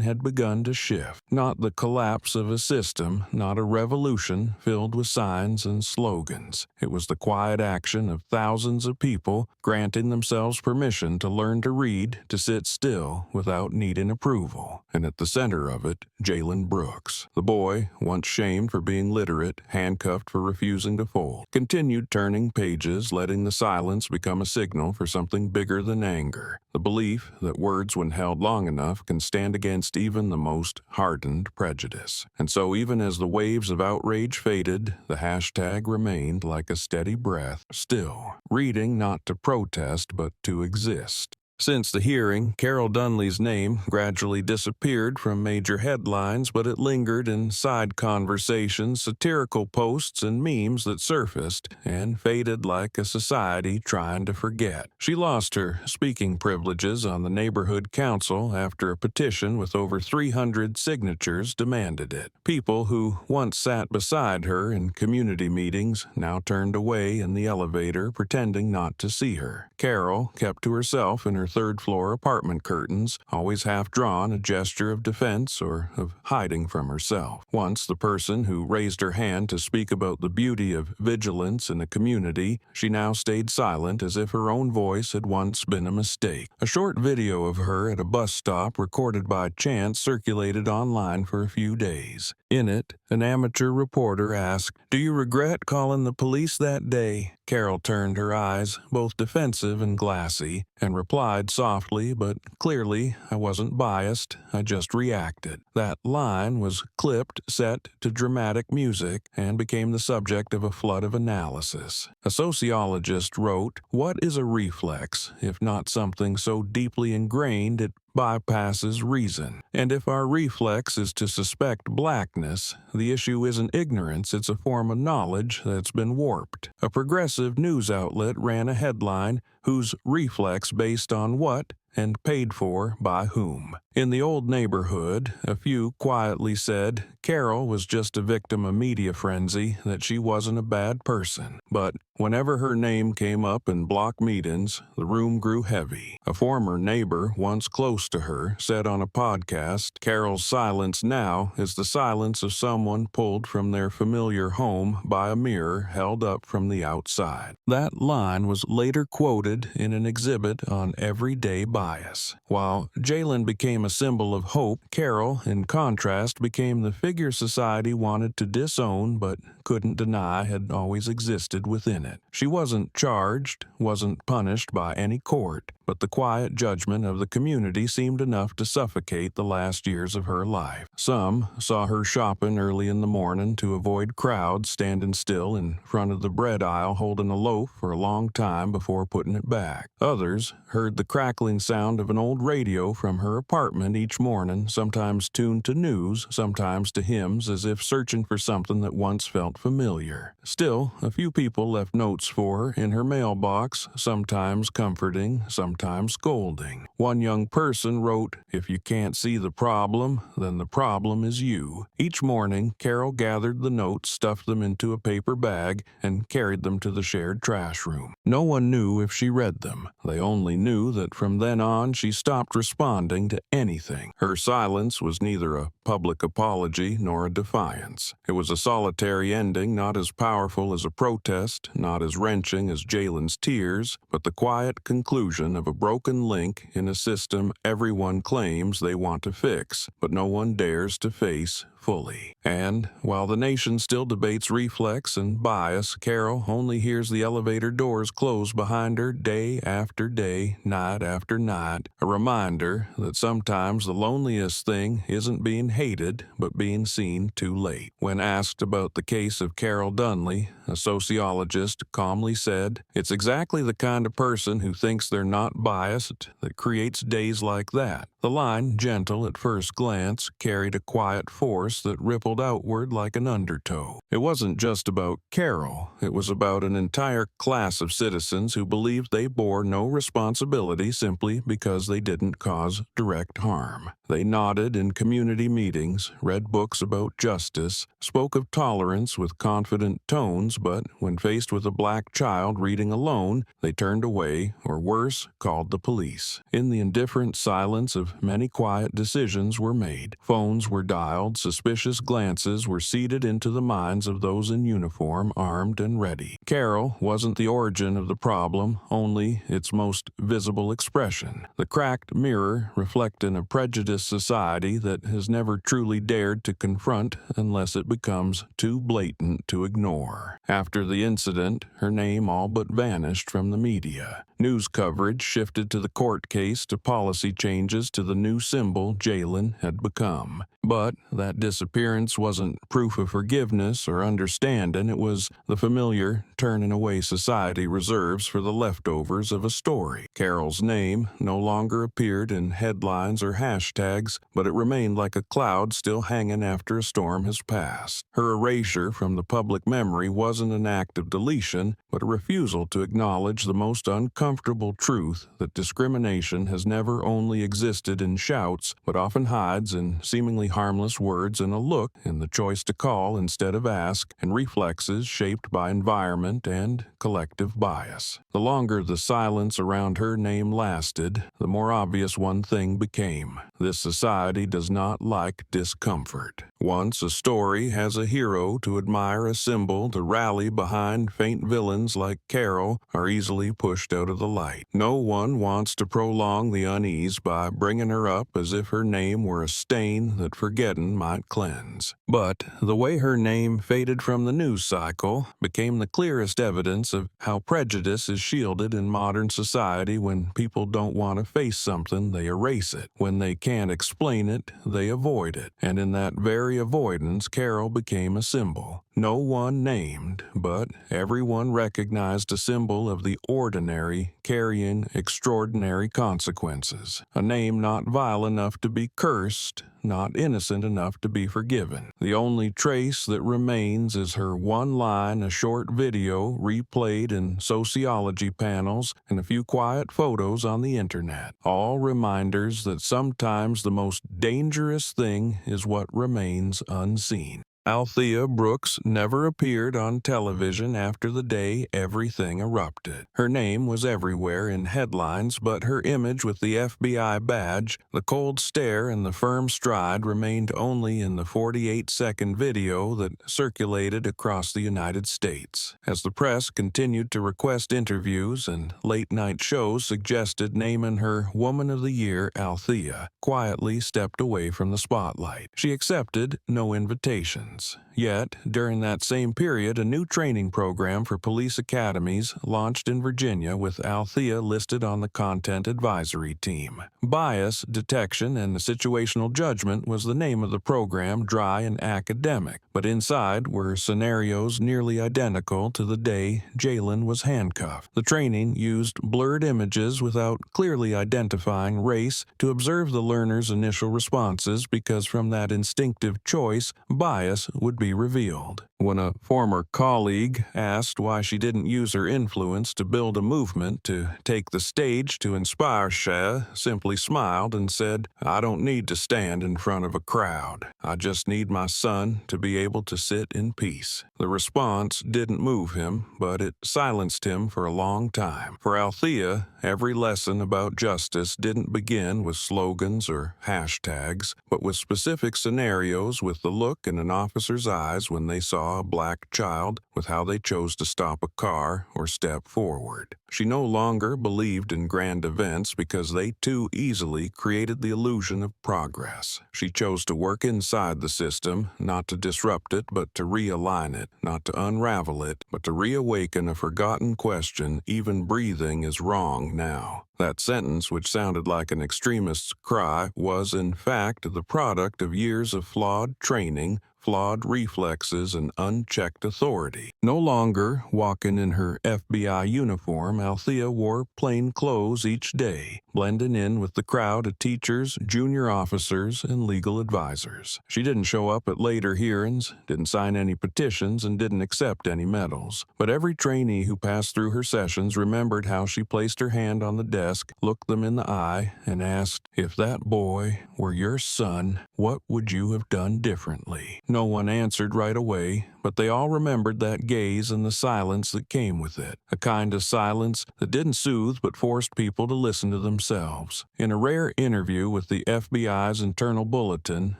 had begun to shift. Not the collapse of a system, not a revolution filled with signs and slogans. It was the quiet action of thousands of people granting themselves permission to learn to read, to sit still without needing approval. And at the center of it, Jalen Brooks. The boy, once shamed for being literate, handcuffed for refusing to fold, continued turning pages, letting the silence become a signal for something bigger than anger. The belief that words, when held long enough, can stand against even the most hardened prejudice. And so even as the waves of outrage faded, the hashtag remained like a steady breath, still, reading not to protest but to exist. Since the hearing, Carol Dunley's name gradually disappeared from major headlines, but it lingered in side conversations, satirical posts, and memes that surfaced and faded like a society trying to forget. She lost her speaking privileges on the neighborhood council after a petition with over 300 signatures demanded it. People who once sat beside her in community meetings now turned away in the elevator, pretending not to see her. Carol kept to herself in her third-floor apartment curtains, always half-drawn, a gesture of defense or of hiding from herself. Once the person who raised her hand to speak about the beauty of vigilance in a community, she now stayed silent as if her own voice had once been a mistake. A short video of her at a bus stop recorded by chance circulated online for a few days. In it, an amateur reporter asked, "Do you regret calling the police that day?" Carol turned her eyes, both defensive and glassy, and replied softly but clearly, "I wasn't biased, I just reacted." That line was clipped, set to dramatic music, and became the subject of a flood of analysis. A sociologist wrote, "What is a reflex, if not something so deeply ingrained it bypasses reason? And if our reflex is to suspect blackness, the issue isn't ignorance, it's a form of knowledge that's been warped." A progressive news outlet ran a headline, "Whose reflex based on what and paid for by whom?" In the old neighborhood, a few quietly said Carol was just a victim of media frenzy, that she wasn't a bad person. But whenever her name came up in block meetings, the room grew heavy. A former neighbor, once close to her, said on a podcast, "Carol's silence now is the silence of someone pulled from their familiar home by a mirror held up from the outside." That line was later quoted in an exhibit on everyday bias. While Jalen became a symbol of hope, Carol, in contrast, became the figure society wanted to disown but couldn't deny had always existed within it. She wasn't charged, wasn't punished by any court, but the quiet judgment of the community seemed enough to suffocate the last years of her life. Some saw her shopping early in the morning to avoid crowds, standing still in front of the bread aisle holding a loaf for a long time before putting it back. Others heard the crackling sound of an old radio from her apartment each morning, sometimes tuned to news, sometimes to hymns, as if searching for something that once felt felt familiar. Still, a few people left notes for her in her mailbox, sometimes comforting, sometimes scolding. One young person wrote, "If you can't see the problem, then the problem is you." Each morning, Carol gathered the notes, stuffed them into a paper bag, and carried them to the shared trash room. No one knew if she read them. They only knew that from then on she stopped responding to anything. Her silence was neither a public apology nor a defiance. It was a solitary ending, not as powerful as a protest, not as wrenching as Jalen's tears, but the quiet conclusion of a broken link in a system everyone claims they want to fix, but no one dares to face fully. And while the nation still debates reflex and bias, Carol only hears the elevator doors close behind her day after day, night after night, a reminder that sometimes the loneliest thing isn't being hated, but being seen too late. When asked about the case of Carol Dunley, a sociologist calmly said, "It's exactly the kind of person who thinks they're not biased that creates days like that." The line, gentle at first glance, carried a quiet force that rippled outward like an undertow. It wasn't just about Carol. It was about an entire class of citizens who believed they bore no responsibility simply because they didn't cause direct harm. They nodded in community meetings, read books about justice, spoke of tolerance with confident tones, but when faced with a black child reading alone, they turned away, or worse, called the police. In the indifferent silence of many quiet decisions were made. Phones were dialed, suspicious glances were seeded into the minds of those in uniform, armed and ready. Carol wasn't the origin of the problem, only its most visible expression. The cracked mirror reflecting a prejudiced society that has never truly dared to confront unless it becomes too blatant to ignore. After the incident, her name all but vanished from the media. News coverage shifted to the court case, to policy changes, to the new symbol Jalen had become. But that disappearance wasn't proof of forgiveness or understanding. It was the familiar, turning away society reserves for the leftovers of a story. Carol's name no longer appeared in headlines or hashtags, but it remained like a cloud still hanging after a storm has passed. Her erasure from the public memory wasn't an act of deletion, but a refusal to acknowledge the most uncomfortable truth that discrimination has never only existed in shouts, but often hides in seemingly harmless words and a look, in the choice to call instead of ask, and reflexes shaped by environment and collective bias. The longer the silence around her name lasted, the more obvious one thing became. This society does not like discomfort. Once a story has a hero to admire, a symbol to rally behind, faint villains like Carol are easily pushed out of the light. No one wants to prolong the unease by bringing her up as if her name were a stain that forgetting might cleanse. But the way her name faded from the news cycle became the clearest evidence of how prejudice is shielded in modern society. When people don't want to face something, they erase it. When they can't explain it, they avoid it. And in that very avoidance, Carol became a symbol. No one named, but everyone recognized, a symbol of the ordinary carrying extraordinary consequences. A name not vile enough to be cursed, not innocent enough to be forgiven. The only trace that remains is her one line, a short video replayed in sociology panels, and a few quiet photos on the internet. All reminders that sometimes the most dangerous thing is what remains unseen. Althea Brooks never appeared on television after the day everything erupted. Her name was everywhere in headlines, but her image with the FBI badge, the cold stare, and the firm stride remained only in the 48-second video that circulated across the United States. As the press continued to request interviews and late-night shows suggested naming her Woman of the Year, Althea quietly stepped away from the spotlight. She accepted no invitations. Yet, during that same period, a new training program for police academies launched in Virginia, with Althea listed on the content advisory team. Bias detection and situational judgment was the name of the program, dry and academic, but inside were scenarios nearly identical to the day Jalen was handcuffed. The training used blurred images without clearly identifying race to observe the learner's initial responses, because from that instinctive choice, bias would be revealed. When a former colleague asked why she didn't use her influence to build a movement to take the stage to inspire, she simply smiled and said, "I don't need to stand in front of a crowd. I just need my son to be able to sit in peace." The response didn't move him, but it silenced him for a long time. For Althea, every lesson about justice didn't begin with slogans or hashtags, but with specific scenarios, with the look in an officer's eyes when they saw a black child, with how they chose to stop a car or step forward. She no longer believed in grand events because they too easily created the illusion of progress. She chose to work inside the system, not to disrupt it, but to realign it, not to unravel it, but to reawaken a forgotten question: even breathing is wrong now. That sentence, which sounded like an extremist's cry, was in fact the product of years of flawed training, flawed reflexes, and unchecked authority. No longer walking in her FBI uniform, Althea wore plain clothes each day, blending in with the crowd of teachers, junior officers, and legal advisors. She didn't show up at later hearings, didn't sign any petitions, and didn't accept any medals. But every trainee who passed through her sessions remembered how she placed her hand on the desk, looked them in the eye, and asked, "If that boy were your son, what would you have done differently?" No one answered right away, but they all remembered that gaze and the silence that came with it, a kind of silence that didn't soothe but forced people to listen to themselves. In a rare interview with the FBI's internal bulletin,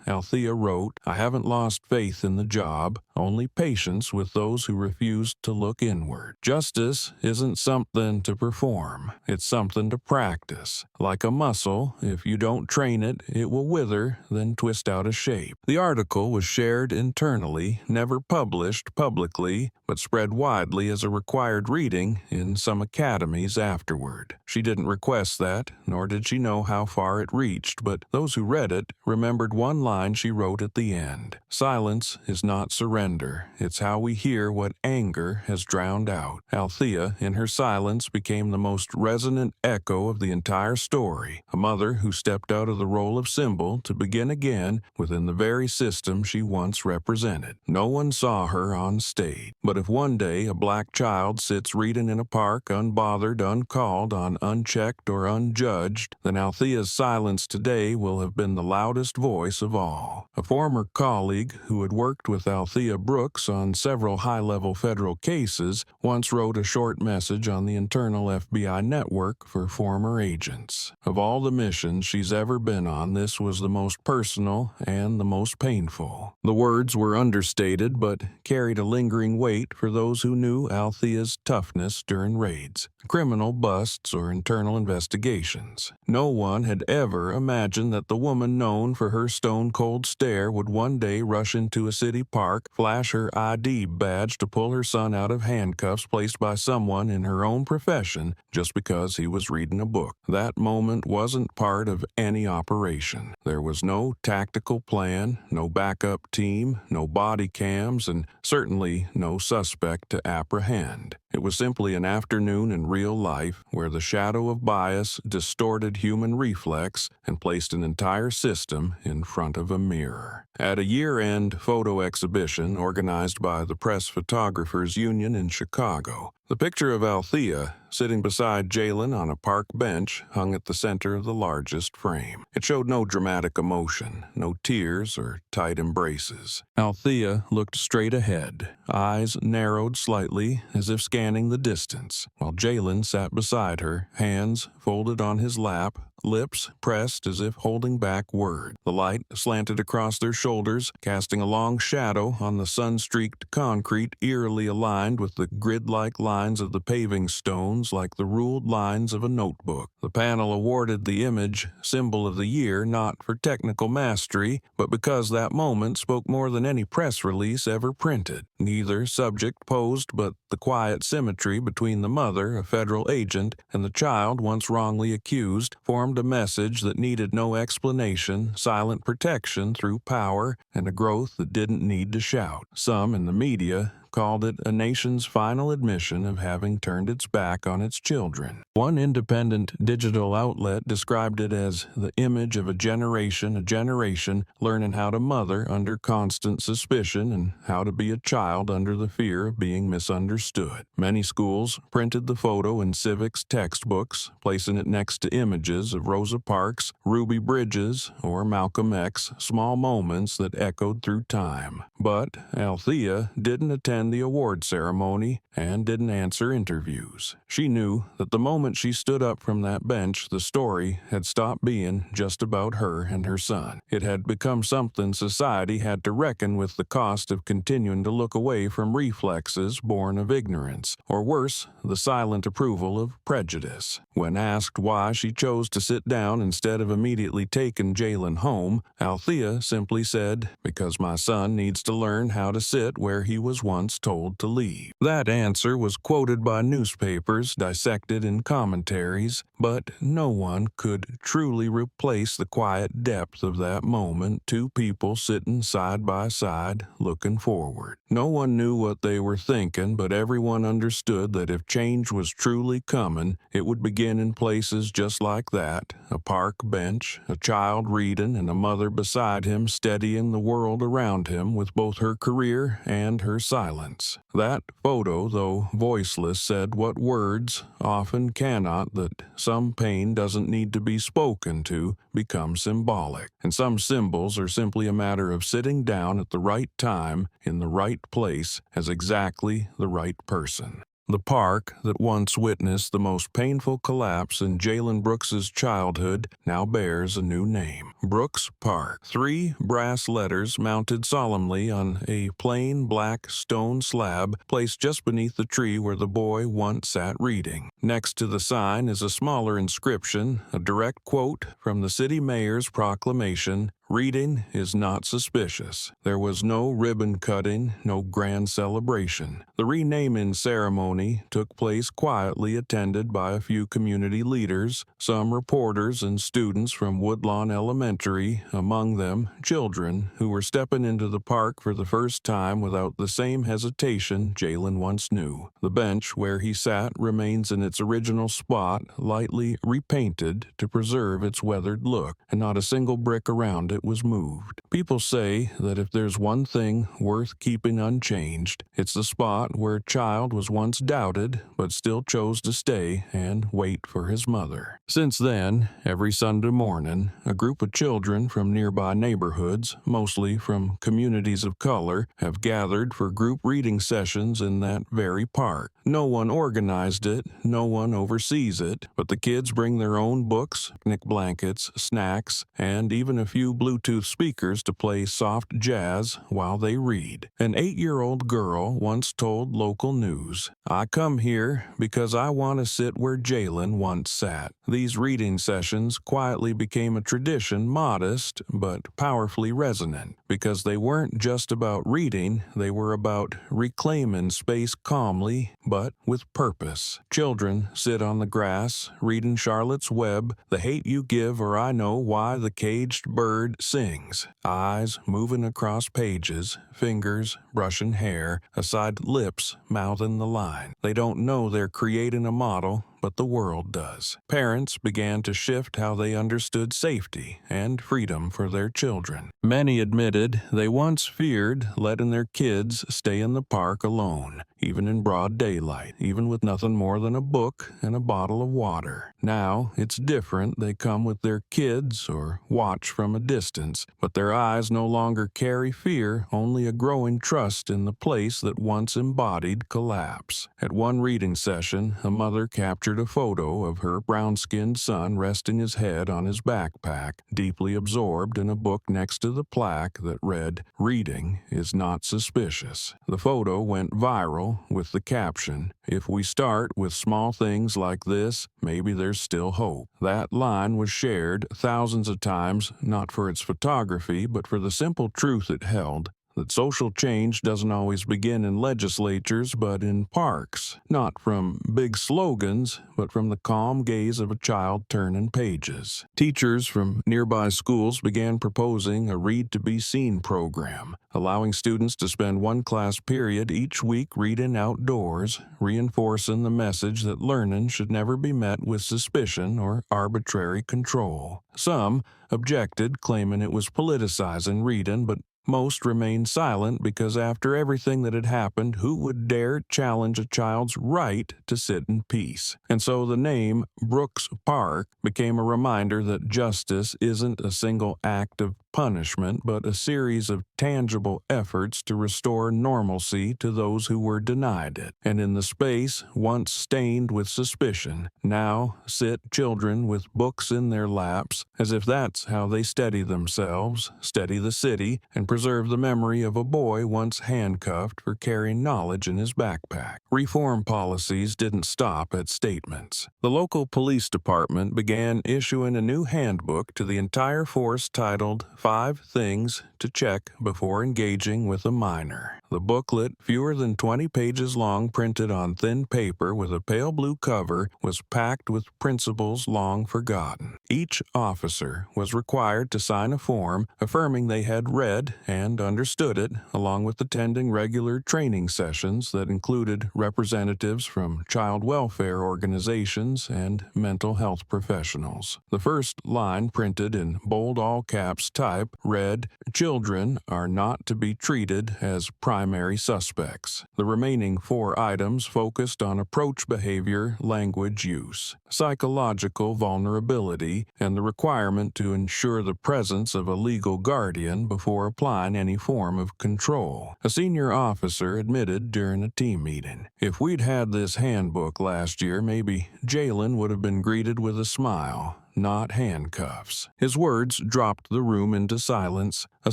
Althea wrote, "I haven't lost faith in the job, only patience with those who refused to look inward. Justice isn't something to perform, it's something to practice. Like a muscle, if you don't train it, it will wither, then twist out of shape." The article was shared internally, never published publicly, but spread widely as a required reading in some academies afterward. She didn't request that, nor did she know how far it reached, but those who read it remembered one line she wrote at the end: "Silence is not surrender, it's how we hear what anger has drowned out." Althea, in her silence, became the most resonant echo of the entire story, a mother who stepped out of the role of symbol to begin again within the very system she once represented. No one saw her on stage, but if one day a black child sits reading in a park, unbothered, uncalled on, unchecked, or unjudged, then Althea's silence today will have been the loudest voice of all. A former colleague who had worked with Althea Brooks on several high-level federal cases once wrote a short message on the internal FBI network for former agents. "Of all the missions she's ever been on, this was the most personal and the most painful." The words were understated, but carried a lingering weight for those who knew Althea's toughness during raids, criminal busts, or internal investigations. No one had ever imagined that the woman known for her stone-cold stare would one day rush into a city park, flash her ID badge to pull her son out of handcuffs placed by someone in her own profession just because he was reading a book. That moment wasn't part of any operation. There was no tactical plan, no backup team, no body cams, and certainly no suspect to apprehend. It was simply an afternoon in real life where the shadow of bias distorted human reflex and placed an entire system in front of a mirror. At a year-end photo exhibition organized by the Press Photographers Union in Chicago, the picture of Althea sitting beside Jalen on a park bench hung at the center of the largest frame. It showed no dramatic emotion, no tears or tight embraces. Althea looked straight ahead, eyes narrowed slightly as if scanning the distance, while Jalen sat beside her, hands folded on his lap, lips pressed as if holding back words. The light slanted across their shoulders, casting a long shadow on the sun-streaked concrete eerily aligned with the grid-like lines of the paving stones like the ruled lines of a notebook. The panel awarded the image Symbol of the Year not for technical mastery, but because that moment spoke more than any press release ever printed. Neither subject posed, but the quiet symmetry between the mother, a federal agent, and the child once wrongly accused formed a message that needed no explanation, silent protection through power, and a growth that didn't need to shout. Some in the media called it a nation's final admission of having turned its back on its children. One independent digital outlet described it as the image of a generation learning how to mother under constant suspicion and how to be a child under the fear of being misunderstood. Many schools printed the photo in civics textbooks, placing it next to images of Rosa Parks, Ruby Bridges, or Malcolm X, small moments that echoed through time. But Althea didn't attend the award ceremony and didn't answer interviews. She knew that the moment she stood up from that bench, the story had stopped being just about her and her son. It had become something society had to reckon with the cost of continuing to look away from reflexes born of ignorance, or worse, the silent approval of prejudice. When asked why she chose to sit down instead of immediately taking Jalen home, Althea simply said, "Because my son needs to learn how to sit where he was once told to leave." That answer was quoted by newspapers, dissected in commentaries, but no one could truly replace the quiet depth of that moment, two people sitting side by side, looking forward. No one knew what they were thinking, but everyone understood that if change was truly coming, it would begin in places just like that, a park bench, a child reading, and a mother beside him steadying the world around him with both her career and her silence. That photo, though voiceless, said what words often cannot, that some pain doesn't need to be spoken to become symbolic, and some symbols are simply a matter of sitting down at the right time in the right place as exactly the right person. The park that once witnessed the most painful collapse in Jalen Brooks's childhood now bears a new name: Brooks Park. 3 brass letters mounted solemnly on a plain black stone slab placed just beneath the tree where the boy once sat reading. Next to the sign is a smaller inscription, a direct quote from the city mayor's proclamation: "Reading is not suspicious." There was no ribbon cutting, no grand celebration. The renaming ceremony took place quietly, attended by a few community leaders, some reporters and students from Woodlawn Elementary, among them children who were stepping into the park for the first time without the same hesitation Jalen once knew. The bench where he sat remains in its original spot, lightly repainted to preserve its weathered look, and not a single brick around it was moved. People say that if there's one thing worth keeping unchanged, it's the spot where a child was once doubted but still chose to stay and wait for his mother. Since then, every Sunday morning, a group of children from nearby neighborhoods, mostly from communities of color, have gathered for group reading sessions in that very park. No one organized it, no one oversees it, but the kids bring their own books, picnic blankets, snacks, and even a few Bluetooth speakers to play soft jazz while they read. An 8-year-old girl once told local news, "I come here because I want to sit where Jalen once sat." These reading sessions quietly became a tradition, modest but powerfully resonant, because they weren't just about reading, they were about reclaiming space calmly but with purpose. Children sit on the grass, reading Charlotte's Web, "The Hate You Give," or "I Know Why the Caged Bird Sings," eyes moving across pages, fingers brushing hair, aside lips mouthing the line. They don't know they're creating a model, but the world does. Parents began to shift how they understood safety and freedom for their children. Many admitted they once feared letting their kids stay in the park alone, even in broad daylight, even with nothing more than a book and a bottle of water. Now it's different. They come with their kids or watch from a distance, but their eyes no longer carry fear, only a growing trust in the place that once embodied collapse. At one reading session, a mother captured a photo of her brown-skinned son resting his head on his backpack, deeply absorbed in a book next to the plaque that read, "Reading is not suspicious." The photo went viral with the caption, "If we start with small things like this, maybe there's still hope." That line was shared thousands of times, not for its photography, but for the simple truth it held. that social change doesn't always begin in legislatures but in parks, not from big slogans, but from the calm gaze of a child turning pages. Teachers from nearby schools began proposing a Read to Be Seen program, allowing students to spend one class period each week reading outdoors, reinforcing the message that learning should never be met with suspicion or arbitrary control. Some objected, claiming it was politicizing reading, but most remained silent because after everything that had happened, who would dare challenge a child's right to sit in peace? And so the name Brooks Park became a reminder that justice isn't a single act of punishment, but a series of tangible efforts to restore normalcy to those who were denied it. And in the space once stained with suspicion, now sit children with books in their laps, as if that's how they steady themselves, steady the city, and preserve the memory of a boy once handcuffed for carrying knowledge in his backpack. Reform policies didn't stop at statements. The local police department began issuing a new handbook to the entire force titled 5 Things to Check Before Engaging with a Minor. The booklet, fewer than 20 pages long, printed on thin paper with a pale blue cover, was packed with principles long forgotten. Each officer was required to sign a form affirming they had read and understood it, along with attending regular training sessions that included representatives from child welfare organizations and mental health professionals. The first line, printed in bold all-caps type, read, "Children are not to be treated as primary suspects." The remaining 4 items focused on approach behavior, language use, psychological vulnerability, and the requirement to ensure the presence of a legal guardian before applying any form of control. A senior officer admitted during a team meeting, "If we'd had this handbook last year, maybe Jalen would have been greeted with a smile, not handcuffs." His words dropped the room into silence, a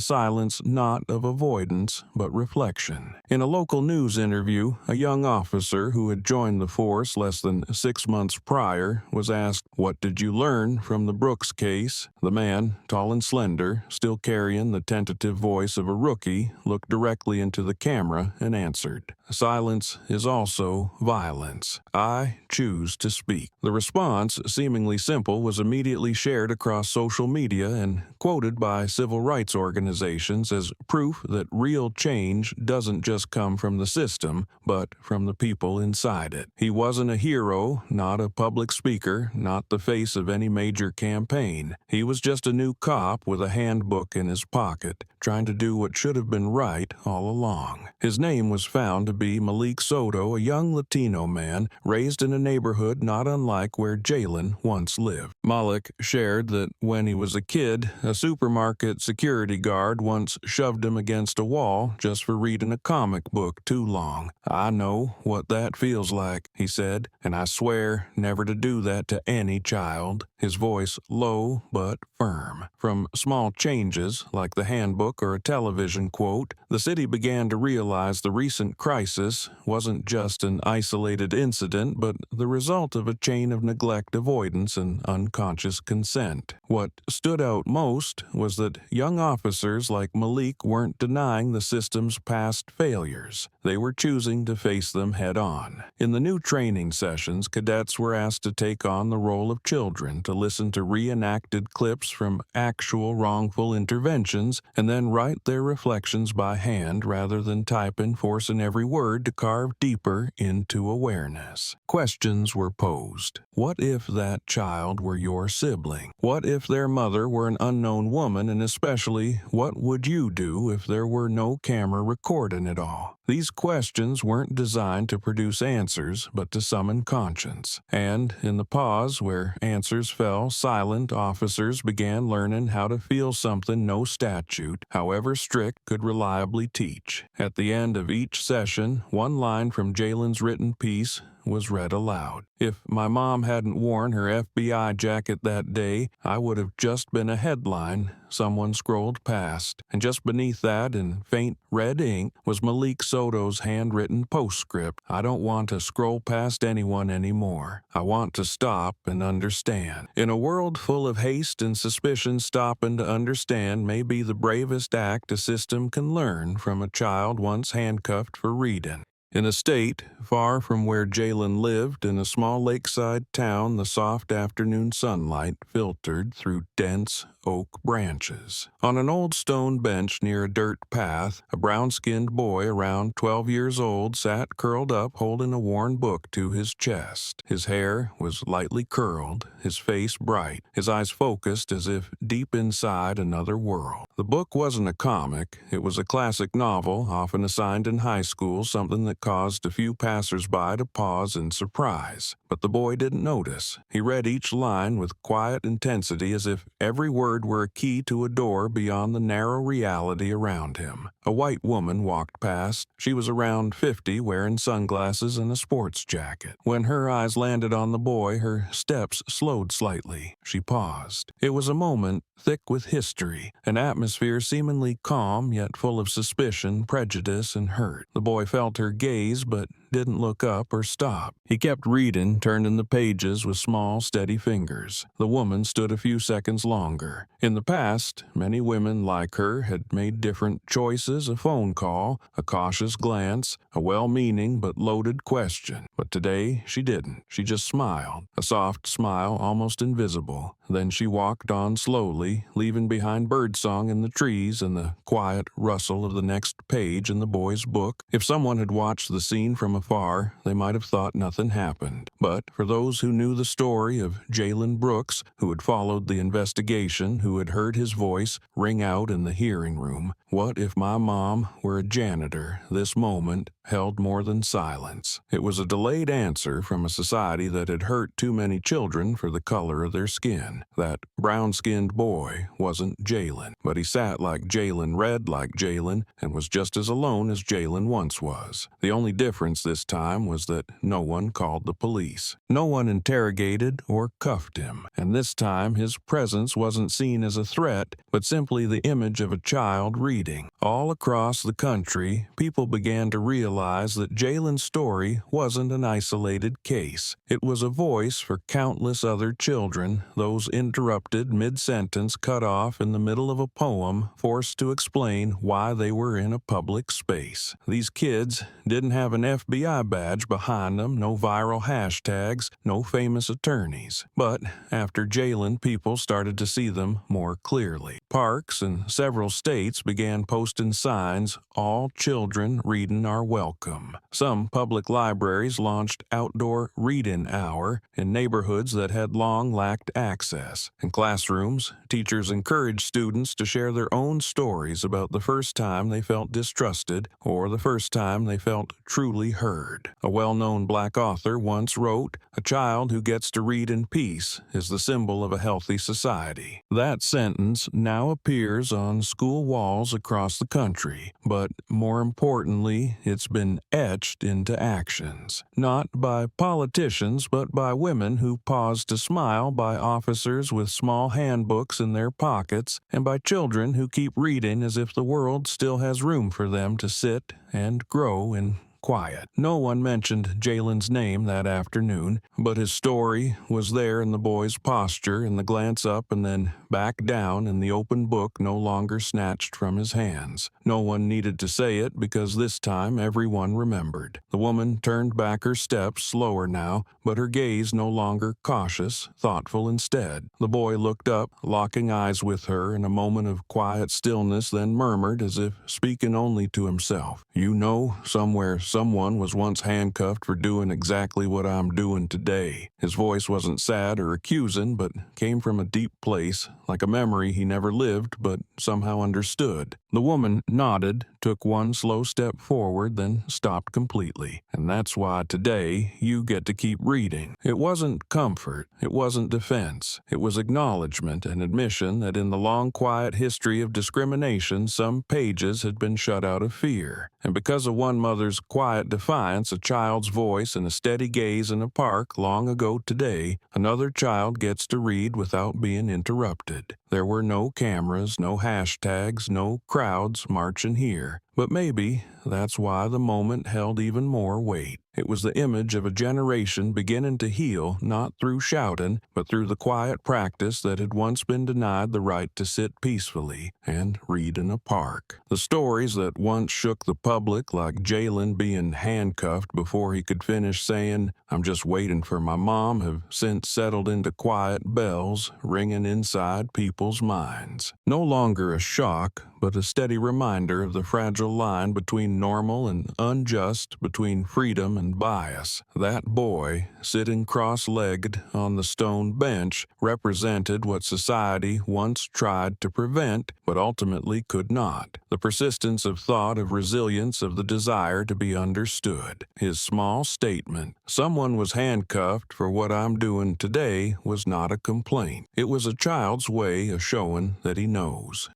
silence not of avoidance but reflection. In a local news interview, a young officer who had joined the force less than 6 months prior was asked, "What did you learn from the Brooks case?" The man, tall and slender, still carrying the tentative voice of a rookie, looked directly into the camera and answered, "Silence is also violence. I choose to speak." The response, seemingly simple, was immediately shared across social media and quoted by civil rights organizations as proof that real change doesn't just come from the system, but from the people inside it. He wasn't a hero, not a public speaker, not the face of any major campaign. He was just a new cop with a handbook in his pocket, trying to do what should have been right all along. His name was found to be Malik Soto, a young Latino man raised in a neighborhood not unlike where Jalen once lived. Malik shared that when he was a kid, a supermarket security guard once shoved him against a wall just for reading a comic book too long. "I know what that feels like," he said, "and I swear never to do that to any child." His voice low but firm. From small changes, like the handbook or a television quote, the city began to realize the recent crisis wasn't just an isolated incident, but the result of a chain of neglect, avoidance, and unconscious consent. What stood out most was that young officers like Malik weren't denying the system's past failures. They were choosing to face them head on. In the new training sessions, cadets were asked to take on the role of children, to listen to reenacted clips from actual wrongful interventions, and then write their reflections by hand rather than typing, forcing every word to carve deeper into awareness. Questions were posed. What if that child were your sibling? What if their mother were an unknown woman? And especially, what would you do if there were no camera recording it all? These questions weren't designed to produce answers, but to summon conscience. And in the pause where answers fell silent, officers began learning how to feel something no statute, however strict, could reliably teach. At the end of each session, one line from Jalen's written piece was read aloud. If my mom hadn't worn her FBI jacket that day, I would have just been a headline someone scrolled past, and just beneath that, in faint red ink, was Malik Soto's handwritten postscript. I don't want to scroll past anyone anymore. I want to stop and understand. In a world full of haste and suspicion, stopping to understand may be the bravest act a system can learn from a child once handcuffed for reading. In a state far from where Jalen lived, in a small lakeside town, the soft afternoon sunlight filtered through dense oak branches. On an old stone bench near a dirt path, a brown-skinned boy around 12 years old sat curled up holding a worn book to his chest. His hair was lightly curled, his face bright, his eyes focused as if deep inside another world. The book wasn't a comic. It was a classic novel, often assigned in high school, something that caused a few passers-by to pause in surprise. But the boy didn't notice. He read each line with quiet intensity, as if every word were a key to a door beyond the narrow reality around him. A white woman walked past. She was around 50, wearing sunglasses and a sports jacket. When her eyes landed on the boy, her steps slowed slightly. She paused. It was a moment thick with history, an atmosphere seemingly calm yet full of suspicion, prejudice, and hurt. The boy felt her gaze but didn't look up or stop. He kept reading, turning the pages with small, steady fingers. The woman stood a few seconds longer. In the past, many women like her had made different choices: a phone call, a cautious glance, a well-meaning but loaded question. But today, she didn't. She just smiled, a soft smile almost invisible. Then she walked on slowly, leaving behind birdsong in the trees and the quiet rustle of the next page in the boy's book. If someone had watched the scene from afar, they might have thought nothing happened. But for those who knew the story of Jalen Brooks, who had followed the investigation, who had heard his voice ring out in the hearing room, what if my mom were a janitor? This moment held more than silence. It was a delayed answer from a society that had hurt too many children for the color of their skin. That brown-skinned boy wasn't Jalen, but he sat like Jalen, read like Jalen, and was just as alone as Jalen once was. The only difference this time was that no one called the police. No one interrogated or cuffed him, and this time his presence wasn't seen as a threat, but simply the image of a child reading. All across the country, people began to realize that Jalen's story wasn't an isolated case. It was a voice for countless other children, those interrupted mid-sentence, cut off in the middle of a poem, forced to explain why they were in a public space. These kids didn't have an FBI badge behind them, no viral hashtags, no famous attorneys. But after Jalen, people started to see them more clearly. Parks in several states began posting signs, "All children reading are welcome." Some public libraries launched outdoor reading hour in neighborhoods that had long lacked access. In classrooms, teachers encouraged students to share their own stories about the first time they felt distrusted or the first time they felt truly heard. A well-known black author once wrote, "A child who gets to read in peace is the symbol of a healthy society." That sentence now appears on school walls across the country, but more importantly, it's been etched into actions. Not by politicians, but by women who pause to smile, by officers with small handbooks in their pockets, and by children who keep reading as if the world still has room for them to sit and grow in quiet. No one mentioned Jalen's name that afternoon, but his story was there in the boy's posture, in the glance up and then back down, in the open book no longer snatched from his hands. No one needed to say it, because this time everyone remembered. The woman turned back her steps, slower now, but her gaze no longer cautious, thoughtful instead. The boy looked up, locking eyes with her in a moment of quiet stillness, then murmured, as if speaking only to himself, "You know, somewhere someone was once handcuffed for doing exactly what I'm doing today." His voice wasn't sad or accusing, but came from a deep place, like a memory he never lived but somehow understood. The woman nodded, took one slow step forward, then stopped completely. "And that's why today you get to keep reading." It wasn't comfort, it wasn't defense. It was acknowledgement and admission that in the long quiet history of discrimination, some pages had been shut out of fear. And because of one mother's quiet quiet defiance, a child's voice, and a steady gaze in a park long ago today, another child gets to read without being interrupted. There were no cameras, no hashtags, no crowds marching here. But maybe that's why the moment held even more weight. It was the image of a generation beginning to heal, not through shouting, but through the quiet practice that had once been denied the right to sit peacefully and read in a park. The stories that once shook the public, like Jalen being handcuffed before he could finish saying, "I'm just waiting for my mom," have since settled into quiet bells ringing inside people's minds. No longer a shock, but a steady reminder of the fragile line between normal and unjust, between freedom and bias. That boy, sitting cross-legged on the stone bench, represented what society once tried to prevent, but ultimately could not. The persistence of thought, of resilience, of the desire to be understood. His small statement, "Someone was handcuffed for what I'm doing today," was not a complaint. It was a child's way of showing that he knows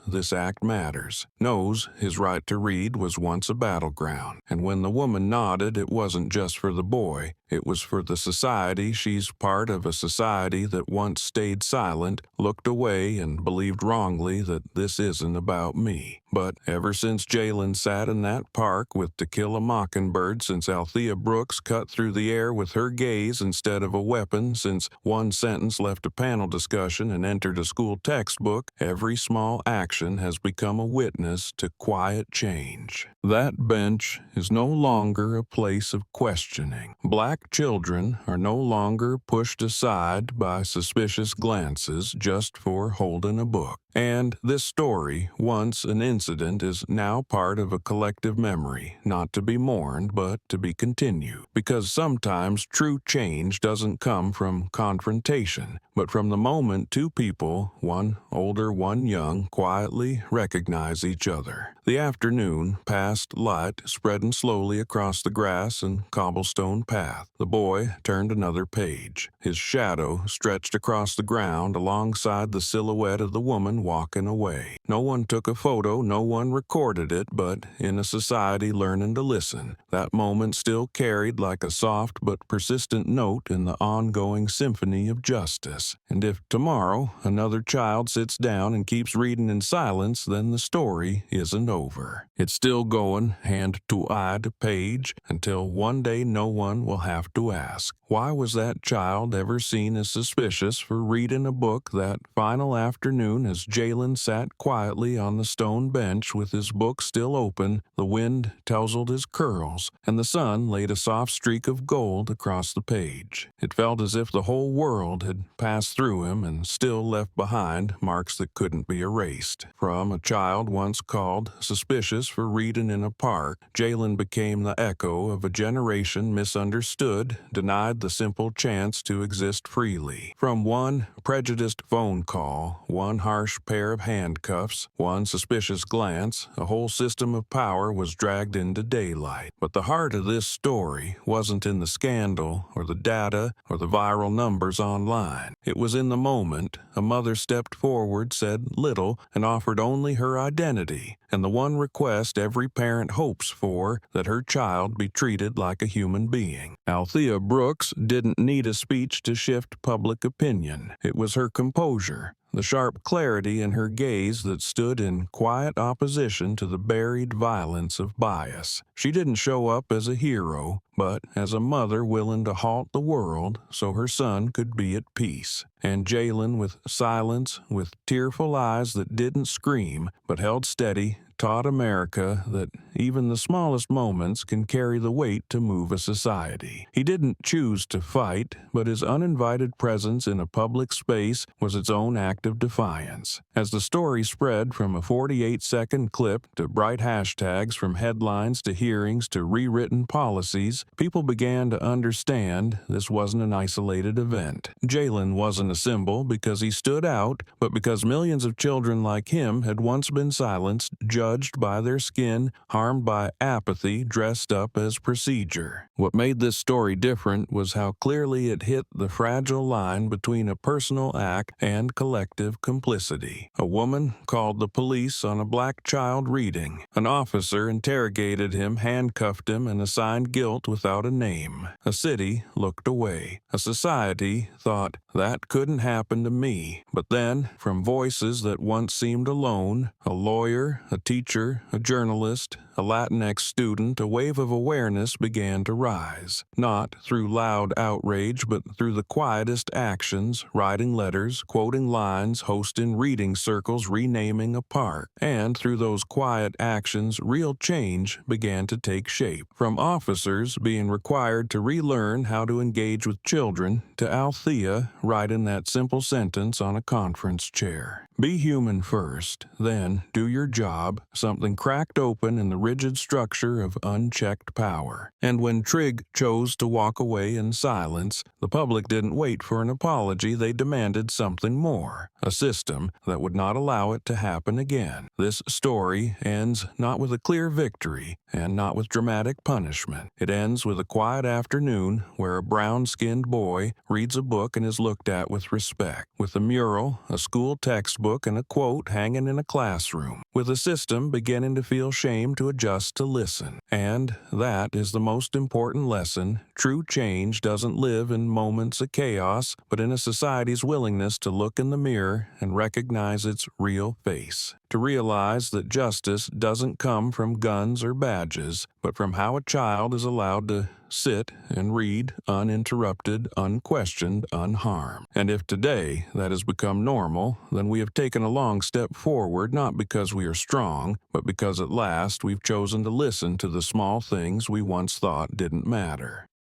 this act matters, knows his right to read was once a battleground. And when the woman nodded, it wasn't just for the boy. It was for the society. She's part of a society that once stayed silent, looked away, and believed wrongly that this isn't about me. But ever since Jalen sat in that park with To Kill a Mockingbird, since Althea Brooks cut through the air with her gaze instead of a weapon, since one sentence left a panel discussion and entered a school textbook, every small action has become a witness to quiet change. That bench is no longer a place of questioning. Black children are no longer pushed aside by suspicious glances just for holding a book. And this story, once an incident, is now part of a collective memory, not to be mourned, but to be continued. Because sometimes true change doesn't come from confrontation, but from the moment two people, one older, one young, quietly recognize each other. The afternoon passed light, spreading slowly across the grass and cobblestone path. The boy turned another page. His shadow stretched across the ground alongside the silhouette of the woman walking away. No one took a photo, no one recorded it, but in a society learning to listen, that moment still carried like a soft but persistent note in the ongoing symphony of justice. And if tomorrow another child sits down and keeps reading in silence, then the story isn't over. It's still going, hand to eye to page, until one day no one will have to ask, why was that child ever seen as suspicious for reading a book that final afternoon as Jalen sat quietly on the stone bench with his book still open, the wind tousled his curls, and the sun laid a soft streak of gold across the page. It felt as if the whole world had passed through him and still left behind marks that couldn't be erased. From a child once called suspicious for reading in a park, Jalen became the echo of a generation misunderstood, denied the simple chance to exist freely. From one prejudiced phone call, one harsh pair of handcuffs, one suspicious glance, a whole system of power was dragged into daylight. But the heart of this story wasn't in the scandal or the data or the viral numbers online. It was in the moment. A mother stepped forward, said little, and offered only her identity, and the one request every parent hopes for, that her child be treated like a human being. Althea Brooks didn't need a speech to shift public opinion. It was her composure, the sharp clarity in her gaze that stood in quiet opposition to the buried violence of bias. She didn't show up as a hero, but as a mother willing to halt the world so her son could be at peace. And Jalen, with silence, with tearful eyes that didn't scream but held steady, taught America that even the smallest moments can carry the weight to move a society. He didn't choose to fight, but his uninvited presence in a public space was its own act of defiance. As the story spread from a 48-second clip to bright hashtags, from headlines to hearings to rewritten policies, people began to understand this wasn't an isolated event. Jalen wasn't a symbol because he stood out, but because millions of children like him had once been silenced, judged, judged by their skin, harmed by apathy dressed up as procedure. What made this story different was how clearly it hit the fragile line between a personal act and collective complicity. A woman called the police on a black child reading. An officer interrogated him, handcuffed him, and assigned guilt without a name. A city looked away. A society thought, that couldn't happen to me. But then, from voices that once seemed alone, a lawyer, a teacher, a journalist, a Latinx student, a wave of awareness began to rise. Not through loud outrage, but through the quietest actions, writing letters, quoting lines, hosting reading circles, renaming a park. And through those quiet actions, real change began to take shape. From officers being required to relearn how to engage with children, to Althea writing that simple sentence on a conference chair. Be human first, then do your job. Something cracked open in the rigid structure of unchecked power. And when Trigg chose to walk away in silence, the public didn't wait for an apology, they demanded something more. A system that would not allow it to happen again. This story ends not with a clear victory, and not with dramatic punishment. It ends with a quiet afternoon where a brown-skinned boy reads a book and is looked at with respect. With a mural, a school textbook, and a quote hanging in a classroom. With a system beginning to feel shame to adjust to listen. And that is the most important lesson. True change doesn't live in moments of chaos, but in a society's willingness to look in the mirror and recognize its real face. To realize that justice doesn't come from guns or badges, but from how a child is allowed to sit and read uninterrupted, unquestioned, unharmed. And if today that has become normal, then we have taken a long step forward, not because we are strong, but because at last we've chosen to listen to the small things we once thought didn't matter.